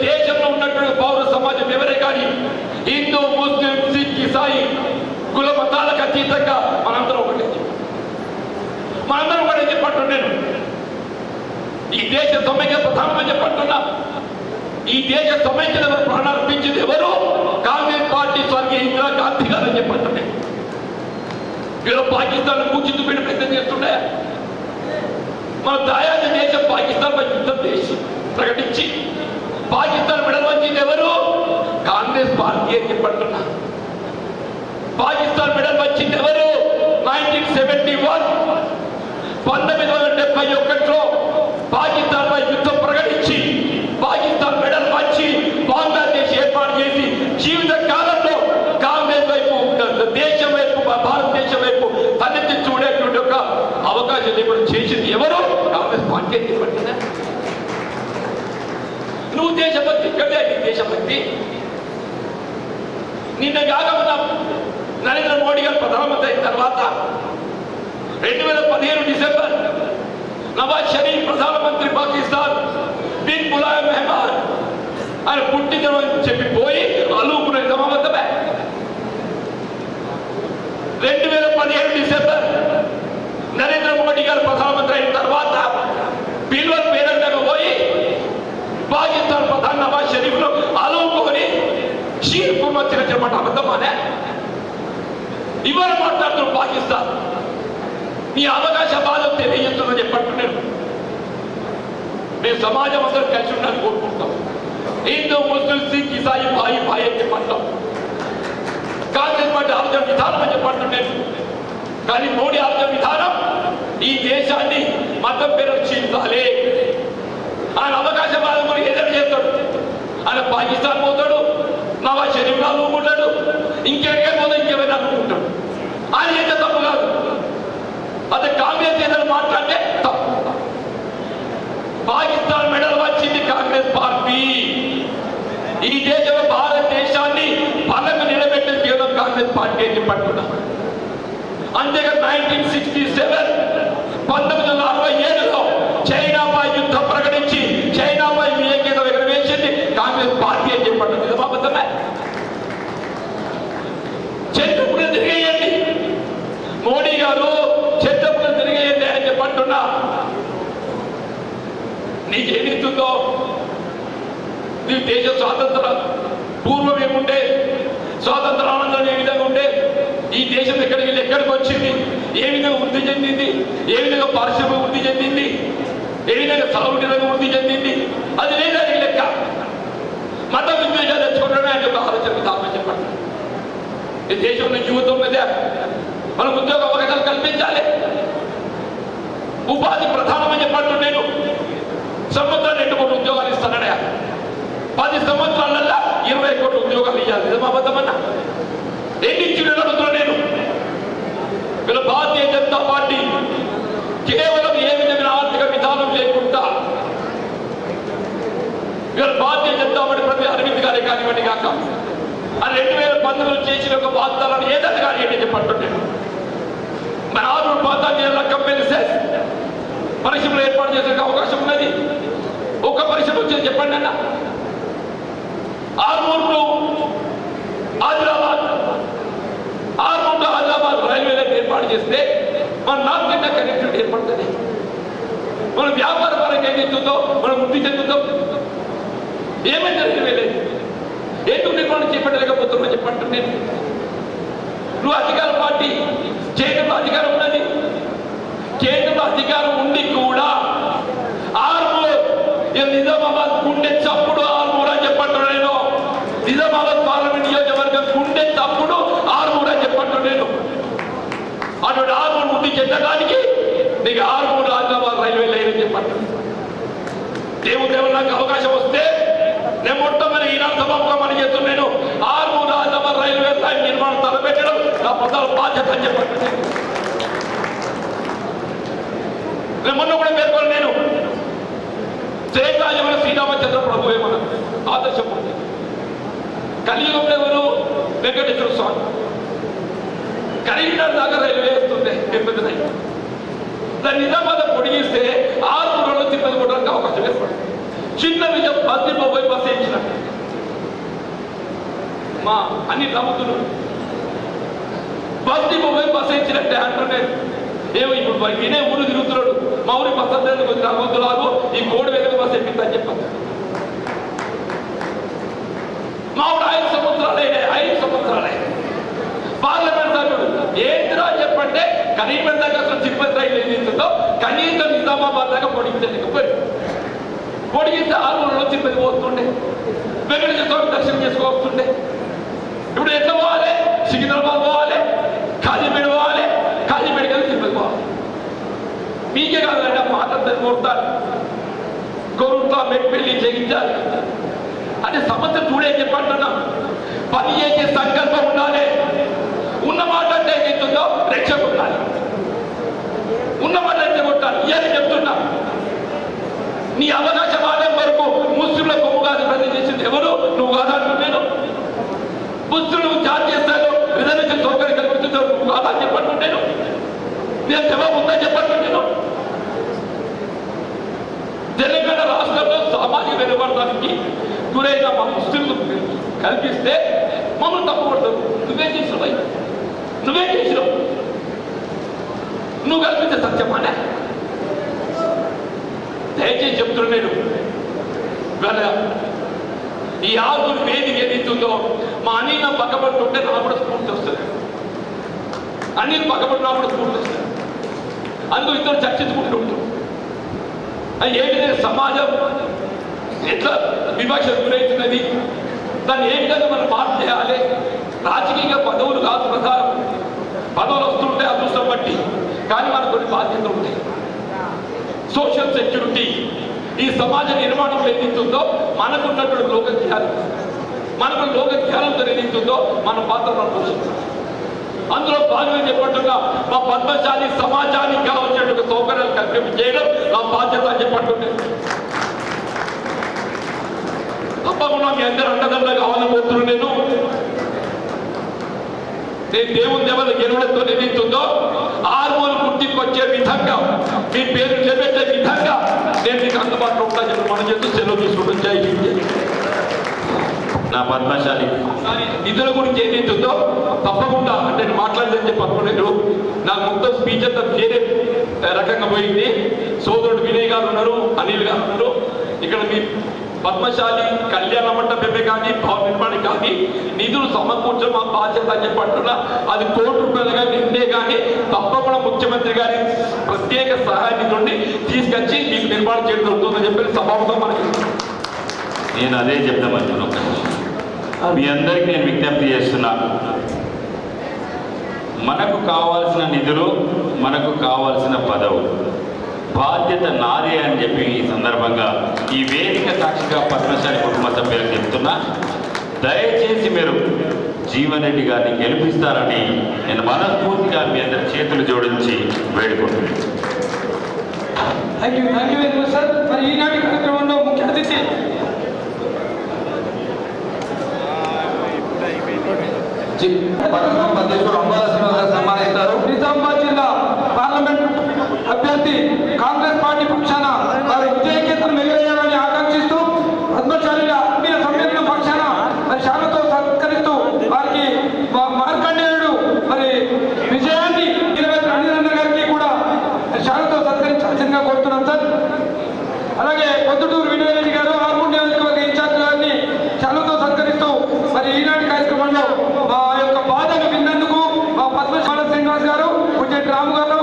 దేశంలో ఉన్నటువంటి పౌర సమాజం ఎవరే కానీ హిందూ, ముస్లిం, సిక్, ఇసాయి కుల మతాలకు అతీతంగా మనందరం ఒకటే చెప్పంటున్నాను. నేను ఈ దేశ సమైక్య ప్రధానమని చెప్పంటున్నా. ఈ దేశ సమైక్యత ప్రాణార్పించింది ఎవరు? కాంగ్రెస్ పార్టీ స్వర్గీయ ఇందిరా గాంధీ గారు అని చెప్పంటున్నాయి. వీళ్ళు పాకిస్తాన్ కూర్చుంటూ పెట్టి ప్రయత్నం చేస్తుండే. మన దాయాది దేశం పాకిస్తాన్ పై యుద్ధం చేసి ప్రకటించి పాకిస్తాన్ మెడల్ వచ్చింది ఎవరు? కాంగ్రెస్ పార్టీ అని చెప్పంటున్నా. పాకిస్తాన్ మెడల్ వచ్చింది ఎవరు? 1971 1971లో పాకిస్తాన్ పై యుద్ధం ప్రకటించి పాకిస్తాన్ మెడల్ వచ్చి బంగ్లాదేశ్ ఏర్పాటు చేసి జీవిత కాలంలో కాంగ్రెస్ వైపు, దేశం వైపు, భారతదేశం వైపు తలెత్తి చూడేటువంటి ఒక అవకాశం లేకుండా చేసింది ఎవరు? కాంగ్రెస్ పార్టీ అని చెప్పండి. నువ్వు దేశభక్తి ఇక్కడే దేశభక్తి. నిన్న కాక నరేంద్ర మోడీ గారు ప్రధానమంత్రి అయిన తర్వాత 2015 డిసెంబర్ నవాజ్ షరీఫ్ ప్రధానమంత్రి పాకిస్తాన్ బిన్ ములాయం మెహమాన్ ఆయన పుట్టినరోజు అని చెప్పిపోయి అలుకునే సమావేశమే. 2017 డిసెంబర్ నరేంద్ర మోడీ గారు ప్రధానమంత్రి అయిన తర్వాత పిల్వర్ పేరంటగా పోయి పాకిస్తాన్ ప్రధాని నవాజ్ షరీఫ్ లో అలుకుని షీర్ కుర్మత్ చెప్పమాట అబద్ధమానే. ఇవాళ మాట్లాడుతున్న పాకిస్తాన్ నీ అవకాశ బాధ తెలియజేస్తుందని చెప్పంటున్నాను. మేము సమాజం అందరూ కలిసి ఉండాలని కోరుకుంటాం. హిందూ, ముస్లిం, సిక్, ఇసాయి భాయి భాయి అని చెప్పంటాం. కాంగ్రెస్ పార్టీ ఆలోచన విధానం అని చెప్పంటున్నాను. కానీ మోడీ ఆలోచన విధానం ఈ దేశాన్ని మతం పేరు క్షీణించాలి. ఆయన అవకాశ బాధ మనకి ఎదురు చేస్తాడు. ఆయన పాకిస్తాన్ పోతాడు, నవాజ్ షరీఫ్ అనుకుంటాడు, ఇంకెక్కడికే పోతే ఇంకేమైనా అనుకుంటాడు. ఆయన అయితే తప్పు కాదు. అదే కాంగ్రెస్ ఏదైనా మాట్లాడితే తప్పు. పాకిస్తాన్ మెడల్ వచ్చింది కాంగ్రెస్ పార్టీ. ఈ దేశంలో భారతదేశాన్ని బలంగా నిలబెట్టిన కేవలం కాంగ్రెస్ పార్టీ అని చెప్పంటున్నా. అంతేగా 1967 1967లో చైనాపై యుద్ధం ప్రకటించి చైనాపై విజయకేతం ఎగరవేసింది కాంగ్రెస్ పార్టీ అని చెప్పండి. నిజమాబద్ధమే. చంద్రపురం తిరిగేయండి మోడీ గారు, చంద్రపురం తిరిగేయండి అని చెప్పంటున్నా. నీకేమిస్తుందో నీ దేశ స్వాతంత్ర పూర్వం ఏముండే, స్వాతంత్ర ఆనందం ఏ విధంగా ఉండే, ఈ దేశం ఎక్కడికి వెళ్ళి ఎక్కడికి వచ్చింది, ఏ విధంగా వృద్ధి చెందింది, ఏ విధంగా పారిశ్రామిక వృద్ధి చెందింది, ఏ విధంగా సాగునీటి రంగం వృద్ధి చెందింది, అది లేదని లెక్క. మత విద్వేషాలు తెచ్చుకుంటానే ఆయన యొక్క ఆలోచన విధానం చెప్పండి. ఈ దేశంలో యువత మీద మనం ఉద్యోగ అవకాశాలు కల్పించాలి. ఉపాధి ప్రధానమని చెప్పండి. నేను సంవత్సరాలు 2 కోట్ల ఉద్యోగాలు ఇస్తాననే 10 సంవత్సరాలల్లా 20 కోట్ల ఉద్యోగాలు ఇవ్వాలి. నిజమాబద్ధమన్నా ఎన్ని ఇచ్చిన అడుగుతున్నా నేను. వీళ్ళ భారతీయ జనతా పార్టీ కేవలం ఏ విధమైన ఆర్థిక విధానం లేకుండా వీళ్ళ భారతీయ జనతా పార్టీ ప్రతి అరవింద్ గారే కానివ్వండి కాక ఆ 2019లో చేసిన ఒక వాగ్దానాన్ని ఏదైనా కానీ ఏంటి చెప్పంటున్నాను. మన 6 ప్రాంతాల జిల్లా కంపెనీ సెస్ పరిశ్రమలు ఏర్పాటు చేసే అవకాశం ఉన్నది. ఒక్క పరిశ్రమ వచ్చేది చెప్పండి అన్న. Armoor to Adilabad railway line ఏర్పాటు చేస్తే మన నార్త్ ఇండియా కనెక్టివిటీ ఏర్పడుతుంది. మన వ్యాపార పరంగా ఏం చెందుతుందో మనం వృద్ధి చెందుతాం. ఏమైంది రైల్వే లైన్ ఎందుకు నిర్మాణం చేపట్టలేకపోతున్నా చెప్పండి. నేను నువ్వు అధికార పార్టీ, కేంద్రంలో అధికారం ఉన్నది. కేంద్రంలో అధికారం ఉండి కూడా ఆర్మూర్ నిజామాబాద్ గుండె చప్పుడు ఆర్మూర్ అని చెప్పంటున్నా నేను. నిజామాబాద్ పార్లమెంట్ నియోజకవర్గం గుండె చప్పుడు ఆర్మూర్ అని చెప్పంటున్నా నేను. అటువంటి ఆర్మూర్ వృద్ధి చెందడానికి నీకు ఆర్మూర్ ఆదిలాబాద్ రైల్వే లైన్ అని చెప్పండి. దేవుడు నాకు అవకాశం వస్తే నేను మొట్టమొదటి ఈనాడు సభాముఖం అని చేస్తున్నాను. ఆర్మూర్ ఆదిలాబాద్ రైల్వే లైన్ నిర్మాణం తలపెట్టడం నా ప్రధాన బాధ్యత అని చెప్పండి. నేను మొన్న కూడా పేర్కొని నేను శ్రీరాజమైన శ్రీరామచంద్ర ప్రభు ఏమన్నా ఆదర్శం ఉంది. కలియుగంలో ఎవరు? వెంకటేశ్వర స్వామి. కరీంనగర్ దాకా రైల్వే వస్తుంది పెద్దదై. దాన్ని నిజామాబాద్ పొడిగిస్తే 6 రోజులు తిరుపతి పోవడానికి అవకాశం ఏర్పడింది. చిన్న విజయం బస్సు పోయి బస్సు ఇచ్చినట్టు మా అన్ని నమ్ముతున్నారు. బస్సు పోయి బస్సు ఇచ్చినట్టే అంటున్నాడు. ఏమో ఇప్పుడు వినే ఊరు తిరుగుతున్నాడు. మా ఊరి బస్సు అంతా కొంచెం నమ్ముతున్నారు. ఈ కోడి వెనుక బస్సు ఎక్కిందని చెప్పాను. మా ఊరు 5 సంవత్సరాలే 5 సంవత్సరాలే పార్లమెంట్ సభ్యుడు ఏంటిరా చెప్పంటే కరీంనగర్ దాకా అసలు తిరుపతి రైలు ఏదైతుందో కనీసం నిజామాబాద్ దాకా పొడిగించలేకపోయింది. పొడిగిస్తే 6 రోజుల్లో తిరుపతి పోతుండే, వెంకటేశ్వర స్వామి దర్శనం చేసుకోవస్తుండే. ఇప్పుడు ఎట్లా పోవాలి? సికింద్రాబాద్ పోవాలి, కాజీపేట పోవాలి, కాజీపేట కలిసి తిరుపతి పోవాలి. మీకే కాదండి ఆ మాటలు కోరుతారు. కోరుట్ల మెట్పెళ్ళి చేయించాలి అంటే సమస్య చూడే చెప్పంటున్నా. పని చేసే సంకల్పం ఉండాలి. ఉన్న మాట అంటే ఏదైతుందో రెచ్చగొట్టాలి. ఉన్న మాట రెచ్చగొట్టాలి. ఇవన్నీ చెప్తున్నా. నీ అవకాశం ఆడే వరకు ముస్లింల కొమ్ము కాదు ప్రతి చేసింది ఎవరు? నువ్వు కాదంటున్నాను. ముస్లింలు జాతీయ స్థాయిలో రిజర్వేషన్ సౌకర్యం కల్పిస్తున్నావు. నువ్వు కాదని చెప్పంటున్నాను. నేను జవాబు ఉందని చెప్పంటున్నాను. తెలంగాణ రాష్ట్రంలో సామాజిక వెనుకబడడానికి గురైన మా ముస్లింలు కల్పిస్తే మమ్మల్ని తప్పుపడతావు. నువ్వేం చేసినావు? నువ్వేం చేసినావు? నువ్వు కల్పించే సత్యమానే. దయచేసి చెప్తున్నా నేను ఇవాళ ఈ ఆరుగురు వేదిక ఏదైతుందో మా అనిల్ పక్కబడుతుంటే నాకు కూడా స్ఫూర్తి వస్తుంది. అనిల్ పక్కబడి నాకు కూడా స్ఫూర్తి వస్తుంది. అందుకు ఇద్దరు చర్చించుకుంటూ ఉంటాం. ఏంటిదే సమాజం ఎట్లా వివక్ష గురవుతున్నది, దాన్ని ఏ విధంగా మనం మార్పు చేయాలి. రాజకీయ పదవులు కాదు ప్రధానం. పదవులు వస్తుంటే అదృష్టం బట్టి, కానీ మనకు కొన్ని బాధ్యతలు ఉంటాయి. సోషల్ సెక్యూరిటీ ఈ సమాజ నిర్మాణం ఏదైతుందో మనకున్నటువంటి లోక జ్ఞానం, మనకు లోక జ్ఞానంతో ఏదైతుందో మన పాత్ర మనం పోషిస్తాం. అందులో భాగంగా చెప్పట్టుగా మా పద్మశాలి సమాజానికి కావాల్సిన సౌకర్యాలు కల్పింపు చేయడం నా బాధ్యత అని చెప్పట్టుండే. తప్పకుండా మీ అందరూ అండదండ కావాలని కోరుతున్నాను. నేను దేవుని దేవత గెలవడంతో ఏదైతుందో ఆర్మోలు గుర్తింపు వచ్చే విధంగా మీ పేరు చేపట్టే విధంగా నేను మీకు అందుబాటులో ఉంటా చెప్పి మనం చేస్తూ సెలవు తీసుకుంటూ జై హింద్. నా పద్మశాలి నిధుల గురించి ఏదైతుందో తప్పకుండా అంటే నేను మాట్లాడదని చెప్పి అనుకోలేదు. నాకు మొత్తం స్పీచ్ అంతా వేరే రకంగా పోయింది. సోదరుడు వినయ్ గారు ఉన్నారు, అనిల్ గారు ఉన్నారు. ఇక్కడ మీ పద్మశాలి కళ్యాణ మండపమే కానీ భవన నిర్మాణం కానీ నిధులు సమకూర్చడం మా బాధ్యత అని చెప్పి అంటున్నా. అది ₹1 కోటి కానీ నిండే కానీ తప్పకుండా ముఖ్యమంత్రి గారి ప్రత్యేక సహాయ నిధుల్ని తీసుకొచ్చి మీకు నిర్మాణం చేయడం జరుగుతుందని చెప్పి సభాముఖం మనకి నేను అదే చెప్తామనుకున్నాను. మీ అందరికీ నేను విజ్ఞప్తి చేస్తున్నా, మనకు కావాల్సిన నిధులు, మనకు కావాల్సిన పదవులు బాధ్యత నాదే అని చెప్పి ఈ సందర్భంగా ఈ వేదిక సాక్షిగా పద్మశాలి కుటుంబ సభ్యులకు చెప్తున్నా. దయచేసి మీరు జీవన్ రెడ్డి గారిని గెలిపిస్తారని నేను మనస్ఫూర్తిగా మీ అందరి చేతులు జోడించి వేడుకుంటున్నాను. Thank you very much sir. మరి ఈనాటి కార్యక్రమంలో ముఖ్య అతిథి నిజామాబాద్ జిల్లా పార్లమెంట్ అభ్యర్థి కాంగ్రెస్ పార్టీ పక్షాన వారి విజయకేతనం ఎగరేయాలని ఆకాంక్షిస్తూ పద్మశాలి ఆత్మీయ సమ్మేళన పక్షాన మరి శాలతో సత్కరిస్తూ వారికి మార్కండేయుడు మరి విజయాన్ని రవీంద్రనాథ్ గారికి కూడా శాలతో సత్కరించాల్సిందిగా కోరుతున్నాం సార్. అలాగే పొద్దుటూరు వినయ్ రెడ్డి గారు ఆర్మూర్ నియోజకవర్గ ఇన్ఛార్జ్ గారిని శాలతో సత్కరిస్తూ మరి ఈనాటి కార్యక్రమంలో మా యొక్క బాధను విన్నందుకు మా పద్మశాల శ్రీనివాస్ గారు, పుజెట్ రాము గారు,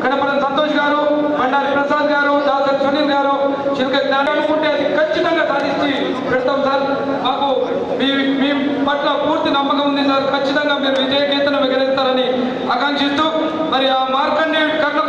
గణపతి సంతోష్ గారు, బండారి ప్రసాద్ గారు, దాసరి సునీల్ గారు, చిలుక జ్ఞానం అనుకుంటే అది ఖచ్చితంగా సాధించి పెడతాం సార్. మాకు మీ పట్ల పూర్తి నమ్మకం ఉంది సార్. ఖచ్చితంగా మీరు విజయకేతనం ఎగరేస్తారని ఆకాంక్షిస్తూ మరి ఆ మార్కండేయుడు కర్ణ